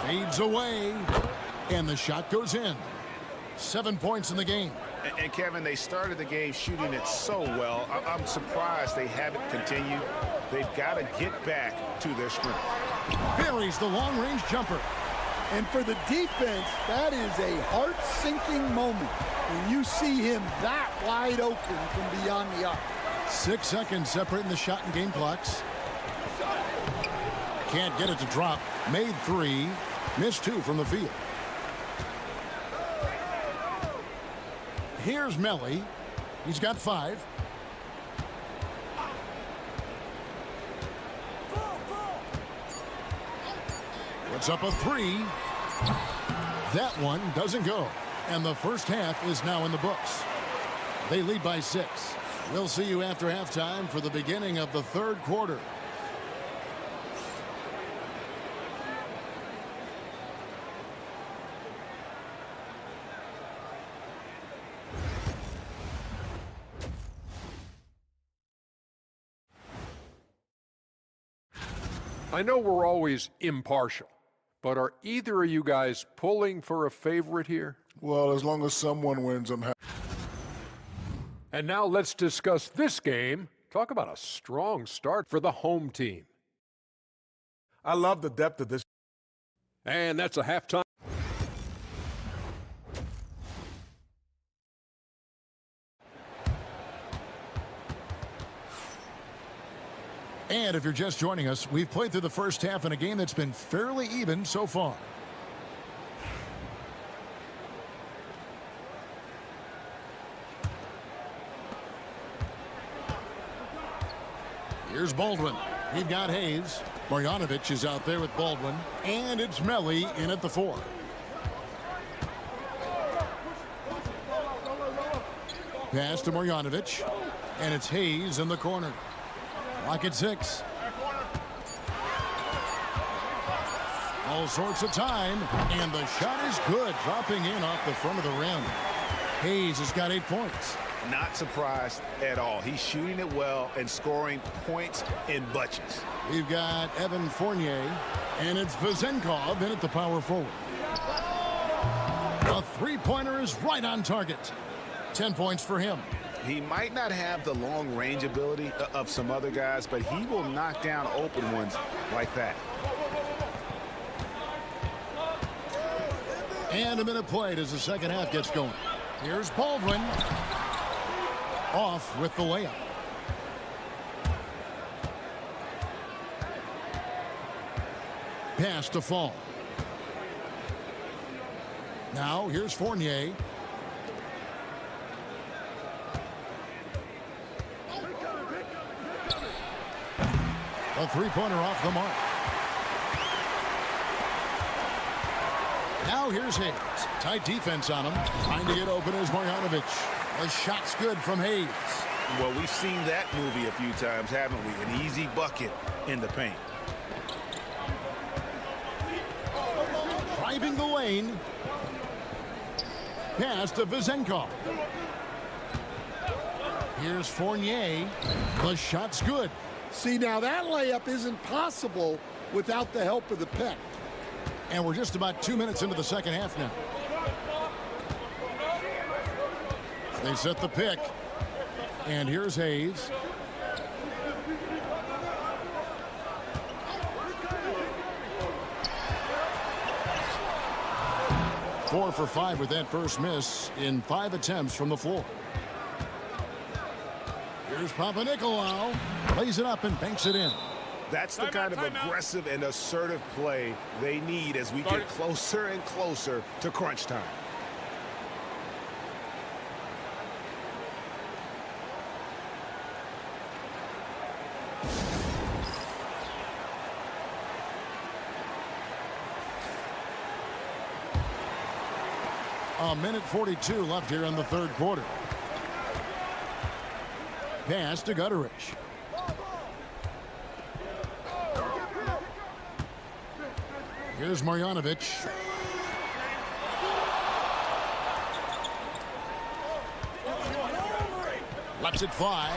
Fades away. And the shot goes in. 7 points in the game. And Kevin, they started the game shooting it so well. I'm surprised they haven't continued. They've got to get back to their scrimmage. Buries the long-range jumper. And for the defense, that is a heart-sinking moment when you see him that wide open from beyond the arc. 6 seconds separating the shot and game clocks. Can't get it to drop. Made 3. Missed 2 from the field. Here's Melly. He's got 5. Puts up a 3. That one doesn't go. And the first half is now in the books. They lead by 6. We'll see you after halftime for the beginning of the third quarter. I know we're always impartial, but are either of you guys pulling for a favorite here? Well, as long as someone wins, I'm happy. And now let's discuss this game. Talk about a strong start for the home team. I love the depth of this. And that's a halftime. And if you're just joining us, we've played through the first half in a game that's been fairly even so far. Here's Baldwin. We've got Hayes. Marjanovic is out there with Baldwin. And it's Melli in at the 4. Pass to Marjanovic. And it's Hayes in the corner. Clock at 6. All sorts of time, and the shot is good, dropping in off the front of the rim. Hayes has got 8 points. Not surprised at all. He's shooting it well and scoring points in bunches. We've got Evan Fournier, and it's Vezenkov in at the power forward. A three-pointer is right on target. 10 points for him. He might not have the long range ability of some other guys, but he will knock down open ones like that. And a minute played as the second half gets going. Here's Baldwin. Off with the layup. Pass to Fall. Now here's Fournier. A three-pointer off the mark. Now here's Hayes. Tight defense on him. Trying to get open is Marjanovic. The shot's good from Hayes. Well, we've seen that movie a few times, haven't we? An easy bucket in the paint. Driving the lane. Pass to Vezenkov. Here's Fournier. The shot's good. See, now that layup isn't possible without the help of the pick. And we're just about 2 minutes into the second half now. They set the pick. And here's Hayes. Four for 5 with that first miss in 5 attempts from the floor. Here's Papanikolaou. Plays it up and banks it in. That's the kind of aggressive and assertive play they need as we get closer and closer to crunch time. A minute 42 left here in the third quarter. Pass to Gutterich. Here's Marjanovic. Lets it fly.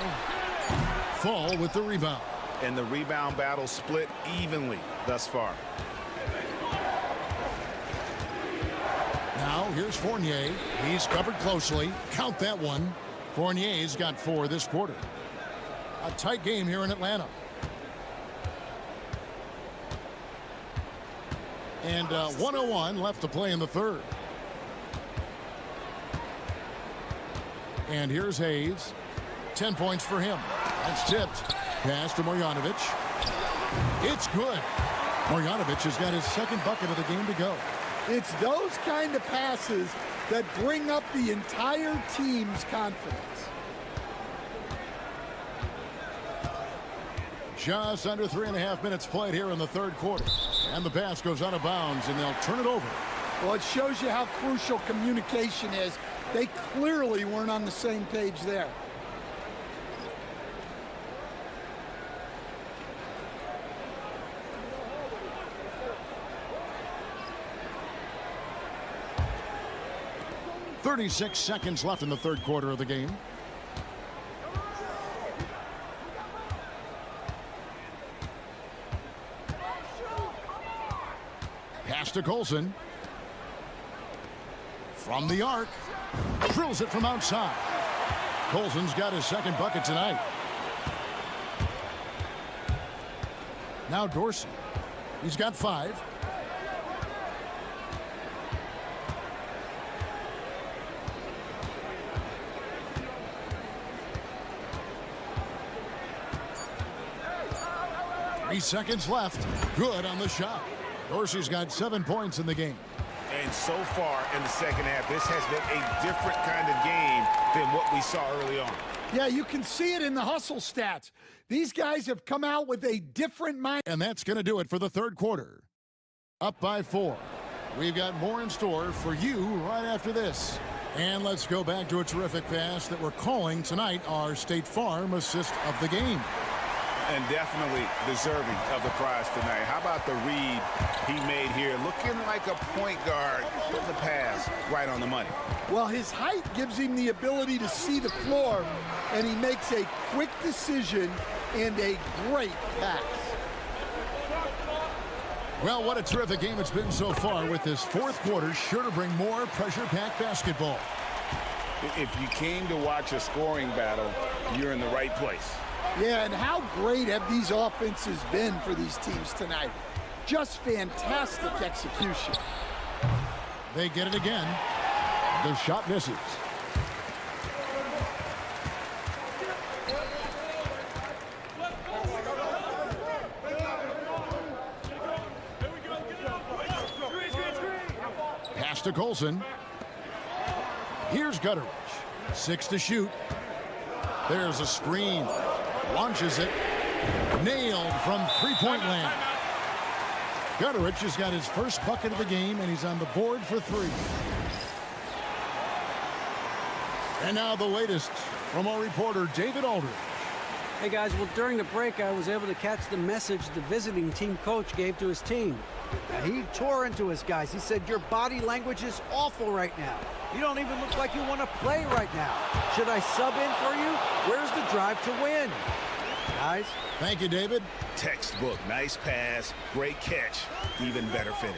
Fall with the rebound. And the rebound battle split evenly thus far. Now here's Fournier. He's covered closely. Count that one. Fournier's got 4 this quarter. A tight game here in Atlanta. And 1:01 left to play in the third. And here's Hayes. 10 points for him. That's tipped. Pass to Marjanovic. It's good. Marjanovic has got his second bucket of the game to go. It's those kind of passes that bring up the entire team's confidence. Just under 3.5 minutes played here in the third quarter. And the pass goes out of bounds, and they'll turn it over. Well, it shows you how crucial communication is. They clearly weren't on the same page there. 36 seconds left in the third quarter of the game. Pass to Colson. From the arc. Drills it from outside. Colson's got his second bucket tonight. Now Dorsey. He's got 5. Three seconds left. Good on the shot. Dorsey's got 7 points in the game. And so far in the second half, this has been a different kind of game than what we saw early on. Yeah, you can see it in the hustle stats. These guys have come out with a different mind. And that's going to do it for the third quarter. Up by 4. We've got more in store for you right after this. And let's go back to a terrific pass that we're calling tonight our State Farm assist of the game. And definitely deserving of the prize tonight. How about the read he made here? Looking like a point guard, putting the pass right on the money. Well, his height gives him the ability to see the floor, and he makes a quick decision and a great pass. Well, what a terrific game it's been so far, with this fourth quarter sure to bring more pressure-packed basketball. If you came to watch a scoring battle, you're in the right place. Yeah, and how great have these offenses been for these teams tonight? Just fantastic execution. They get it again. The shot misses. Pass to Colson. Here's Gutteridge. 6 to shoot. There's a screen. Launches it. Nailed from three-point land. Gutteridge has got his first bucket of the game, and he's on the board for 3. And now the latest from our reporter, David Aldridge. Hey, guys, well, during the break, I was able to catch the message the visiting team coach gave to his team. Now, he tore into his guys. He said, your body language is awful right now. You don't even look like you want to play right now. Should I sub in for you? Where's the drive to win? Guys? Thank you, David. Textbook. Nice pass. Great catch. Even better finish.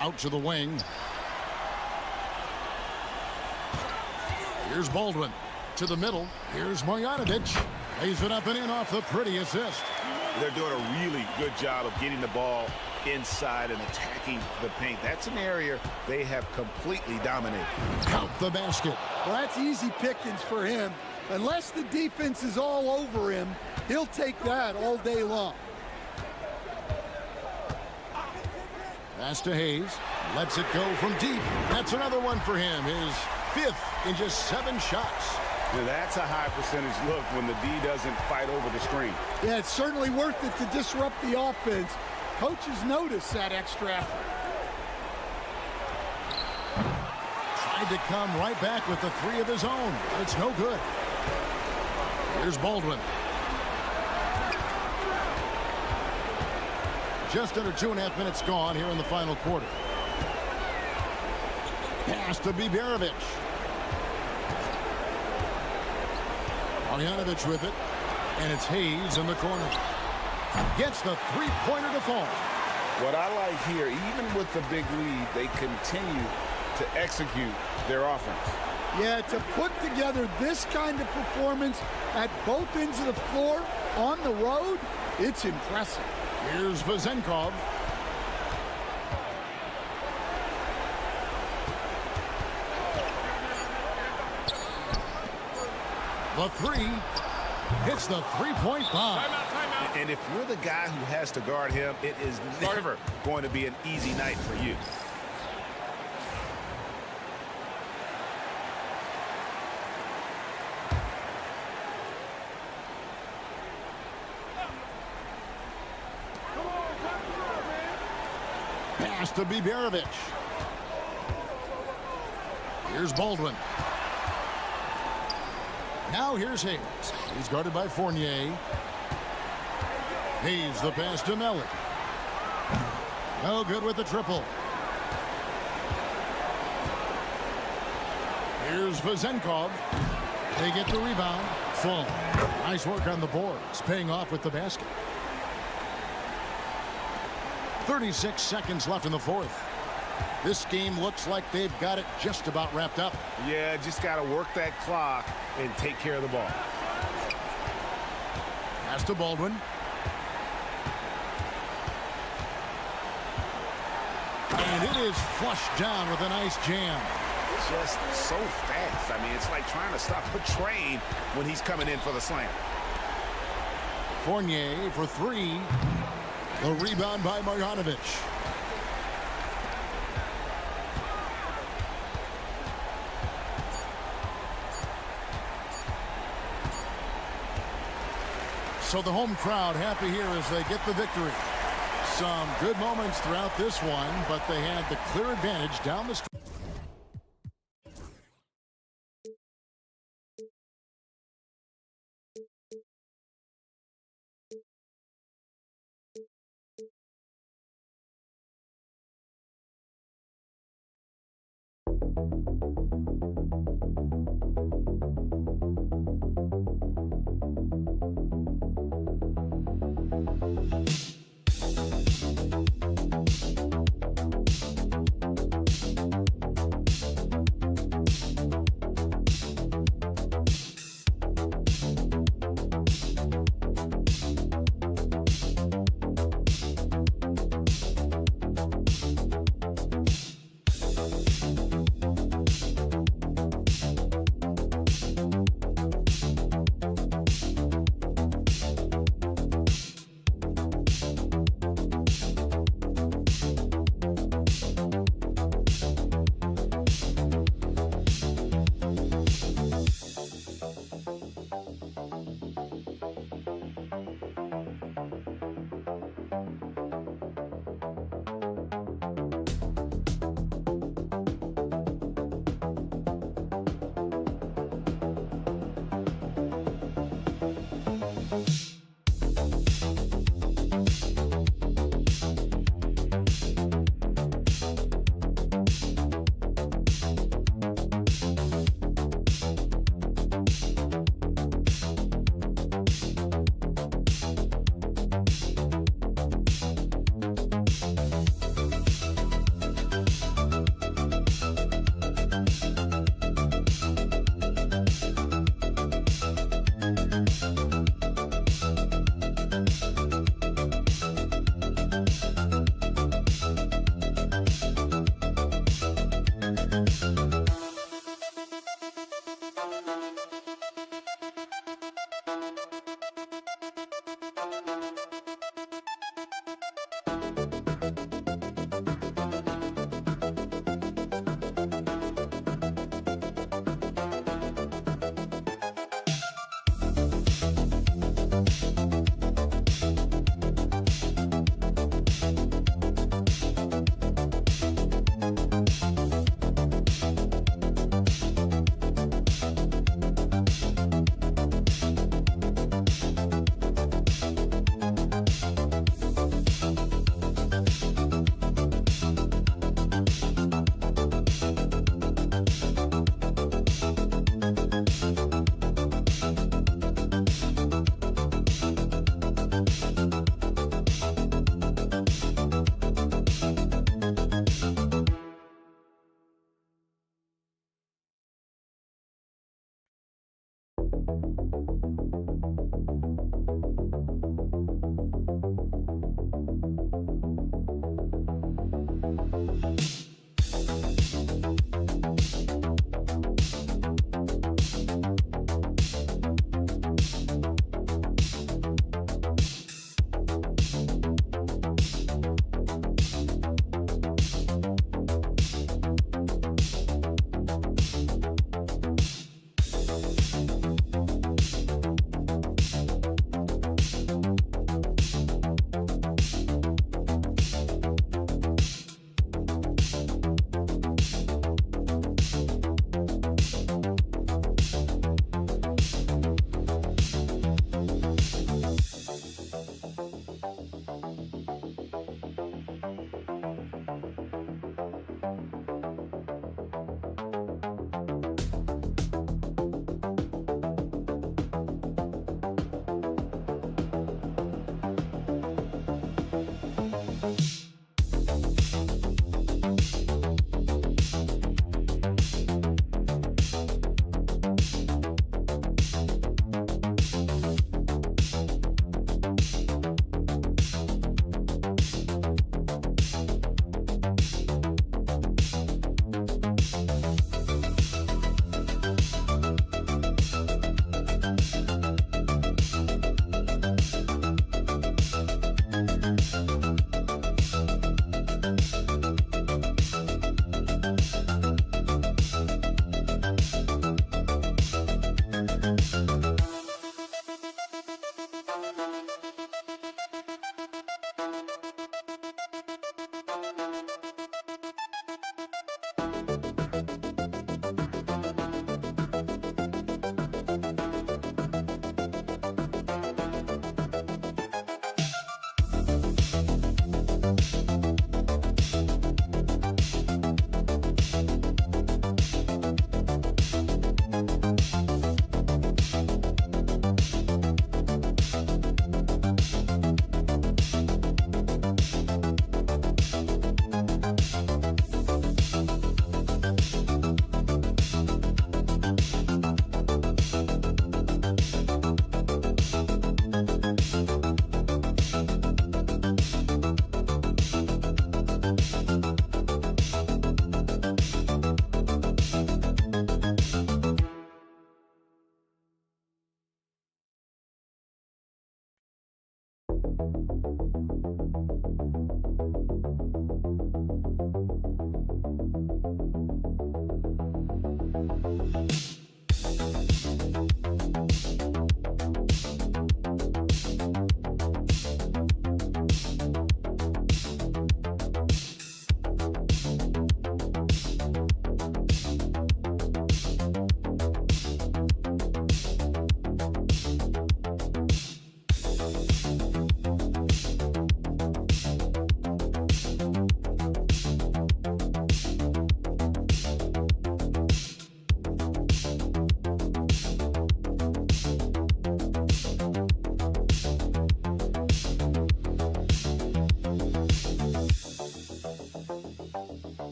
Out to the wing. Here's Baldwin. To the middle. Here's Marjanovic. Lays it up and in off the pretty assist. They're doing a really good job of getting the ball inside and attacking the paint. That's an area they have completely dominated. Count the basket. Well, that's easy pickings for him. Unless the defense is all over him, he'll take that all day long. Pass to Hayes. Lets it go from deep. That's another one for him. His 5th in just 7 shots. Yeah, that's a high percentage look when the D doesn't fight over the screen. Yeah, it's certainly worth it to disrupt the offense. Coaches notice that extra effort. Tried to come right back with the 3 of his own, but it's no good. Here's Baldwin. Just under 2.5 minutes gone here in the final quarter. Pass to Biberovic. Marjanovic with it, and it's Hayes in the corner. Gets the three-pointer to fall. What I like here, even with the big lead, they continue to execute their offense. Yeah, to put together this kind of performance at both ends of the floor on the road, it's impressive. Here's Vezenkov. The 3 hits the three-point bomb. And if you're the guy who has to guard him, it is never going to be an easy night for you. Pass to Biberovic. Here's Baldwin. Now here's Hayes. He's guarded by Fournier. Hayes the pass to Mellon. No good with the triple. Here's Vezenkov. They get the rebound. Full. Nice work on the boards. Paying off with the basket. 36 seconds left in the fourth. This game looks like they've got it just about wrapped up. Yeah, just got to work that clock and take care of the ball. Pass to Baldwin. And it is flushed down with a nice jam. Just so fast. I mean, it's like trying to stop a train when he's coming in for the slam. Fournier for three. The rebound by Marjanovic. So the home crowd happy here as they get the victory. Some good moments throughout this one, but they had the clear advantage down the stretch.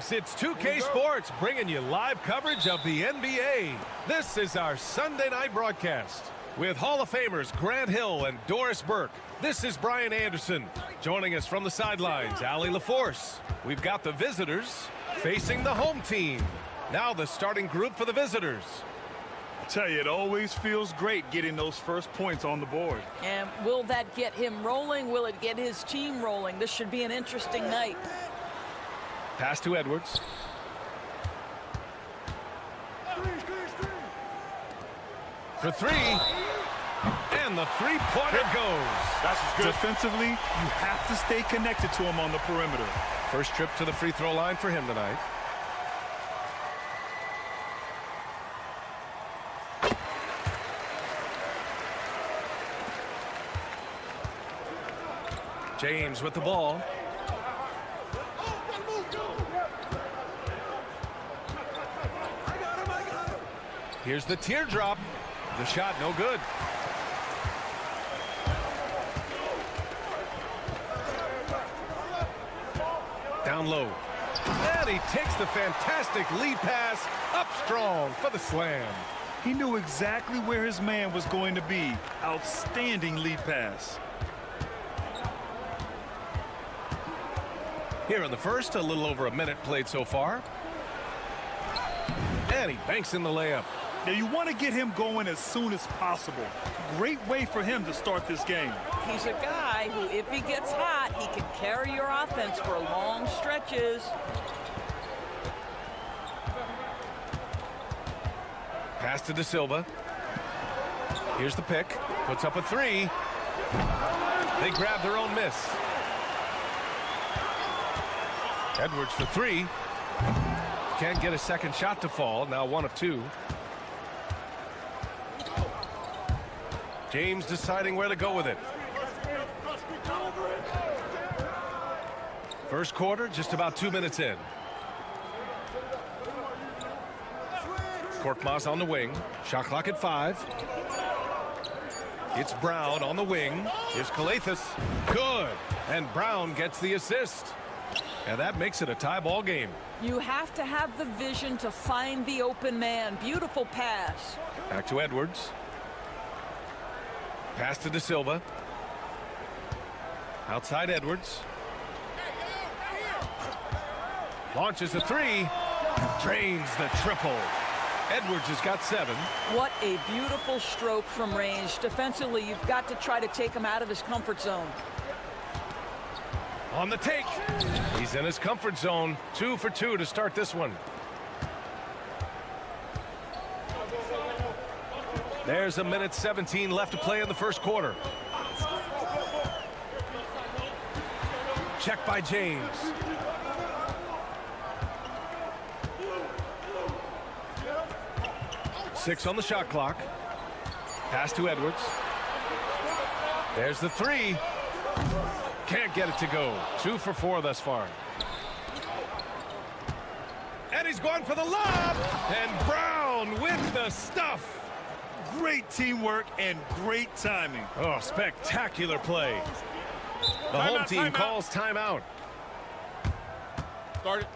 It's 2K Sports bringing you live coverage of the NBA. This is our Sunday night broadcast with Hall of Famers Grant Hill and Doris Burke. This is Brian Anderson. Joining us from the sidelines, Allie LaForce. We've got the visitors facing the home team. Now the starting group for the visitors. I tell you, it always feels great getting those first points on the board. And will that get him rolling? Will it get his team rolling? This should be an interesting night. Pass to Edwards. For three. And the three-pointer goes. That's good. Defensively, you have to stay connected to him on the perimeter. First trip to the free throw line for him tonight. James with the ball. Here's the teardrop. The shot no good. Down low. And he takes the fantastic lead pass up strong for the slam. He knew exactly where his man was going to be. Outstanding lead pass. Here in the first, a little over a minute played so far. And he banks in the layup. Now you want to get him going as soon as possible. Great way for him to start this game. He's a guy who, if he gets hot, he can carry your offense for long stretches. Pass to De Silva. Here's the pick. Puts up a three. They grab their own miss. Edwards for three. Can't get a second shot to fall. Now 1 of 2. James deciding where to go with it. First quarter, just about 2 minutes in. Korkmaz on the wing. Shot clock at 5. It's Brown on the wing. Here's Kalathis. Good. And Brown gets the assist. And that makes it a tie ball game. You have to have the vision to find the open man. Beautiful pass. Back to Edwards. Pass to De Silva. Outside Edwards. Launches a 3. Drains the triple. Edwards has got 7. What a beautiful stroke from range. Defensively, you've got to try to take him out of his comfort zone. On the take. He's in his comfort zone. 2 for 2 to start this one. There's 1:17 left to play in the first quarter. Check by James. Six on the shot clock. Pass to Edwards. There's the 3. Can't get it to go. 2 for 4 thus far. And he's going for the lob. And Brown with the stuff. Great teamwork and great timing. Oh, spectacular play. The home team calls timeout. Start it.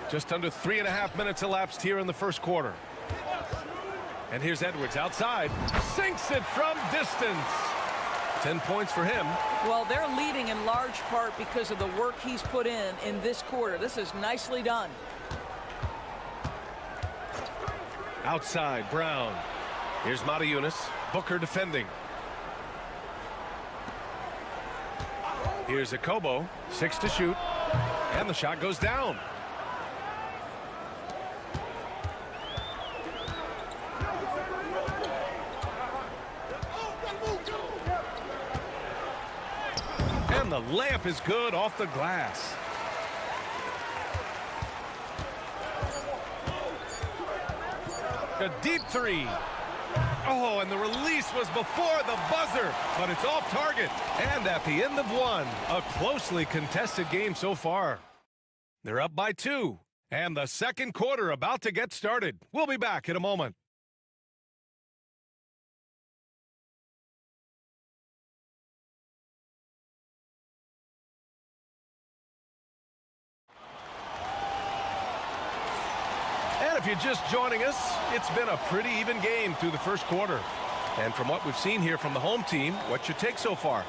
Just under 3.5 minutes elapsed here in the first quarter. And here's Edwards outside. Sinks it from distance. 10 points for him. Well, they're leading in large part because of the work he's put in this quarter. This is nicely done. Outside, Brown. Here's Matajunas. Booker defending. Here's Akobo. 6 to shoot. And the shot goes down. And the layup is good off the glass. A deep 3. Oh, and the release was before the buzzer, but it's off target. And at the end of 1, a closely contested game so far. They're up by 2, and the second quarter about to get started. We'll be back in a moment. And if you're just joining us, it's been a pretty even game through the first quarter. And from what we've seen here from the home team, what's your take so far?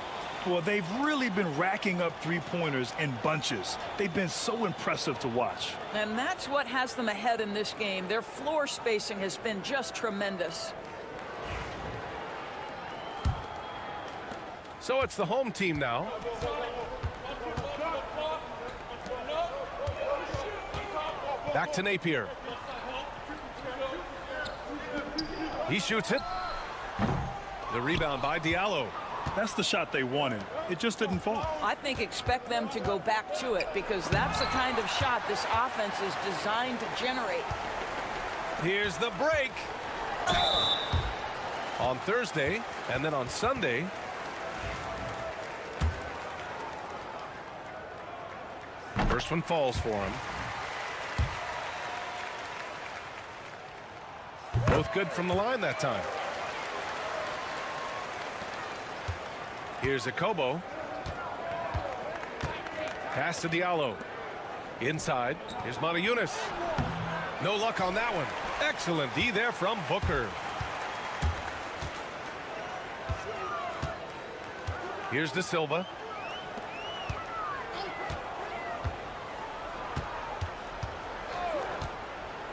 Well, they've really been racking up three-pointers in bunches. They've been so impressive to watch. And that's what has them ahead in this game. Their floor spacing has been just tremendous. So it's the home team now. Back to Napier. He shoots it. The rebound by Diallo. That's the shot they wanted. It just didn't fall. I think expect them to go back to it because that's the kind of shot this offense is designed to generate. Here's the break. On Thursday and then on Sunday. First one falls for him. Both good from the line that time. Here's Akobo. Pass to Diallo. Inside. Here's Matajunas. No luck on that one. Excellent D there from Booker. Here's De Silva.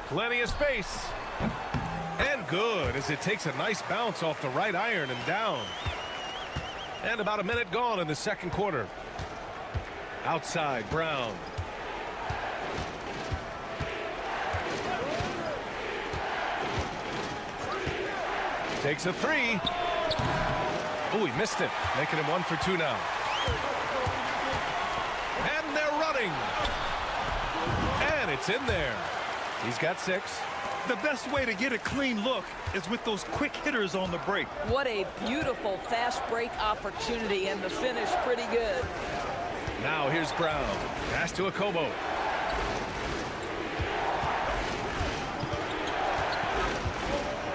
Plenty of space. And good as it takes a nice bounce off the right iron and down. And about a minute gone in the second quarter. Outside, Brown. Takes a three. Oh, he missed it. Making him 1 for 2 now. And they're running. And it's in there. He's got 6. The best way to get a clean look is with those quick hitters on the break. What a beautiful fast break opportunity, and the finish pretty good. Now here's Brown. Pass to Akobo.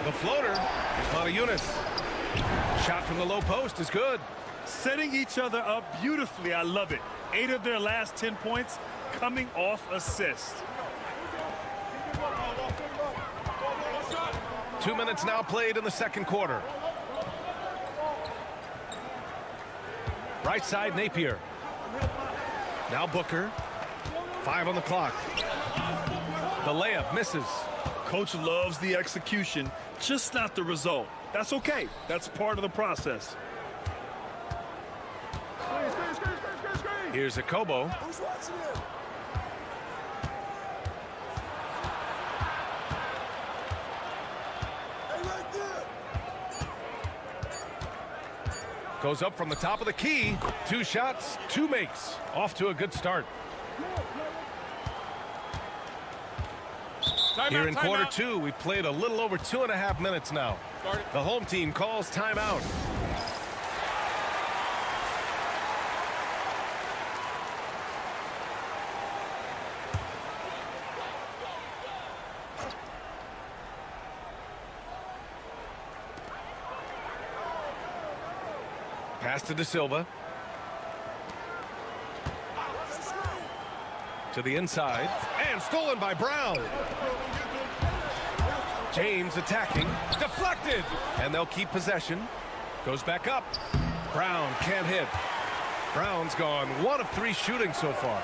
The floater is Matajunas. Shot from the low post is good. Setting each other up beautifully. I love it. 8 of their last 10 points coming off assist. 2 minutes now played in the second quarter. Right side, Napier. Now Booker. 5 on the clock. The layup misses. Coach loves the execution, just not the result. That's okay. That's part of the process. Here's Akobo. Who's watching it? Goes up from the top of the key. 2 shots, 2 makes. Off to a good start. Here in quarter 2, we've played a little over 2.5 minutes now. The home team calls timeout. Pass to De Silva. To the inside. And stolen by Brown. James attacking. Deflected. And they'll keep possession. Goes back up. Brown can't hit. Brown's gone 1 of 3 shooting so far.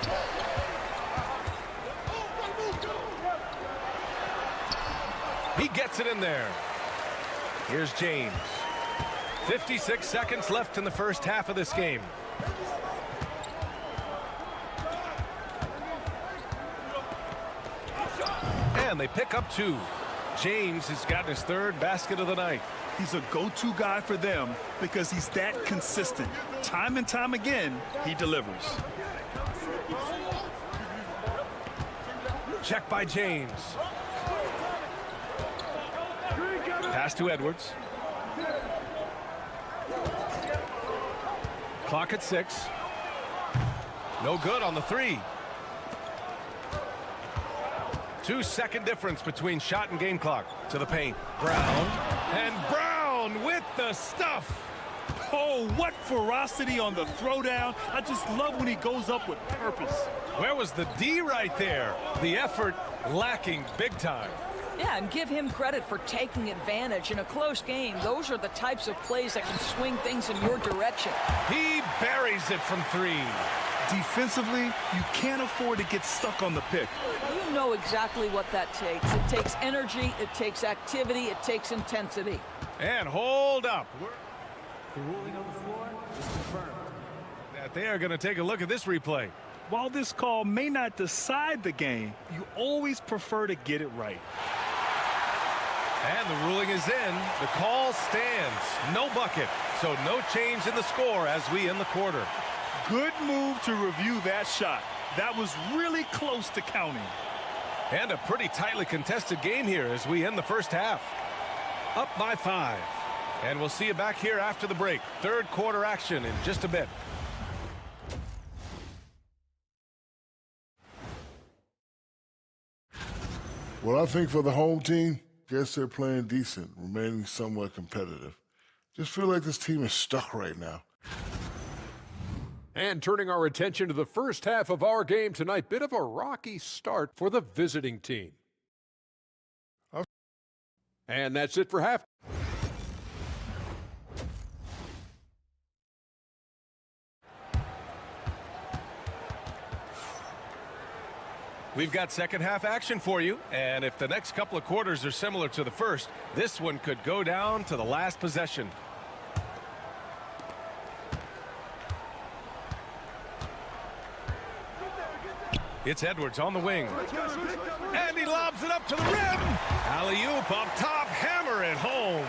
He gets it in there. Here's James. 56 seconds left in the first half of this game. And they pick up 2. James has gotten his 3rd basket of the night. He's a go-to guy for them because he's that consistent. Time and time again, he delivers. Check by James. Pass to Edwards. Clock at 6. No good on the 3. 2-second difference between shot and game clock. To the paint. Brown. And Brown with the stuff. Oh, what ferocity on the throwdown. I just love when he goes up with purpose. Where was the D right there? The effort lacking big time. Yeah, and give him credit for taking advantage in a close game. Those are the types of plays that can swing things in your direction. He buries it from 3. Defensively, you can't afford to get stuck on the pick. You know exactly what that takes. It takes energy, it takes activity, it takes intensity. And hold up. The ruling on the floor is confirmed. That they are going to take a look at this replay. While this call may not decide the game, you always prefer to get it right. And the ruling is in. The call stands. No bucket. So no change in the score as we end the quarter. Good move to review that shot. That was really close to counting. And a pretty tightly contested game here as we end the first half. Up by 5. And we'll see you back here after the break. 3rd quarter action in just a bit. Well, I think for the home team, guess they're playing decent, remaining somewhat competitive. Just feel like this team is stuck right now. And turning our attention to the first half of our game tonight, bit of a rocky start for the visiting team. And that's it for half. We've got second half action for you, and if the next couple of quarters are similar to the first, this one could go down to the last possession. It's Edwards on the wing. And he lobs it up to the rim. Alley-oop up top, hammer it home.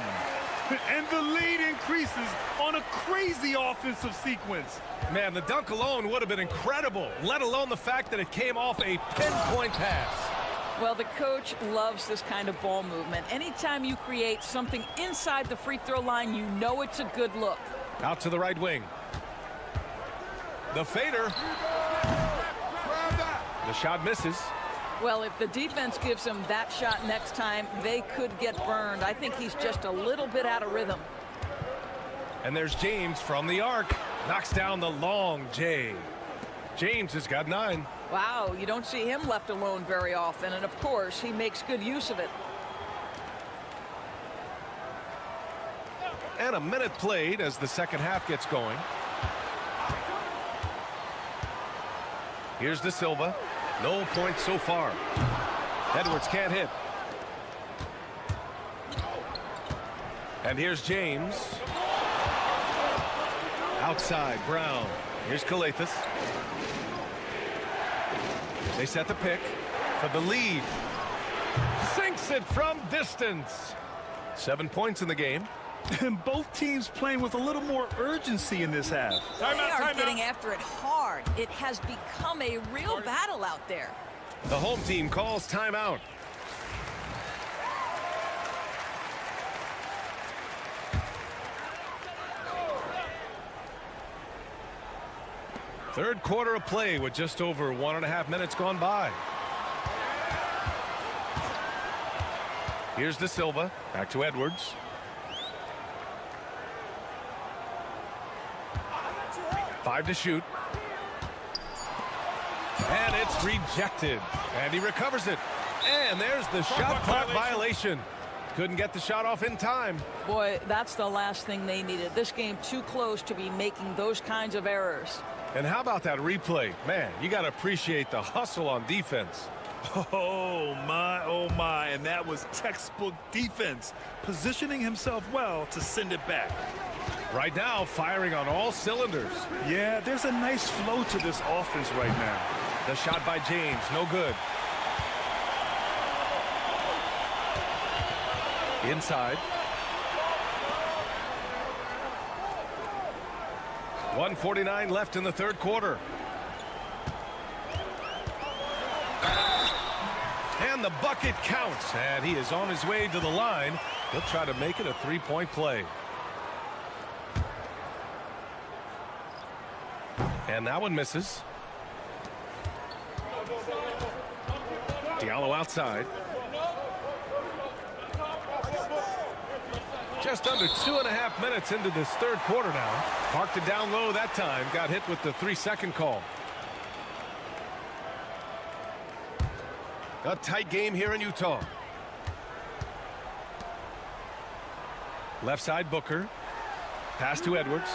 And the lead increases on a crazy offensive sequence. Man, the dunk alone would have been incredible, let alone the fact that it came off a pinpoint pass. Well, the coach loves this kind of ball movement. Anytime you create something inside the free throw line, you know it's a good look. Out to the right wing. The fader. The shot misses. Well, if the defense gives him that shot next time, they could get burned. I think he's just a little bit out of rhythm. And there's James from the arc. Knocks down the long J. James has got 9. Wow, you don't see him left alone very often, and of course, he makes good use of it. And a minute played as the second half gets going. Here's De Silva. No points so far. Edwards can't hit. And here's James. Outside, Brown. Here's Calathis. They set the pick for the lead. Sinks it from distance. 7 points in the game. And both teams playing with a little more urgency in this half. They are getting after it hard. It has become a real battle out there. The home team calls timeout. Third quarter of play with just over 1.5 minutes gone by. Here's De Silva. Back to Edwards. Five to shoot. And it's rejected. And he recovers it. And there's the shot clock violation. Couldn't get the shot off in time. Boy, that's the last thing they needed. This game too close to be making those kinds of errors. And how about that replay? Man, you got to appreciate the hustle on defense. Oh my, and that was textbook defense, positioning himself well to send it back. Right now, firing on all cylinders. Yeah, there's a nice flow to this offense right now. The shot by James, no good. Inside. 1:49 left in the third quarter. And the bucket counts, and he is on his way to the line. He'll try to make it a three-point play. And that one misses. Diallo outside. Just under 2.5 minutes into this third quarter now. Parked it down low that time. Got hit with the 3-second call. A tight game here in Utah. Left side, Booker. Pass to Edwards.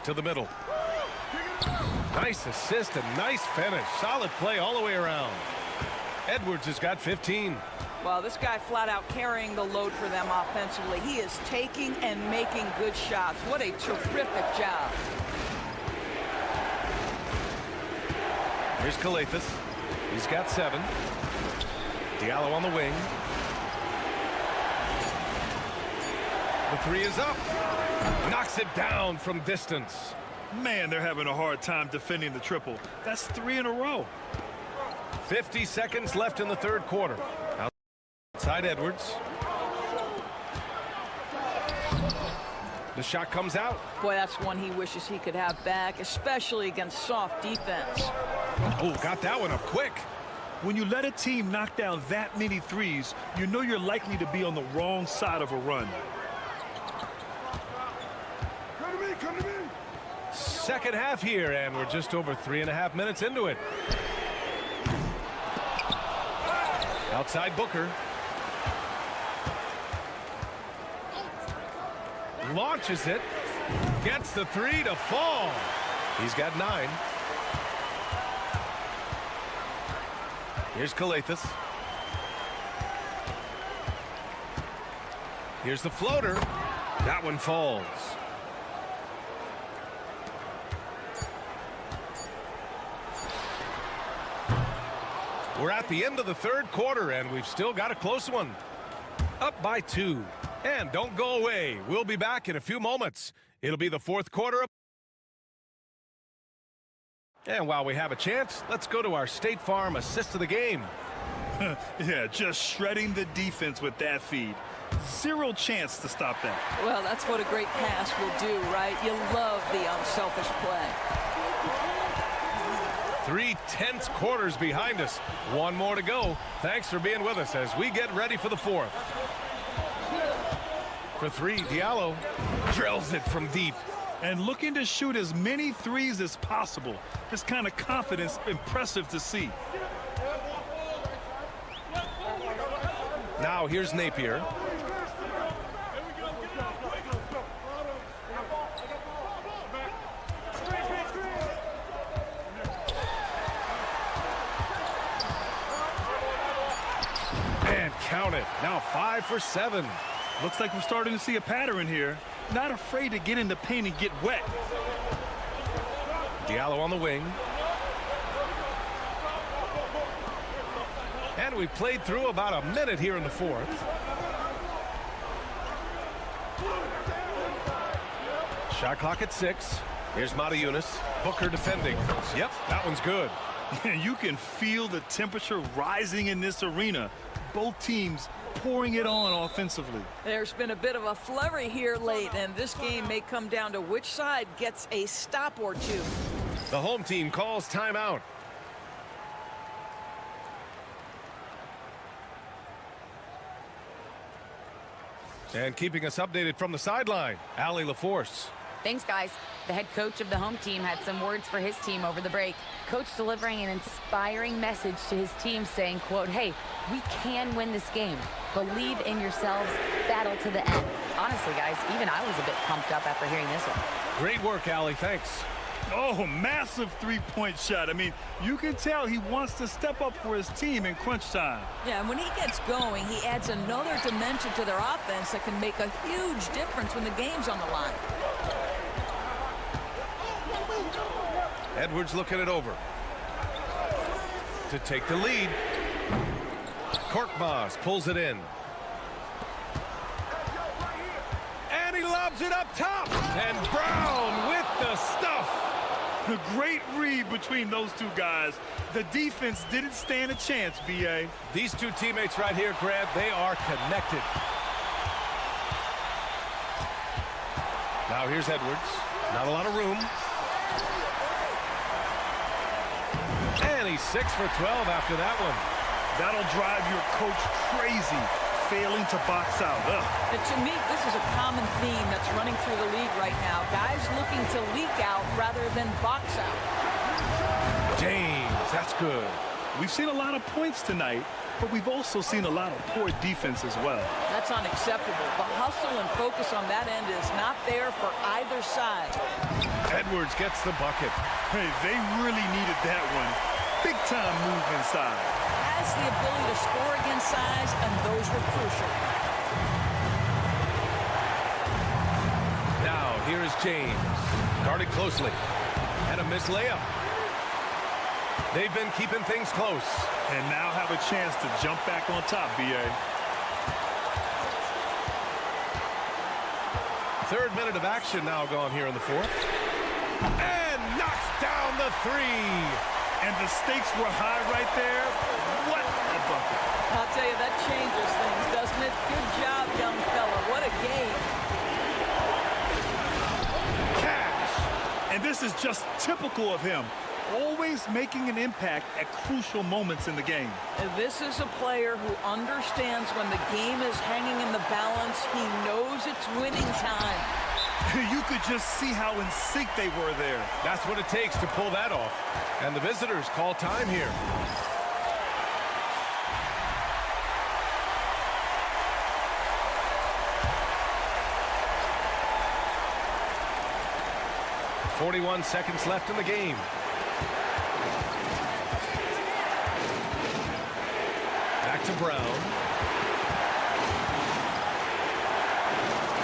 To the middle. Nice assist and nice finish. Solid play all the way around. Edwards has got 15. Well, this guy flat out carrying the load for them offensively. He is taking and making good shots. What a terrific job. Here's Calathis. He's got 7. Diallo on the wing. The 3 is up. Knocks it down from distance. Man, they're having a hard time defending the triple. That's 3 in a row. 50 seconds left in the third quarter. Outside Edwards. The shot comes out. Boy, that's one he wishes he could have back, especially against soft defense. Oh, got that one up quick. When you let a team knock down that many threes, you know you're likely to be on the wrong side of a run. Second half here, and we're just over 3.5 minutes into it. Outside Booker. Launches it. Gets the three to fall. He's got 9. Here's Kalathis. Here's the floater. That one falls. We're at the end of the third quarter, and we've still got a close one. Up by 2. And don't go away. We'll be back in a few moments. It'll be the fourth quarter. And while we have a chance, let's go to our State Farm assist of the game. Yeah, just shredding the defense with that feed. Zero chance to stop that. Well, that's what a great pass will do, right? You love the unselfish play. 3 tense quarters behind us. One more to go. Thanks for being with us as we get ready for the fourth. For 3, Diallo drills it from deep. And looking to shoot as many threes as possible. This kind of confidence, impressive to see. Now here's Napier. And count it. Now 5 for 7. Looks like we're starting to see a pattern here. Not afraid to get in the paint and get wet. Diallo on the wing. And we played through about a minute here in the fourth. Shot clock at 6. Here's Matajunas. Booker defending. Yep, that one's good. You can feel the temperature rising in this arena. Both teams pouring it on offensively. There's been a bit of a flurry here late, and this game may come down to which side gets a stop or two. The home team calls timeout. And keeping us updated from the sideline, Allie LaForce. Thanks, guys. The head coach of the home team had some words for his team over the break. Coach delivering an inspiring message to his team saying, quote, "Hey, we can win this game. Believe in yourselves. Battle to the end." Honestly, guys, even I was a bit pumped up after hearing this one. Great work, Allie. Thanks. Oh, massive three-point shot. I mean, you can tell he wants to step up for his team in crunch time. Yeah, and when he gets going, he adds another dimension to their offense that can make a huge difference when the game's on the line. Edwards looking it over. To take the lead. Korkmaz pulls it in. And he lobs it up top. And Brown with the stuff. A great read between those two guys. The defense didn't stand a chance, B.A. These two teammates right here, Grant, they are connected. Now here's Edwards. Not a lot of room. And he's 6 for 12 after that one. That'll drive your coach crazy, failing to box out. And to me, this is a common theme that's running through the league right now. Guys looking to leak out rather than box out. James, that's good. We've seen a lot of points tonight, but we've also seen a lot of poor defense as well. That's unacceptable. The hustle and focus on that end is not there for either side. Edwards gets the bucket. Hey, they really needed that one. Big time move inside. Has the ability to score against size, and those were crucial. Now, here is James. Guarded closely. And a missed layup. They've been keeping things close. And now have a chance to jump back on top, B.A. Third minute of action now gone here in the fourth. And knocks down the three. And the stakes were high right there. What a bucket. I'll tell you, that changes things, doesn't it? Good job, young fella. What a game. Cash. And this is just typical of him. Always making an impact at crucial moments in the game. And this is a player who understands when the game is hanging in the balance. He knows it's winning time. You could just see how in sync they were there. That's what it takes to pull that off. And the visitors call time here. 41 seconds left in the game. Back to Brown.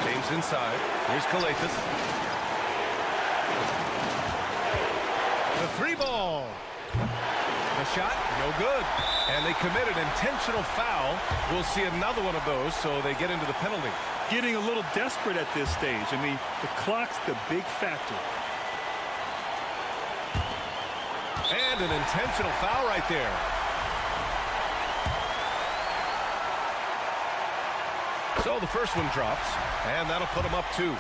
James inside. Here's Kalathis. The three ball. The shot, no good. And they commit an intentional foul. We'll see another one of those, so they get into the penalty. Getting a little desperate at this stage. I mean, the clock's the big factor. And an intentional foul right there. So the first one drops, and that'll put him up 2.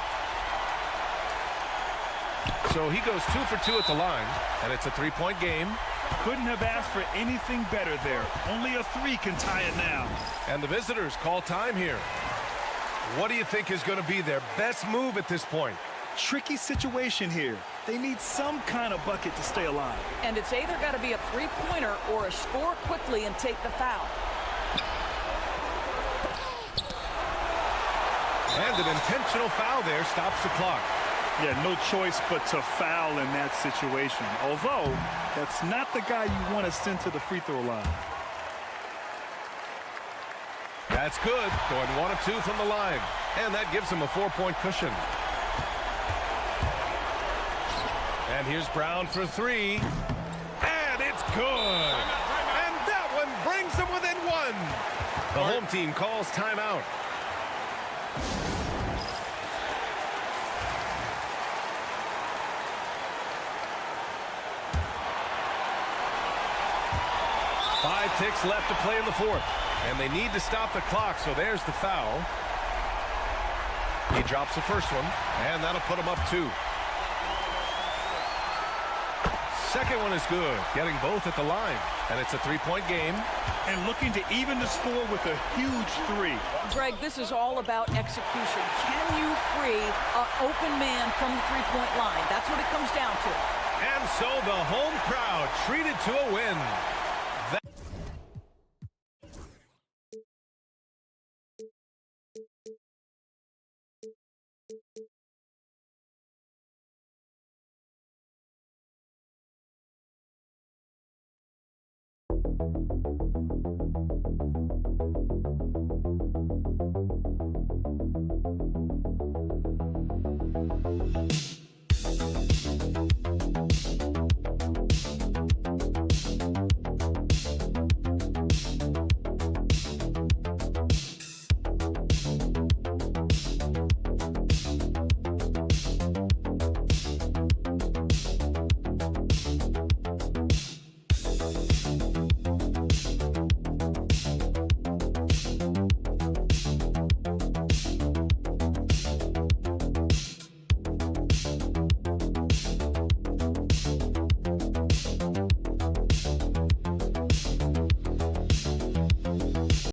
So he goes 2 for 2 at the line, and it's a 3-point game. Couldn't have asked for anything better there. Only a 3 can tie it now. And the visitors call time here. What do you think is going to be their best move at this point? Tricky situation here. They need some kind of bucket to stay alive. And it's either got to be a three-pointer or a score quickly and take the foul. And an intentional foul there stops the clock. Yeah, no choice but to foul in that situation. Although, that's not the guy you want to send to the free throw line. That's good. Going 1 of 2 from the line. And that gives him a 4-point cushion. And here's Brown for 3. And it's good. And that one brings them within 1. The home team calls timeout. Five ticks left to play in the fourth. And they need to stop the clock, so there's the foul. He drops the first one, and that'll put him up 2. Second one is good, getting both at the line. And it's a 3-point game. And looking to even the score with a huge 3. Greg, this is all about execution. Can you free an open man from the three-point line? That's what it comes down to. And so the home crowd treated to a win.